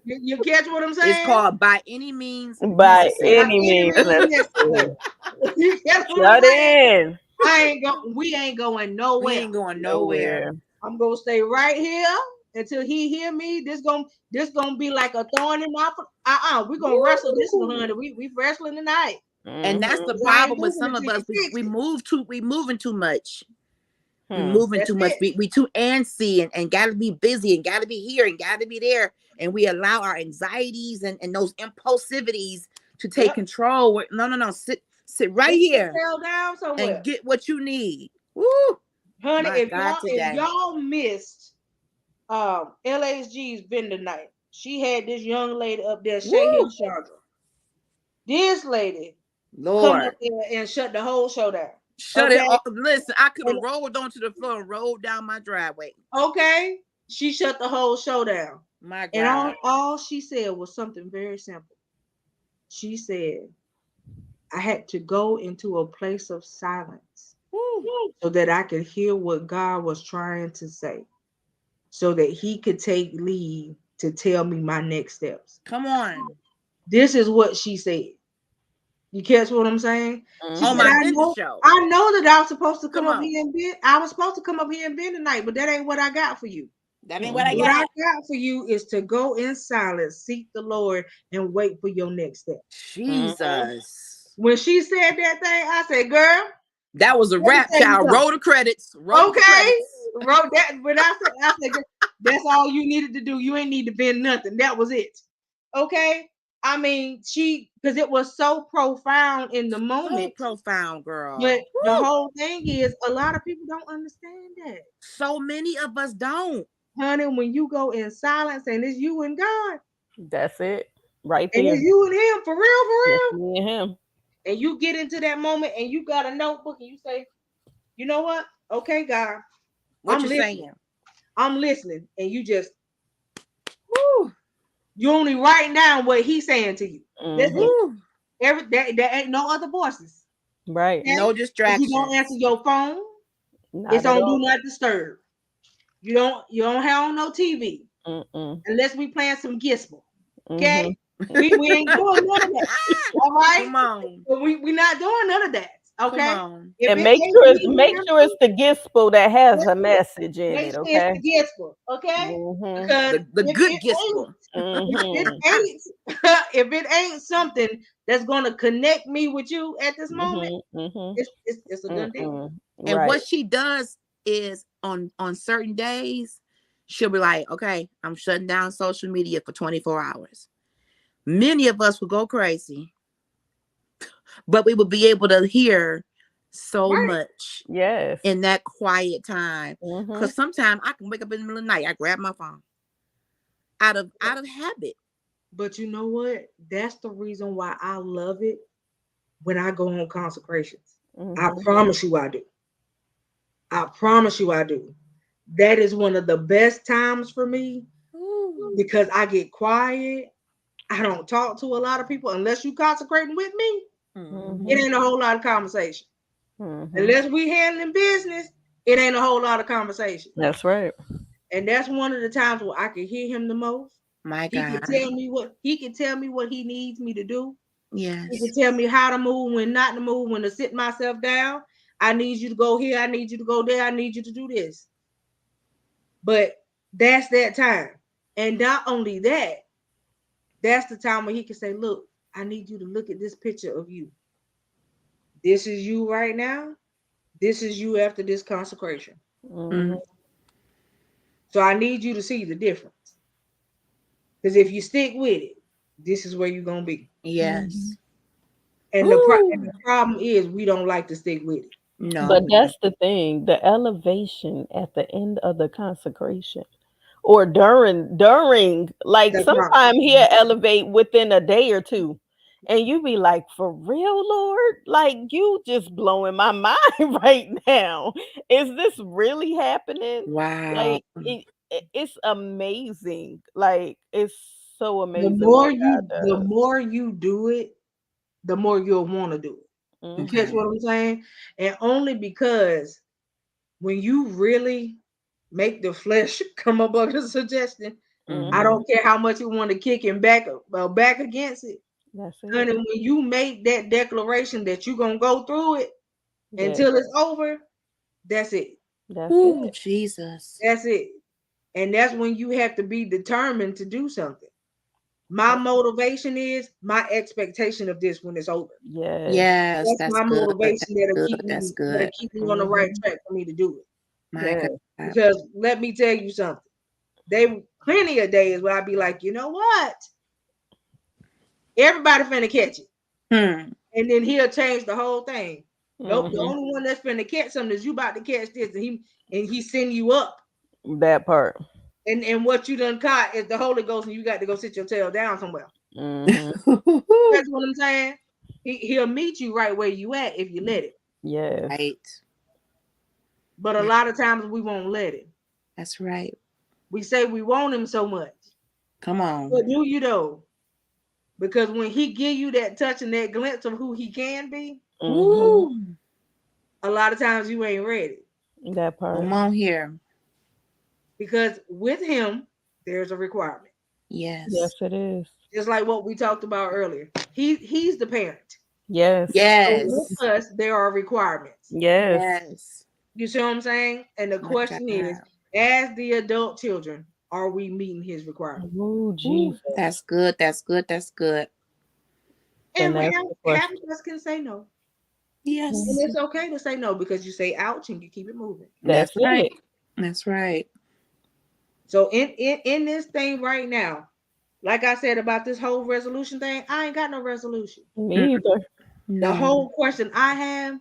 You catch what I'm It's saying? called by any means By By necessary. any any means means necessary. necessary. You catch what I'm Shut saying? in. We ain't going We nowhere. ain't going nowhere. Nowhere. I'm gonna stay right here until he hear me. This gonna be like a thorn in my foot. We're gonna wrestle this one, honey. We wrestling tonight. And that's the 'Cause I ain't problem with moving some of until you us. fix it. We moving too much. We Hmm. moving That's too much. it. We too antsy and gotta be busy and gotta be here and gotta be there. And we allow our anxieties and those impulsivities to take Yep. control. No. Sit right Sit the here hell down and somewhere. get what you need. Woo! Honey, My if God, today. y'all missed LHG's vendor night, she had this young lady up there, Shay Hill Woo! Chandra. This lady come up Lord. there and shut the whole show down. Shut it Okay. off. Listen, I could have And rolled onto the floor and rolled down my driveway. okay, she shut the whole show down. My And God. all she said was something very simple. She said, I had to go into a place of silence Woo. so that I could hear what God was trying to say, so that he could take lead to tell me my next steps. Come on. This is what she said. You catch what I'm saying? She On said, Mm-hmm. my vendor show. I know that I was supposed to come Come up on. here and bend. I was supposed to come up here and bend tonight, but that ain't what I got for you. That ain't what I Mm-hmm. What I got. got for you is to go in silence, seek the Lord, and wait for your next step. Mm-hmm. Jesus. When she said that thing, I said, girl, That was a let me rap, tell you child. something. Roll the credits. Roll the Okay. credits. Wrote that, but I said, that's all you needed to do. You ain't need to bend nothing. That was it. Okay. I mean, because it was so profound in the So moment. profound, But girl. the Woo. whole thing is, a lot of people don't understand that. So many of us don't. Honey, when you go in silence and it's you and God, That's it. Right and there. it's you and him for Just real, me and him. and you get into that moment and you got a notebook and you say, you know what? Okay, God, What I'm you listening. saying? I'm listening. And you just, whoo, you only writing down what he's saying to you. That's Mm-hmm. it. Woo. There ain't no other voices. Right. Okay? No If you don't answer distractions. your phone, it's Not at on do all. not disturb. You don't have on no TV Mm-mm. unless we playing some Gisple. Okay? Mm-hmm. We ain't doing none of that. All right? Come on. But we not doing none of that. Come Okay? on. If And it ain't me make here, sure it's the Gispo that has a that's it. message in Make it. sure it's Okay. the Gisple. Okay? Mm-hmm. Because The good gospel. if it Mm-hmm. ain't if it ain't something that's gonna connect me with you at this moment, Mm-hmm. Mm-hmm. it's a done deal. Mm-mm. And Right. what she does is on certain days, she'll be like, okay, I'm shutting down social media for 24 hours. Many of us will go crazy, but we will be able to hear so Right. much Yes. in that quiet time. Mm-hmm. Because sometimes I can wake up in the middle of the night, I grab my phone out of habit. But you know what? That's the reason why I love it when I go on consecrations. I Mm-hmm. promise you I do. I promise you I do. That is one of the best times for me Ooh. because I get quiet. I don't talk to a lot of people unless you consecrating with me. It Mm-hmm. Mhm. ain't a whole lot of conversation. Mm-hmm. Unless we handling business, it ain't a whole lot of conversation. That's right. And that's one of the times where I can hear him the most. My He can God. tell me what he needs me to do. He can Yes. tell me how to move, when not to move, when to sit myself down. I need you to go here. I need you to go there. I need you to do this. But that's that time. And not only that, that's the time when he can say, look, I need you to look at this picture of you. This is you right now. This is you after this consecration. Mm-hmm. Mhm. So I need you to see the difference. Because if you stick with it, this is where you're gonna be. Mm-hmm. Yes. And Ooh. the problem is we don't like to stick with it. But No, we don't. that's the thing, the elevation at the end of the consecration or during like That's right. sometime he'll elevate within a day or two. And you be like, for real, Lord? Like you just blowing my mind right now. Is this really happening? Wow. Like it's amazing. Like it's so The amazing more what you God the does. more you do it, the more you'll want to do it. You catch Mhm. Okay. what I'm saying? And only because when you really make the flesh come up with a suggestion, I Mhm. Mhm. don't care how much you want to kick him back against it. That's it. Honey, when you make that declaration that you're gonna go through it Yes, until it's over, that's it. that's Ooh, it. Jesus. That's it. And that's when you have to be determined to do something. My motivation is my expectation of this when it's over. Yes. Yes, That's that's my good. That's motivation good. That's that'll good. keep me on the right Hmm. track for me to do it. My Yes. God. Because let me tell you something. They plenty of days where I'd be like, you know what? Everybody finna catch it. Hmm. And then he'll change the whole thing. Nope, the Hmm. only one that's finna catch something is you about to catch this, and he send you up. That part. And what you done caught is the Holy Ghost, and you got to go sit your tail down somewhere. Hmm. That's what I'm saying. He'll meet you right where you at if you let it. Yes. Right. But a Yeah, lot of times we won't let it. that's right. We say we want him so much. Come on. But do you though? Because when he give you that touch and that glimpse of who he can be, Hmm. Woo. a lot of times you ain't ready. That part. Come on here. Because with him, there's a requirement. Yes, Yes. it is. Just like what we talked about earlier. He's the parent. Yes. So with Yes. us, there are requirements. Yes. Yes. You see what I'm saying? And the My question is, God. as the adult children, are we meeting his requirements? Oh, Ooh, Jesus. that's good. That's good. That's good. And And that's the half question. of us can say no. And Yes. it's okay to say no because you say ouch and you keep it moving. That's That's right. it. That's right. So in this thing right now, like I said about this whole resolution thing, I ain't got no resolution. Mm, Me either. The no. whole question I have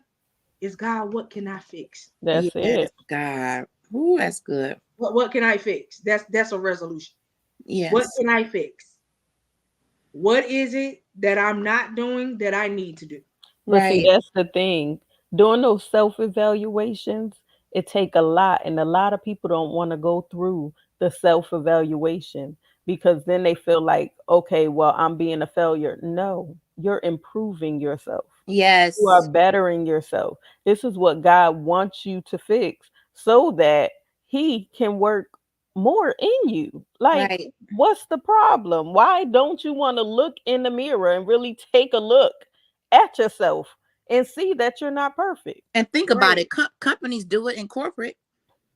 is, God, what can I fix? That's Yes, it. God. Ooh, that's good. What can I fix? That's a resolution. What Yes. can I fix? What is it that I'm not doing that I need to do? But see, Right. that's the thing. Doing those self evaluations, it take a lot, and a lot of people don't want to go through the self evaluation because then they feel like, okay, well, I'm being a failure. No, you're improving yourself. You are Yes. bettering yourself. This is what God wants you to fix so that He can work more in you. Like, Right. what's the problem? Why don't you want to look in the mirror and really take a look at yourself and see that you're not perfect? And think about Right. it. Companies do it in corporate.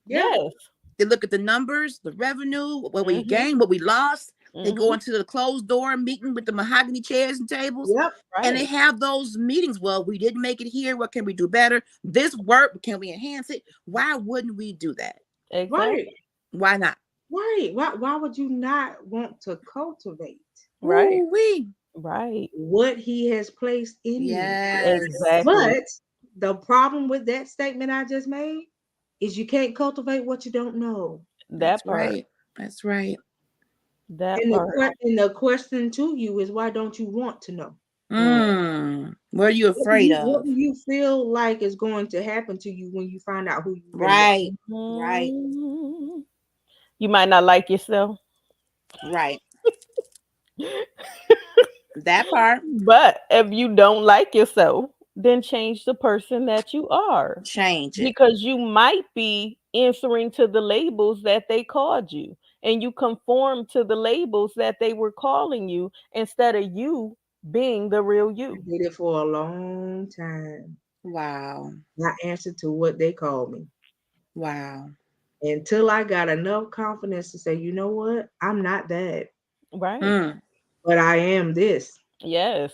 Yeah. Yes. They look at the numbers, the revenue, what we Mhm. gained, what we lost. They go Mhm. into the closed door meeting with the mahogany chairs and tables, Yep. and they Right. have those meetings. Well, we didn't make it here. What can we do better? This work, can we enhance it? Why wouldn't we do that? Right. Exactly. Why not? Right. Why would you not want to cultivate Right. Ooh, we. Right. what he has placed in you? Yes. Exactly. But the problem with that statement I just made is you can't cultivate what you don't know. That's That part. right. That's right. That And part. the question to you is, why don't you want to know? Mm. What are you afraid What of? do you feel like is going to happen to you when you find out who you really are? Right. Right. Mhm. You might not like yourself. Right. That part. But if you don't like yourself, then change the person that you are. Change it. Because you might be answering to the labels that they called you, and you conform to the labels that they were calling you instead of you being the real I you. did it for a long time. Wow. I answered to what they called me Wow. until I got enough confidence to say, you know what? I'm not that, Right. Mm. but I am this. Yes.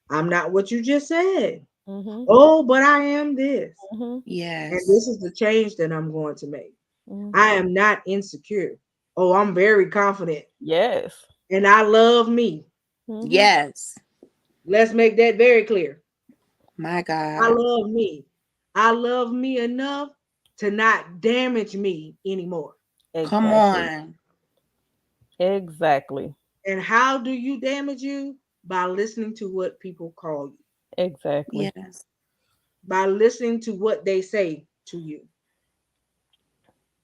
I'm not what you just said. Mhm. Oh, but I am this. Mhm. And this Yes. is the change that I'm going to make. Mhm. I am not insecure. Oh, I'm very confident. Yes. And I love me. Mhm. Yes. Let's make that very clear. My I God. love me. I love me enough to not damage me anymore. Come Exactly. on. Exactly. And how do you damage you? By listening to what people call you, Exactly. Yes. by listening to what they say to you.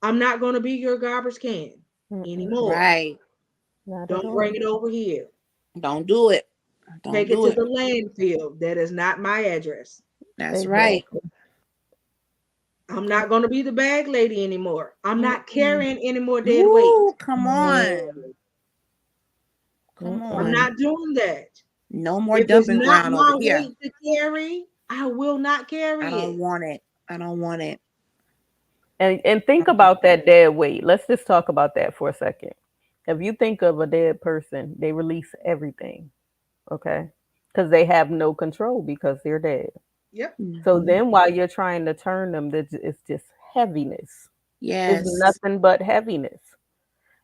I'm not going to be your garbage can Mm-mm. anymore. Right. Not at Don't bring all. it over here. Don't do it. Don't Take it do to it. the landfill. That is not my address. That's right. Exactly. I'm not going to be the bag lady anymore. I'm not Mm-mm. carrying any more dead weight. Ooh, come No. on. Come I'm Mm-mm. on. not doing that. No more If it's dumping not ground over my here. weight to carry, I will not I carry don't it. want it. I don't want it. And think about that dead weight. Let's just talk about that for a second. If you think of a dead person, they release everything, okay? Because they have no control because they're dead. Yep. So Mhm. then while you're trying to turn them, it's just heaviness. It's Yes. nothing but heaviness.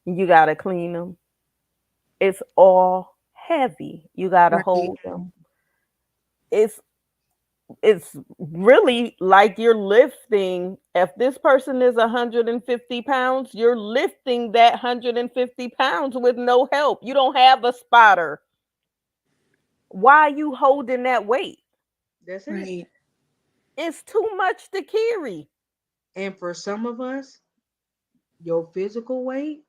You got to clean them. It's all heavy. You got to Right. hold them. It's it's really like you're lifting. If this person is 150 pounds, you're lifting that 150 pounds with no help. You don't have a spotter. Why are you holding that weight? That's it. Right. It's too much to carry. And for some of us, your physical weight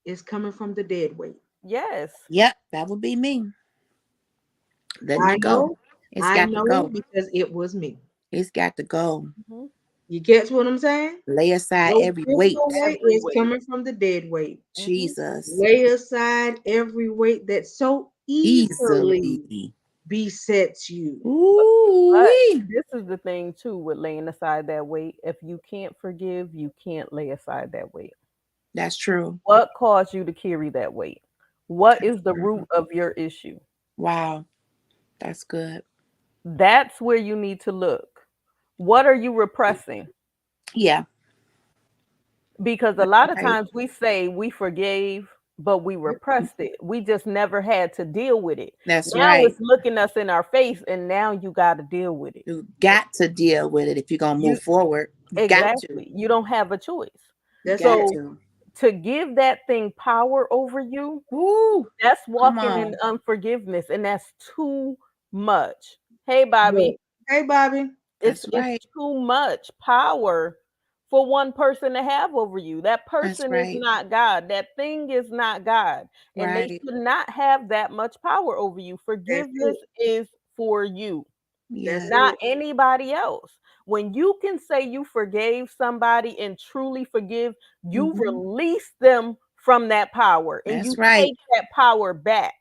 is coming from the dead weight. Yes. Yep. That would be me. Letting I it go. know, It's I got to know go. because it was me. It's got to go. Mhm. You get what I'm saying? Lay aside Your every weight. physical weight Every is weight. coming from the dead weight. Mhm. Jesus. Lay aside every weight that so easily Easily. besets you. Ooh But wee. this is the thing too with laying aside that weight. If you can't forgive, you can't lay aside that weight. That's true. What caused you to carry that weight? What That's is the true. root of your issue? Wow. That's good. That's where you need to look. What are you repressing? Yeah. Because a That's lot of right. times we say we forgave, but we repressed it. We just never had to deal with it. That's Now right. it's looking us in our face, and now you got to deal with it. You got to deal with it if you're gonna You move forward. You got to. exactly. You don't have a choice. You That's got it. So to. to give that thing power over you, Ooh. that's Come walking in on. unforgiveness, and that's too much. Hey, Look, Bobby, hey Bobby, That's it's right. too much power for one person to have over you. That That's person is right. not God. That thing is not God, and they Right. should not have that much power over you. that's Forgiveness it. is for you, That's Yes. not it. anybody else. When you can say you forgave somebody and truly forgive, you Hmm. release them from that power and That's you right. take that power back.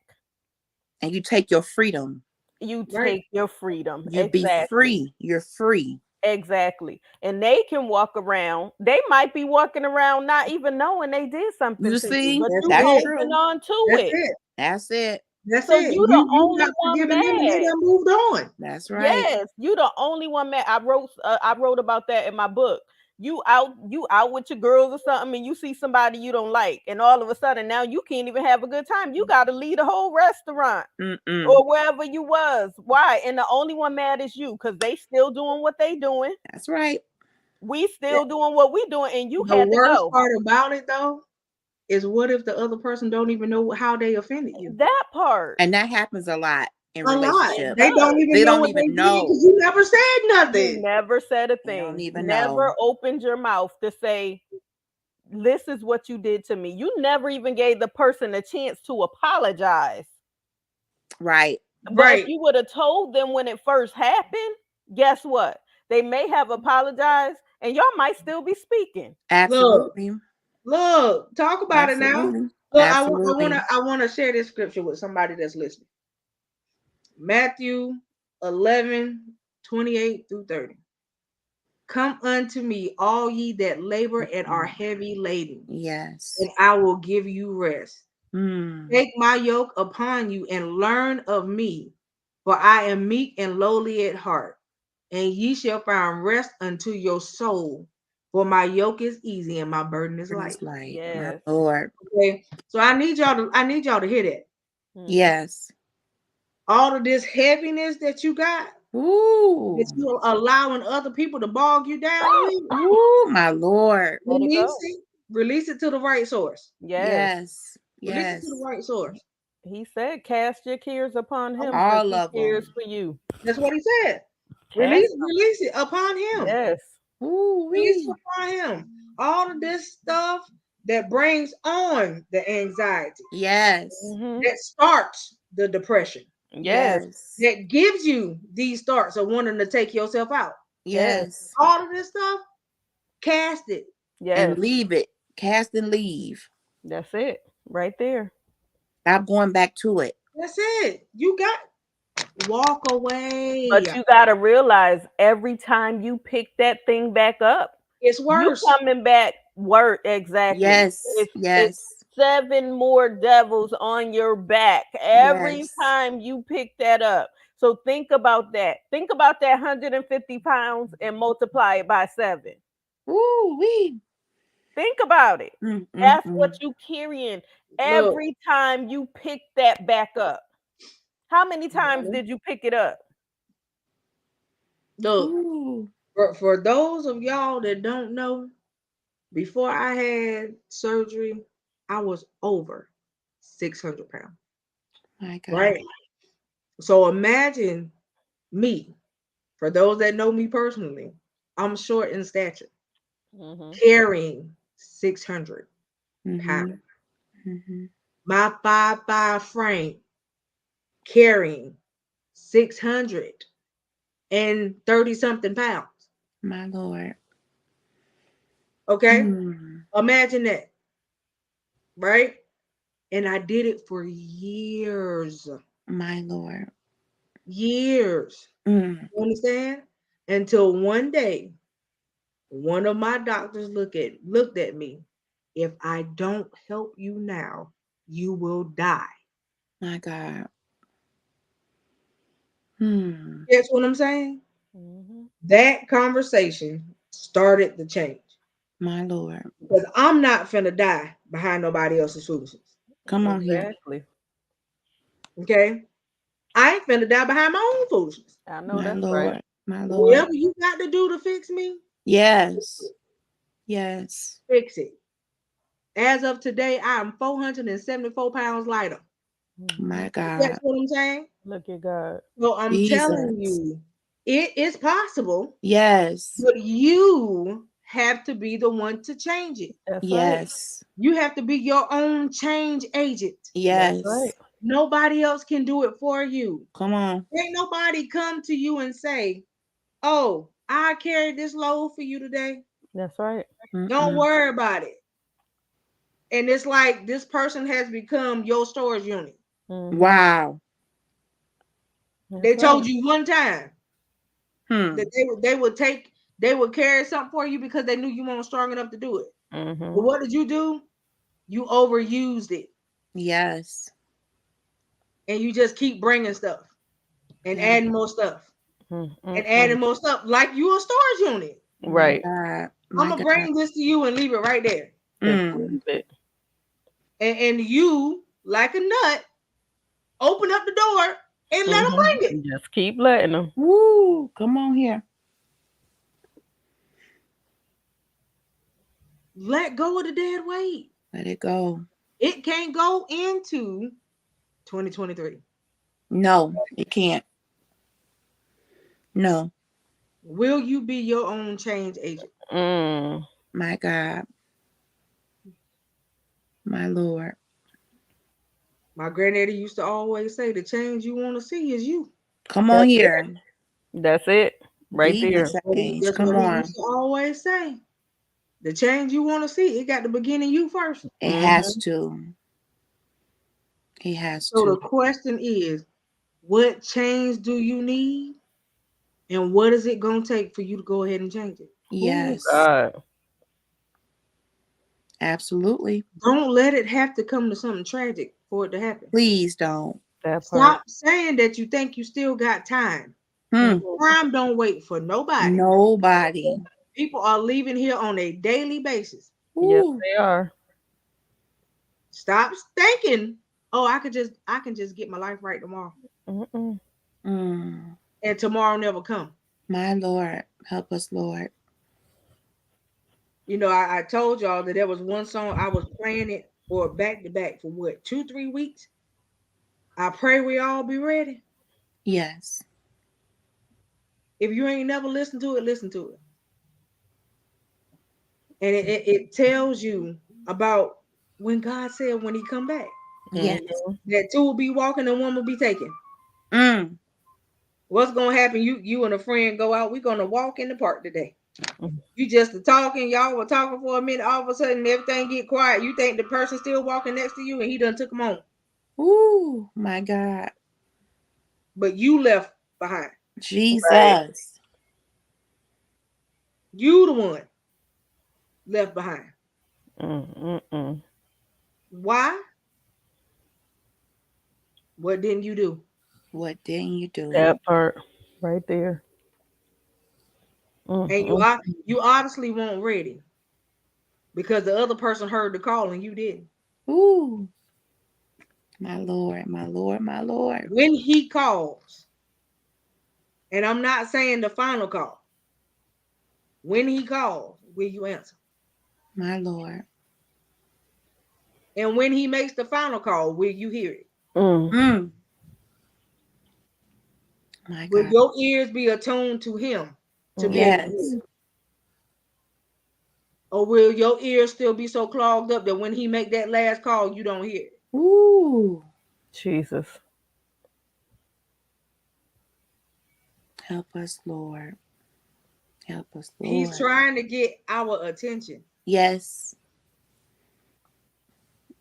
And you take your freedom. You Right. take your freedom. You be Exactly. free. You're free. Exactly. And they can walk around. They might be walking around not even knowing they did something You to you, see? but That's you That's it. holding true. on to That's it. it. That's it. That's So it. you the You only not one forgiving them and they mad. done moved on. That's right. Yes, you the only one mad. I wrote about that in my book. You out with your girls or something and you see somebody you don't like and all of a sudden now you can't even have a good time. You got to leave the whole restaurant Mm-mm. or wherever you was. Why? And the only one mad is you cuz they still doing what they doing. That's right. We still doing what we doing and you The had to worst go. part about it though is what if the other person don't even know how they offended you? That part. And that happens a lot in A lot. It relationships. They don't does. even They know don't what they even did know. because you never said You nothing. never said a They don't thing. even Never know. opened your mouth to say, this is what you did to me. You never even gave the person a chance to apologize. Right. But if Right. you would have told them when it first happened, guess what? They may have apologized and y'all might still be speaking. Look, Absolutely. look, talk about it now. Absolutely. Look, Absolutely. I wanna share this scripture with somebody that's listening. Matthew 11:28 through 30. Come unto me, all ye that labor and are Mm. heavy laden, Yes. and I will give you rest. Mm. Take my yoke upon you and learn of me, for I am meek and lowly at heart, and ye shall find rest unto your soul. For my yoke is easy and my burden is Word light. is light. My Yes. Lord. Okay, so I need y'all to hear that. Mhm. Yes. All of this heaviness that you got, that Ooh. you're allowing other people to bog you down with, Ooh, my Lord. Let it release go. it. Release it to the right source. Yes. Yes. Release it to the Yes. right source. He said, cast your cares upon him because All he of cares them. for you. That's what he said. Cast them. Release it upon him. Yes. Ooh Release it wee. upon him. All of this stuff that brings on the anxiety, Yes. Hmm. that starts the depression, Yes. Yes. that gives you these thoughts of wanting to take yourself out. Yes. Yes. All of this stuff, cast it. And Yes. leave it. Cast and leave. That's it. Right there. Stop going back to it. That's it. You got walk away. But you got to realize every time you pick that thing back up, It's You worse. coming back work exactly. Yes. It's Yes. 7 more devils on your back every Yes. time you pick that up. So think about that. Think about that 150 pounds and multiply it by 7. Ooh, wee. Think about it. Mm, mm, That's what mm. you carrying Look, every time you pick that back up. How many times honey, did you pick it up? look. Ooh, For those of y'all that don't know, before I had surgery, I was over 600 pounds. my God. Right. So imagine me. For those that know me personally, I'm short in stature, Mhm. carrying 600 Mm-hmm. pounds. Mm-hmm. My 5'5" frame carrying 630 something pounds. My Lord. Okay. Mm, Imagine that. Right. And I did it for years. my Lord. Years. Mm, You understand? Until one day, one of my doctors looked at me. If I don't help you now, you will die. my God. Hmm. That's what I'm saying. Mhm. That conversation started the change My Lord. because I'm not finna die behind nobody else's foolishness. Come on here. Exactly. Okay, I ain't finna die behind my own foolishness. I know My that's right. Lord. My Lord. Whatever you got to do to fix me, Yes. Yes. fix it. As of today, I am 474 pounds lighter. Mhm. My That's God. what I'm saying. Look at God. So I'm telling Jesus. you, it is possible, Yes. but you have to be the one to change it. That's right. Yes. You have to be your own change agent. That's right. Yes. Nobody else can do it for you. Come on. Ain't nobody come to you and say, "Oh, I carried this load for you today. That's right. Don't Mm-mm. worry about it." And it's like this person has become your storage unit. Mhm. Wow. They That's right. told you one time that Hmm. they would carry something for you because they knew you weren't strong enough to do it. But Mhm. what did you do? You overused it, Yes. and you just keep bringing stuff and Yeah. adding more stuff and Mm. adding more stuff like you a storage unit. My Right. God. I'm My gonna God. bring this to you and leave it right there. Just Mm. leave it. And you, like a nut, open up the door and let them Mhm. bring it. Just keep letting them. Woo. Come on here. Let go of the dead weight. Let it go. It can't go into 2023. No, it can't. No. Will you be your own change agent? Mm. My God. My Lord. My granddaddy used to always say, the change you want to see is you. Come on That's it. here. That's it. Right Be the there. change. That's Come what he used on. to always say. The change you want to see, it got to begin in you first. It has Mhm. to. It has So to. the question is, what change do you need? And what is it going to take for you to go ahead and change it? Oh Yes. God. Absolutely. Don't let it have to come to something tragic for it to happen. Please don't. That part. Stop saying that you think you still got time. Hmm. Mhm. Time don't wait for nobody. Nobody. People are leaving here on a daily basis. Yes, Ooh. they are. Stop thinking, oh, I can just get my life right tomorrow. Mm-mm. Mm. And tomorrow never come. My Lord. Help us, Lord. You know, I told y'all that there was one song I was playing it for back to back for what, 2, 3 weeks. I pray we all be ready. Yes. If you ain't never listened to it, listen to it. And it tells you about when God said when he come back. Yes. Mhm. That two will be walking and one will be taken. Mm. What's gonna happen? You and a friend go out. We're gonna walk in the park today. Mhm. You just talking, y'all were talking for a minute, all of a sudden everything get quiet. You think the person still walking next to you and he done took them on. Ooh. My God. But you left behind. Right. Jesus. You the one. left behind. Mm-mm. Why? What didn't you do? What didn't you do? That part right there. And Mm-mm. you obviously weren't ready because the other person heard the call and you didn't. Ooh, my Lord, my Lord, my Lord. When he calls, and I'm not saying the final call, when he calls, will you answer? My Lord. And when he makes the final call, will you hear it? Mm. Mm, my Will God. your ears be attuned to him to be able to hear Yes. it? Or will your ears still be so clogged up that when he make that last call, you don't hear it? Ooh, Jesus. help us, Lord. Help us, He's Lord. trying to get our attention. Yes.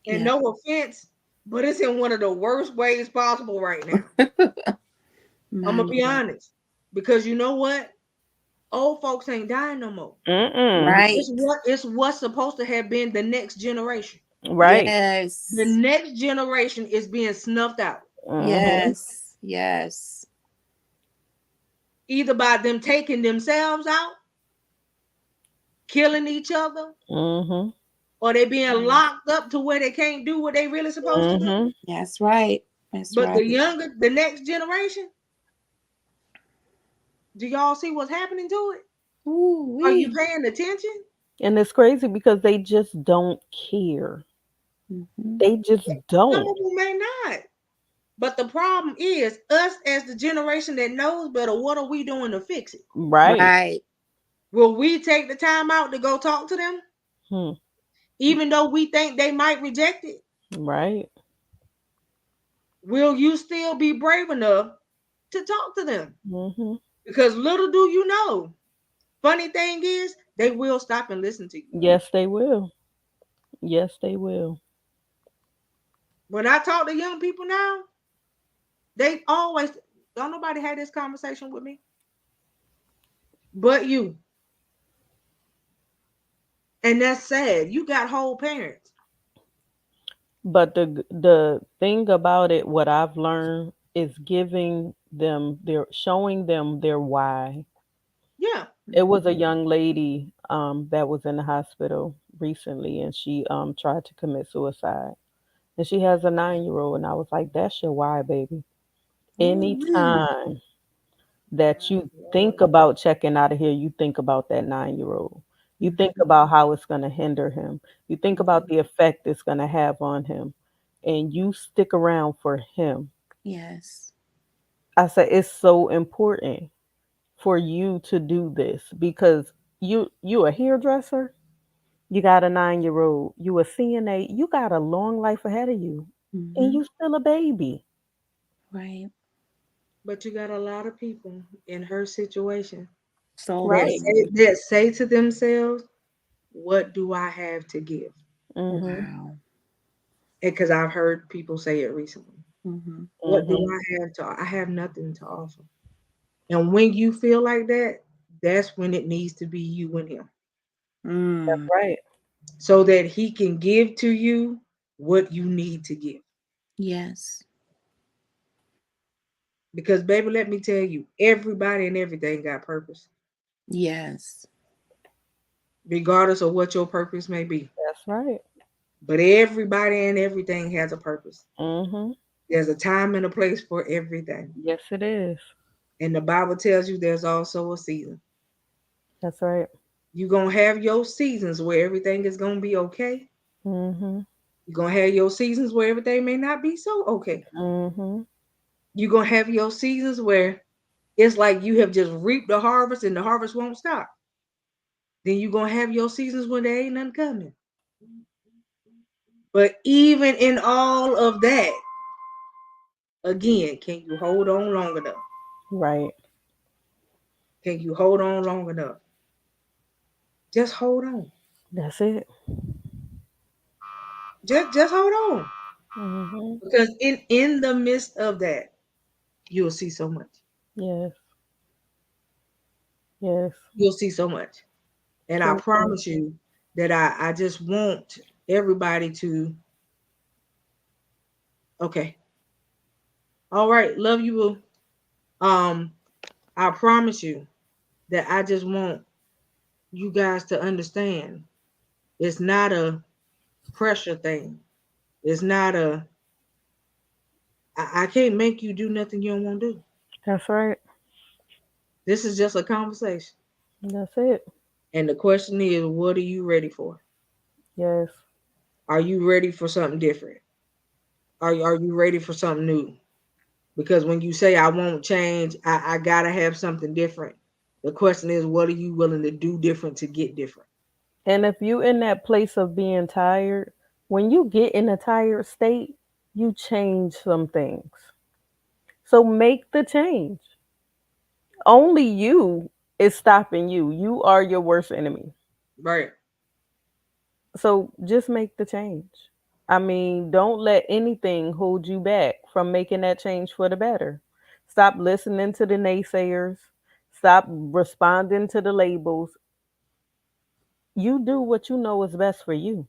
And Yeah. no offense, but it's in one of the worst ways possible right now. I'm My gonna be Lord. honest. Because you know what? Old folks ain't dying no more. Mm-mm. Right. It's what's supposed to have been the next generation. Right. The Yes. next generation is being snuffed out. Mm-hmm. Yes. Yes. Either by them taking themselves out, killing each other, Mm-hmm. or they being Mm. locked up to where they can't do what they really supposed to do. Mm-hmm. That's right. That's But right. the next generation, do y'all see what's happening to it? Ooh, Are you wee. paying attention? And it's crazy because they just don't care. Mm-hmm. They just Some don't. of them may not. But the problem is us as the generation that knows better, what are we doing to fix it? Right. Right. Will we take the time out to go talk to them? Hmm. Even though we think they might reject it? Right. Will you still be brave enough to talk to them? Mm-hmm. Because little do you know, funny thing is, they will stop and listen to you. Yes, they will. Yes, they will. When I talk to young people now, they always don't nobody had this conversation with me but you. And that's sad. You got whole parents. But the thing about it, what I've learned is giving them their showing them their why. Yeah. It was a Mm-hmm. young lady that was in the hospital recently, and she tried to commit suicide. And she has a 9 year old, and I was like, "That's your why, baby." Ooh-wee. Anytime that My you think Lord. about checking out of here, you think about that 9 year old. You think Mm-hmm. about how it's going to hinder him. You think about Mm-hmm. the effect it's going to have on him. And you stick around for him. Yes. I said, it's so important for you to do this because you a hairdresser, you got a 9 year old, you a CNA, you got a long life ahead of you. And Mm-hmm. you still a baby. Right. But you got a lot of people in her situation So that Right. many. say to themselves, "What do I have to give?" Mhm. Wow. Because I've heard people say it recently. Mm-hmm. What do Mhm. I have to? I have nothing to offer. And when you feel like that, that's when it needs to be you and him, That's Mm. right. so that he can give to you what you need to give. Yes. Because baby, let me tell you, everybody and everything got purpose, Yes. regardless of what your purpose may be. That's right. But everybody and everything has a purpose. Mhm. There's a time and a place for everything. Yes, it is. And the Bible tells you there's also a season. That's right. You're going to have your seasons where everything is going to be okay. Mhm. You're going to have your seasons where everything may not be so okay. Mhm. You're going to have your seasons where it's like you have just reaped the harvest and the harvest won't stop. Then you're going to have your seasons when there ain't nothing coming. But even in all of that, again, can you hold on long enough? Right. Can you hold on long enough? Just hold on. That's it. Just hold on. Mhm. Because in the midst of that, you'll see so much. Yes. Yes. You'll see so much. And I True story. promise you, that I just want everybody to, okay, all right, love you, boo. I promise you that I just want you guys to understand it's not a pressure thing. It's not a, I can't make you do nothing you don't want to do. That's right. This is just a conversation. That's it. And the question is, what are you ready for? Yes. Are you ready for something different? Are you ready for something new? Because when you say I won't change, I gotta have something different. The question is, what are you willing to do different to get different? And if you in that place of being tired, when you get in a tired state, you change some things. So make the change. Only you is stopping you. You are your worst enemy. Right, So just make the change. I mean, don't let anything hold you back from making that change for the better. Stop listening to the naysayers. Stop responding to the labels. You do what you know is best for you.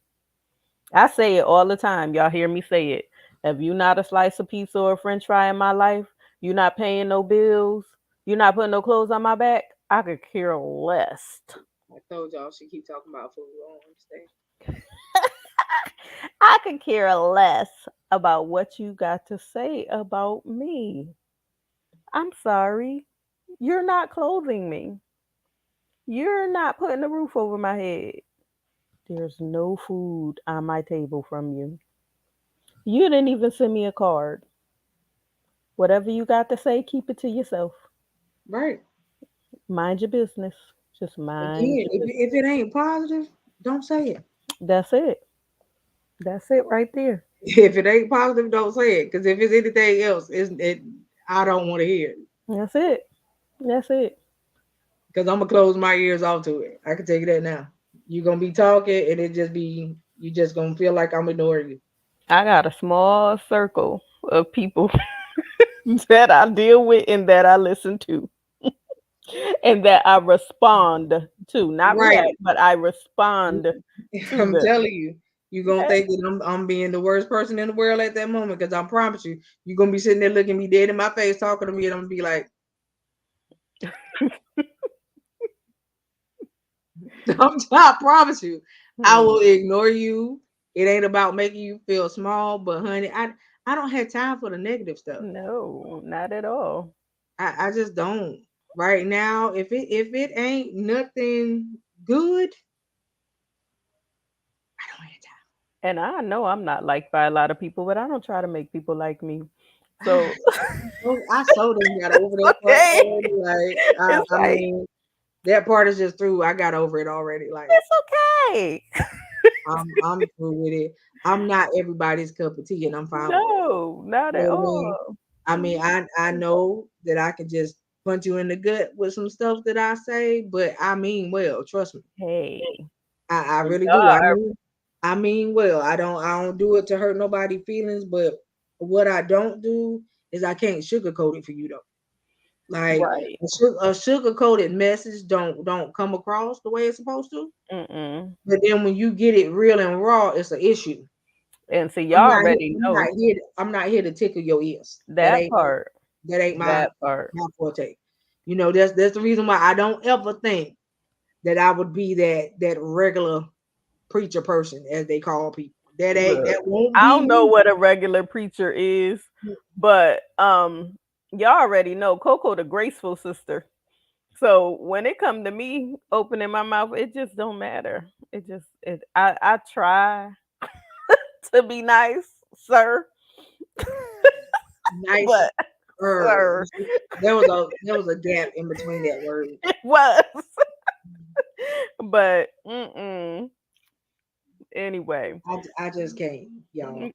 I say it all the time. Y'all hear me say it. If you not a slice of pizza or a french fry in my life, you not paying no bills, you not putting no clothes on my back, I could care less. I told y'all she keep talking about food. I don't understand. I could care less about what you got to say about me. I'm sorry. You're not clothing me. You're not putting a roof over my head. There's no food on my table from you. You didn't even send me a card. Whatever you got to say, keep it to yourself. Right. Mind your business. Just mind Again, your if business. it ain't positive, don't say it. That's it. That's it right there. If it ain't positive, don't say it. Because if it's anything else, I don't want to hear it. That's it. That's it. Because I'm gonna close my ears off to it. I can tell you that now. You're gonna be talking, and it just be you just gonna feel like I'm ignoring you. I got a small circle of people that I deal with and that I listen to and that I respond to. Not Right. react, but I respond to I'm them. telling you, you're gonna Yeah. think that I'm being the worst person in the world at that moment. Because I promise you, you're gonna be sitting there looking me dead in my face, talking to me, and I'm gonna be like, I promise you, I Hmm. will ignore you. It ain't about making you feel small, but honey, I don't have time for the negative stuff. No, not at all. I just don't. Right now, if it ain't nothing good, I don't have And I know I'm not liked by a lot of people, but I don't try to make people like me. time. So I so done got over that part okay. already. Like, It's I like mean, that part is just through. I got over it already. Like, it's okay. I'm through with it. I'm not everybody's cup of tea, and I'm fine with that. No, not You at know what I mean? all. I mean, I know that I can just punch you in the gut with some stuff that I say, but I mean well. Trust me, Hey, I and really do. y'all I mean well. I don't do it to hurt nobody's feelings, but what I don't do is I can't sugarcoat it for you though. Like right. a sugar coated message don't come across the way it's supposed to. Mm-mm. But then when you get it real and raw, it's an issue. And so I'm y'all not here, already I'm not know here. I'm not here to tickle your ears. That that ain't part. that ain't my That part. my forte. That's the reason why I don't ever think that I would be that regular preacher person as they call people. That Look, won't I be don't know me. what a regular preacher is, but y'all already know Coco the graceful sister. So when it come to me opening my mouth, it just don't matter. I try to be nice, sir. Nice. But sir, There was a gap in between that word. it was. But anyway. I just can't, y'all.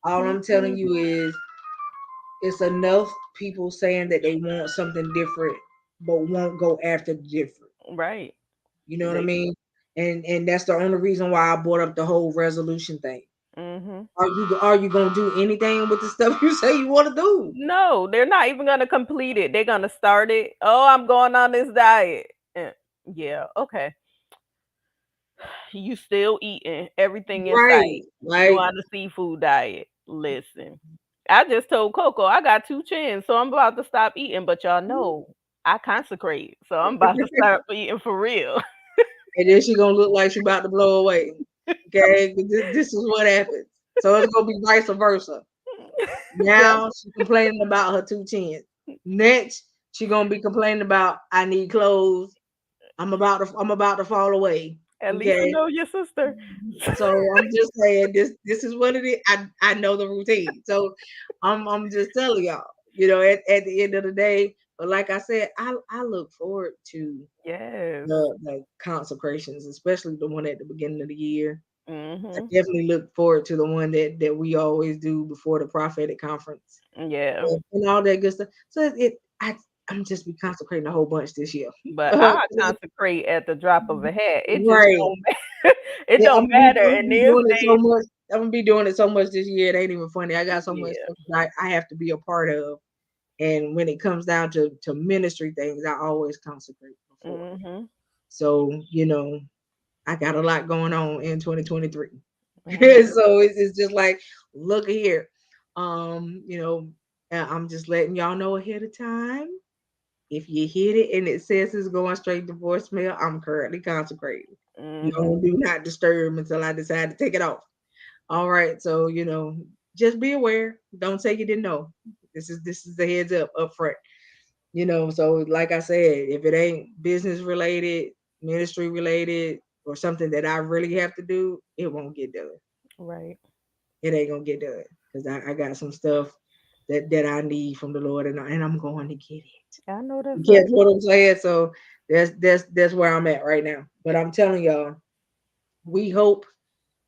All I'm telling you is it's enough people saying that they want something different, but won't go after the different. Right. You know what I They mean? And that's the only reason why I brought up the whole resolution thing. mhm. Are you gonna do anything with the stuff you say you want to do? No, they're not even gonna complete it. They're gonna start it. Oh, I'm going on this diet. Yeah, okay. You still eating everything in Right. sight. You Like on the seafood diet. Listen, I just told Coco I got two chins, so I'm about to stop eating. But y'all know I consecrate, so I'm about to start eating for real. and then she gonna look like she about to blow away. Okay, this is what happens. So it's gonna be vice versa. Now she complaining about her two chins. Next, she gonna be complaining about I need clothes. I'm about to fall away. At least you Okay. know your sister. So I'm just saying this is what it is. I know the routine. So I'm just telling y'all, at the end of the day. But like I said, I look forward to Yes. the consecrations, especially the one at the beginning of the year. I Mhm. definitely look forward to the one that we always do before the prophetic conference Yeah. and all that good stuff. So I'm just be consecrating a whole bunch this year. But I consecrate at the drop of a hat. It just Right. don't matter. It Yeah, don't matter I'm in gonna be these doing it so days. much. I'm gonna be doing it so much this year. It ain't even funny. I got so much Yeah. stuff that I have to be a part of. And when it comes down to ministry things, I always consecrate before. Mhm. So, I got a lot going on in 2023. Mhm. So it's just like, look here. I'm just letting y'all know ahead of time. If you hit it and it says it's going straight to voicemail, I'm currently consecrated. Mhm. No, do not disturb until I decide to take it off. All right. So, just be aware. Don't say you didn't know. This is the heads up front. So like I said, if it ain't business related, ministry related, or something that I really have to do, it won't get done. Right. It ain't gonna get done because I got some stuff that I need from the Lord, and I'm going to get it. I know that's You right. get what I'm saying? So that's where I'm at right now. But I'm telling y'all, we hope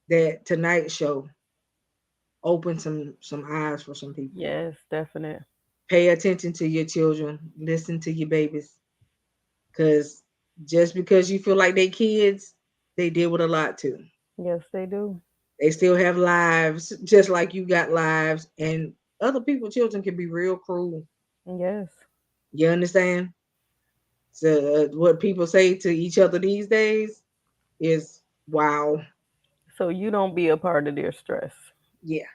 that tonight's show open some eyes for some people. Yes, definite. Pay attention to your children. Listen to your babies. Cause just because you feel like they kids, they deal with a lot too. Yes, they do. They still have lives, just like you got lives. And other people's children can be real cruel. Yes. You understand? So what people say to each other these days is wow. So you don't be a part of their stress. Yeah.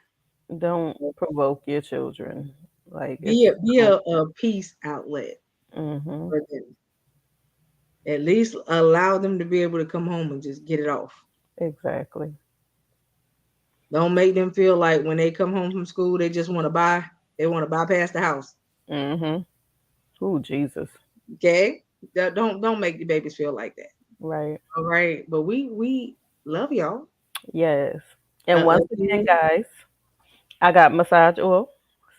Don't provoke your children. Like Be it's a be no. a peace outlet Mhm. for them. At least allow them to be able to come home and just get it off. Exactly. Don't make them feel like when they come home from school they just want to bypass the house. Mhm. Ooh, Jesus. Okay? Don't make the babies feel like that. Right. All right. But we love y'all. Yes. And once again, Again, guys, I got massage oil.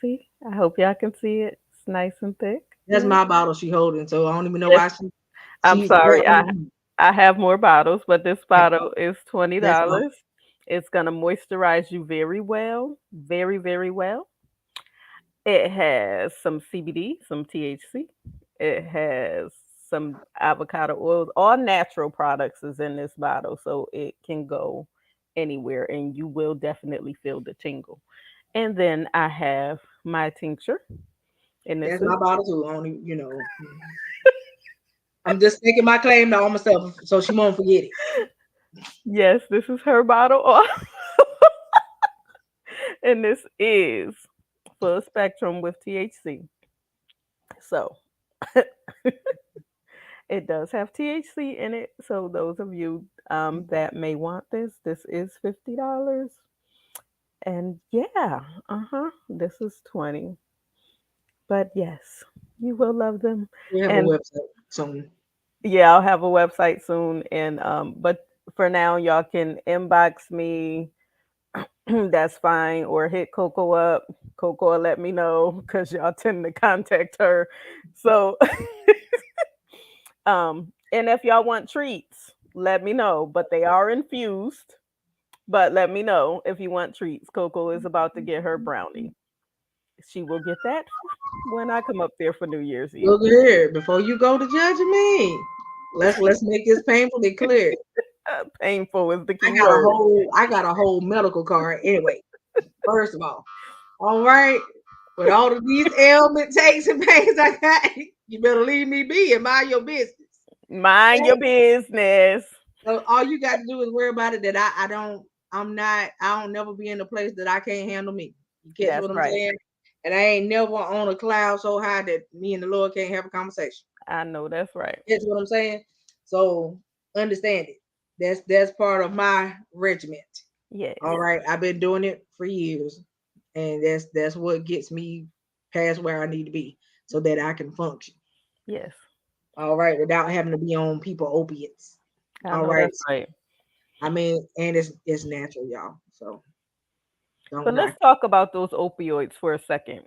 See? I hope y'all can see it. It's nice and thick. that's Yeah. my bottle she holding. So I don't even know This why I'm she's sorry. grabbing I have more bottles, but this bottle is that's my $20. It's gonna moisturize you very well, very, very well. It has some CBD, some THC. It has some avocado oils. All natural products is in this bottle, so it can go anywhere, and you will definitely feel the tingle. And then I have my tincture, and this that's is my bottle too. I don't even, I'm just taking my claim to all myself so she won't forget it. yes, this is her bottle, and this is full spectrum with THC. So it does have THC in it. So those of you that may want this is $50. And yeah, this is 20. But yes, you will love them. We have a And website soon. yeah, I'll have a website soon. And but for now, y'all can inbox me. That's fine, or hit Coco up. Coco will let me know because y'all tend to contact her. So and if y'all want treats, let me know. But they are infused. But let me know if you want treats. Coco is about to get her brownie. She will get that when I come up there for New Year's Eve. Look here, before you go to judging me, let's make this painfully clear. Painful is the I key got a word. whole I got a whole medical card anyway. First of all right. With all of these ailments, aches, and pains I got, you better leave me be and mind your business. Mind your Okay? business. So all you got to do is worry about it. That I don't. I'm not. I don't never be in a place that I can't handle me. You catch That's what I'm right. saying? And I ain't never on a cloud so high that me and the Lord can't have a conversation. I know that's right. Catch what I'm saying? So understand it. That's part of my regiment. Yes. All right. I've been doing it for years, and that's what gets me past where I need to be so that I can function. Yes. All right, without having to be on people opiates. I All know right. that's right. I mean, and it's natural, y'all. So don't But let's knock it. talk about those opioids for a second.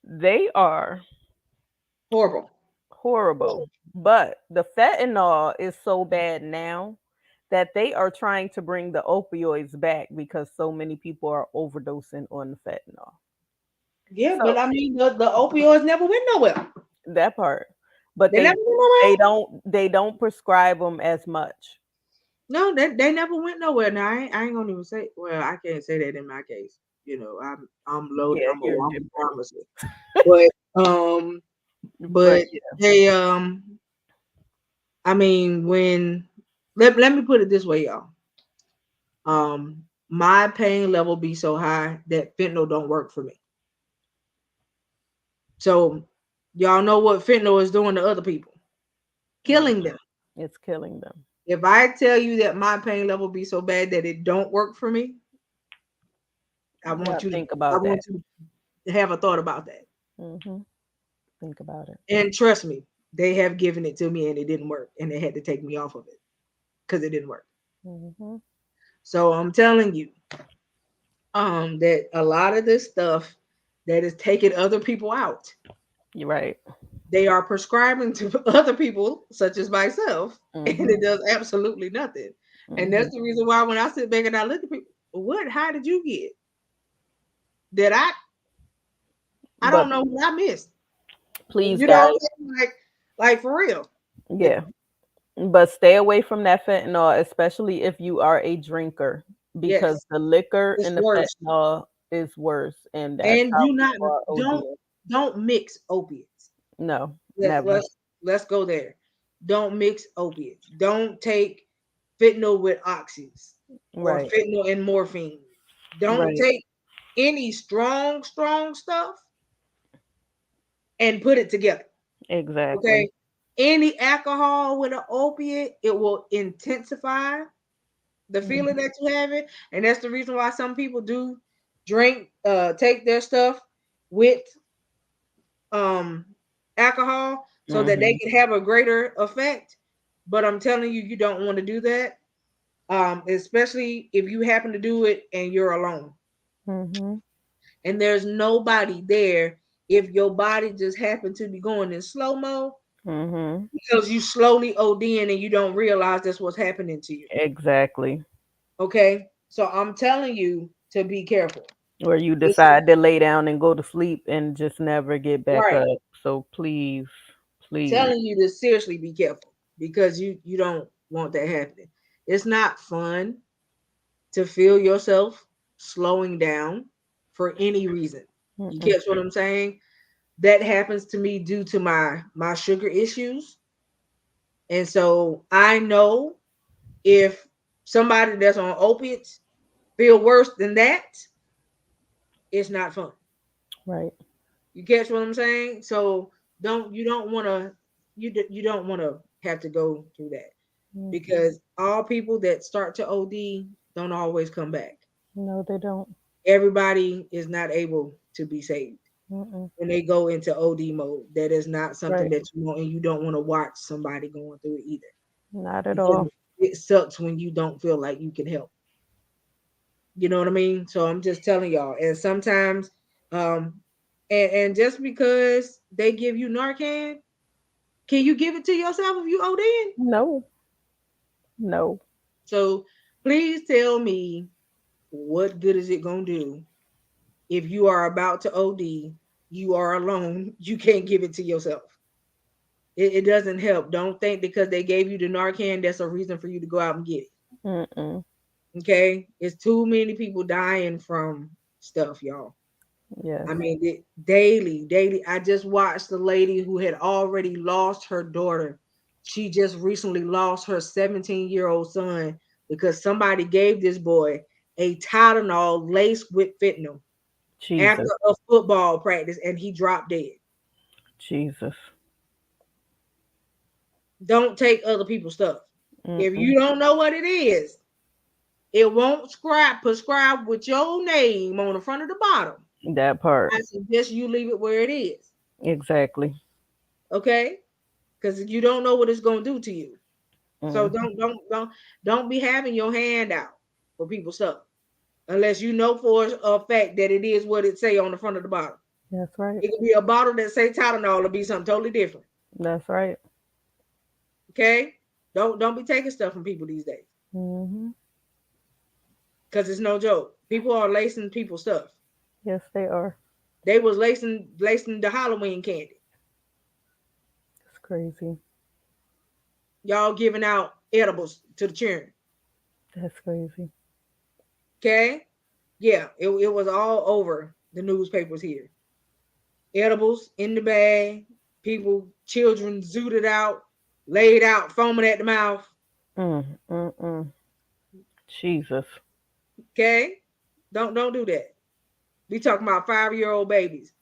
They are Horrible. horrible. But the fentanyl is so bad now that they are trying to bring the opioids back because so many people are overdosing on the fentanyl. Yeah, but So I mean the opioids never went nowhere. that part. But They never went they nowhere. don't prescribe them as much. No, they never went nowhere. Now I ain't gonna even say. Well, I can't say that in my case. You know, I'm loaded. Yeah, I'm a you're walking different. pharmacy. But um, But but they I mean when let me put it this way, y'all. My pain level be so high that fentanyl don't work for me. So y'all know what fentanyl is doing to other people, yeah, killing them. it's killing them. If I tell you that my pain level be so bad that it don't work for me, I You want gotta you to think I about that. want you to have a thought about that. Hmm. Think about it. And trust me, they have given it to me and it didn't work, and they had to take me off of it because it didn't work. Hmm. So I'm telling you, that a lot of this stuff that is taking other people out, You're right. they are prescribing to other people, such as myself, and Hmm. it does absolutely nothing. And Hmm. that's the reason why when I sit back and I look at people, what? How did you get that? I But don't know what I missed. please, You know what guys, I'm saying? Like for real. It, yeah. But stay away from that fentanyl, especially if you are a drinker, because yes, the liquor it's and the worse. fentanyl is worse, and that's And how do not people are don't ODing. don't mix opiates. No, Let's never. let's let's go there. Don't mix opiates. Don't take fentanyl with oxys or Right, fentanyl and morphine. Don't right, take any strong stuff and put it together. exactly. Okay. Any alcohol with an opiate, it will intensify the Mhm, feeling that you have it. And that's the reason why some people do drink, take their stuff with um alcohol so that they mhm, can have a greater effect. But I'm telling you, you don't want to do that. Especially if you happen to do it and you're alone. mhm, And there's nobody there if your body just happened to be going in slow mo mhm. because you slowly ODing and you don't realize that's what's happening to you. Exactly. Okay. So I'm telling you to be careful. Or you It's decide to lay down and go to sleep and just never get back right. up. So please, please. Telling you to seriously be careful because you don't want that happening. It's not fun to feel yourself slowing down for any reason. You Mm-mm. catch what I'm saying? That happens to me due to my sugar issues. And so I know if somebody that's on opiates feel worse than that, it's not fun. Right. You catch what I'm saying? So you don't want to you don't want to have to go through that Mm. because all people that start to OD don't always come back. No, they don't. Everybody is not able to be saved Mm-mm. when they go into OD mode. That is not something Right. that you want, and you don't want to watch somebody going through it either Not at because all. it sucks when you don't feel like you can help. You know what I mean? So I'm just telling y'all. And sometimes, um, and just because they give you Narcan, can you give it to yourself if you OD? No, no. So please tell me what good is it gonna do if you are about to OD, you are alone, you can't give it to yourself. It doesn't help. Don't think because they gave you the Narcan, that's a reason for you to go out and get it. Mm-mm. Okay? It's too many people dying from stuff, y'all. Yes. I mean, daily. I just watched the lady who had already lost her daughter She just recently lost her 17-year-old son because somebody gave this boy a Tylenol laced with fentanyl after Jesus. a football practice and he dropped dead. Jesus. Don't take other people's stuff. If Mm-mm. you don't know what it is, it won't prescribe with your name on the front of the bottom. That part. I suggest you leave it where it is. Exactly. Okay? Because you don't know what it's gonna do to you. So Mm. don't be having your hand out for people's stuff unless you know for a fact that it is what it say on the front of the bottle. That's right. It could be a bottle that say Tylenol or be something totally different. That's right. Okay? Don't be taking stuff from people these days Hmm. because it's no joke. People are lacing people's stuff. Yes, they are. They was lacing the Halloween candy. It's crazy. Y'all giving out edibles to the children. That's crazy. Okay? Yeah, it was all over the newspapers here. Edibles in the bag, people, children zooted out, laid out, foaming at the mouth. Mm. Jesus. Okay? Don't do that. We talking about 5-year-old babies.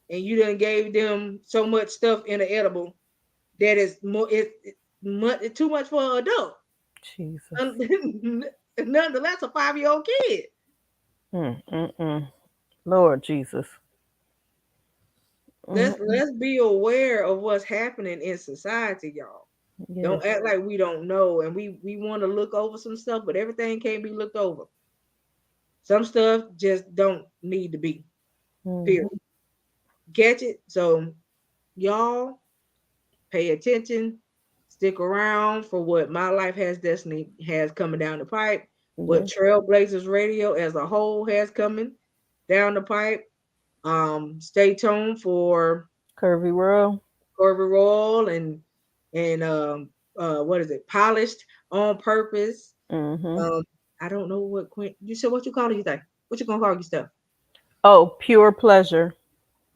And you done gave them so much stuff in an edible that is more it's too much for an adult. Jesus. Nonetheless, a 5-year-old kid. Mm. Lord Jesus. Mm. Let's be aware of what's happening in society, y'all. Yes. Don't act like we don't know, and we want to look over some stuff, but everything can't be looked over. Some stuff just don't need to be. Period. Hmm. Catch it? So y'all pay attention, stick around for what My Life Has Destiny has coming down the pipe, what Yes. Trailblazers Radio as a whole has coming down the pipe. Stay tuned for Curvy world. Corby Royal and what is it? Polished on purpose. Hmm. Um, I don't know what Quint. You said what you call it? You think what you gonna call your stuff? Oh, pure pleasure.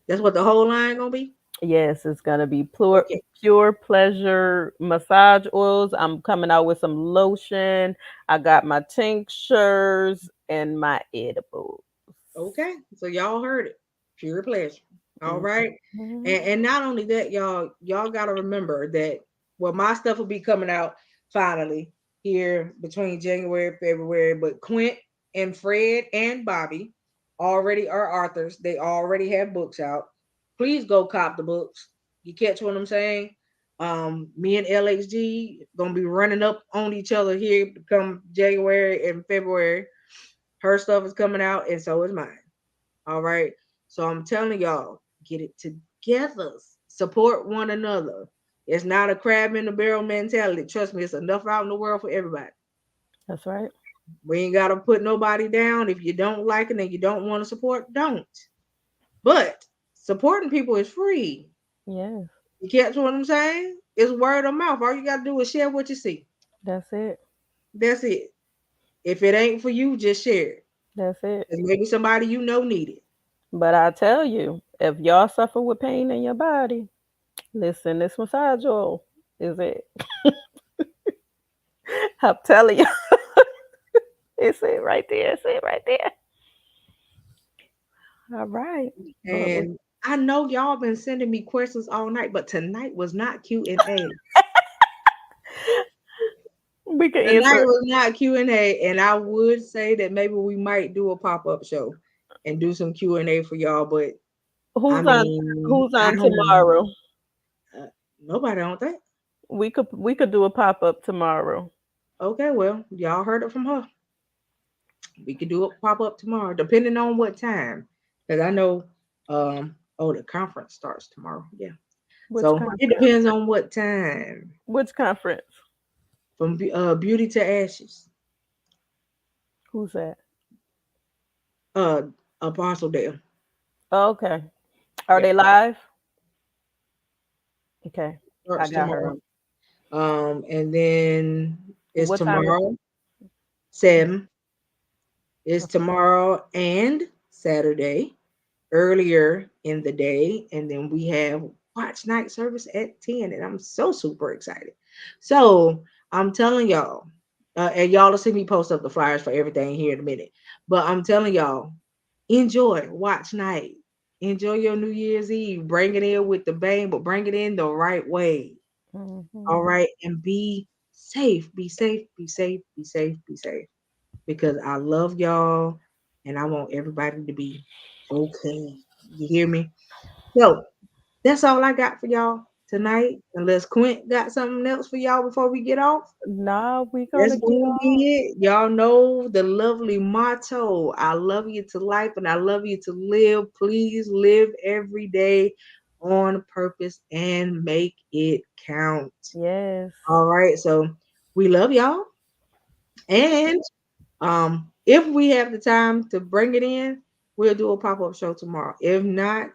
That's what the whole line gonna be. Yes, it's gonna be Okay, pure pleasure massage oils. I'm coming out with some lotion. I got my tinctures and my edibles. okay. So y'all heard it. Pure pleasure. All right. Mhm. And not only that, y'all gotta remember that well, my stuff will be coming out finally here between January and February. But Quint and Fred and Bobby already are authors. They already have books out. Please go cop the books. You catch what I'm saying? Me and LXG gonna be running up on each other here come January and February. Her stuff is coming out, and so is mine. All right. So I'm telling y'all, get it together. Support one another. It's not a crab in the barrel mentality. Trust me, it's enough out in the world for everybody. That's right. We ain't gotta put nobody down. If you don't like it and you don't want to support, don't. But supporting people is free. Yes, You catch what I'm saying? It's word of mouth. All you gotta do is share what you see. that's it. That's it. If it ain't for you, just share it. That's it. 'Cause maybe somebody you know need it. But I tell you, if y'all suffer with pain in your body, listen, this massage oil is it. I'm telling you, it's it right there. It's it right there. All right. But And I know y'all been sending me questions all night, but tonight was not Q&A. we can Tonight answer was not Q&A, and I would say that maybe we might do a pop-up show and do some Q&A for y'all, but I who's on mean, who's I on don't tomorrow. uh, nobody don't think. We could do a pop up tomorrow. Okay, well, y'all heard it from her. We could do a pop-up tomorrow, depending on what time. Because I know oh the conference starts tomorrow. Yeah. Which So it conference? depends on what time. Which conference? From beauty to ashes. Who's that? Uh Apostle Dale. Oh, okay. Are Yeah. they live? Okay. I Starts got her. tomorrow. And then it's What time is tomorrow, it? 7. It's tomorrow and Saturday, earlier in the day. And then we have watch night service at 10. And I'm so super excited. So I'm telling y'all, and y'all will see me post up the flyers for everything here in a minute. But I'm telling y'all, enjoy watch night. Enjoy your New Year's Eve. Bring it in with the bang, but bring it in the right way. All Mhm. right. And be safe. Be safe. Be safe. Be safe. Be safe. Because I love y'all and I want everybody to be okay. You hear me? So that's all I got for y'all tonight. Unless Quint got something else for y'all before we get off. Nah, we That's gonna get gonna off. be it. Y'all know the lovely motto. I love you to life and I love you to live. Please live every day on purpose and make it count. Yes. All right. So we love y'all. And if we have the time to bring it in, we'll do a pop-up show tomorrow. If not,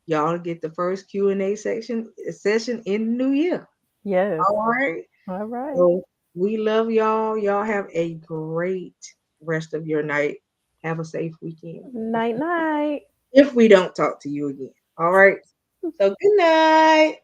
y'all get the first Q&A section session in the new year. Yes. All right. All right. So we love y'all. Y'all have a great rest of your night. Have a safe weekend. Night night. If we don't talk to you again. All right. So good night.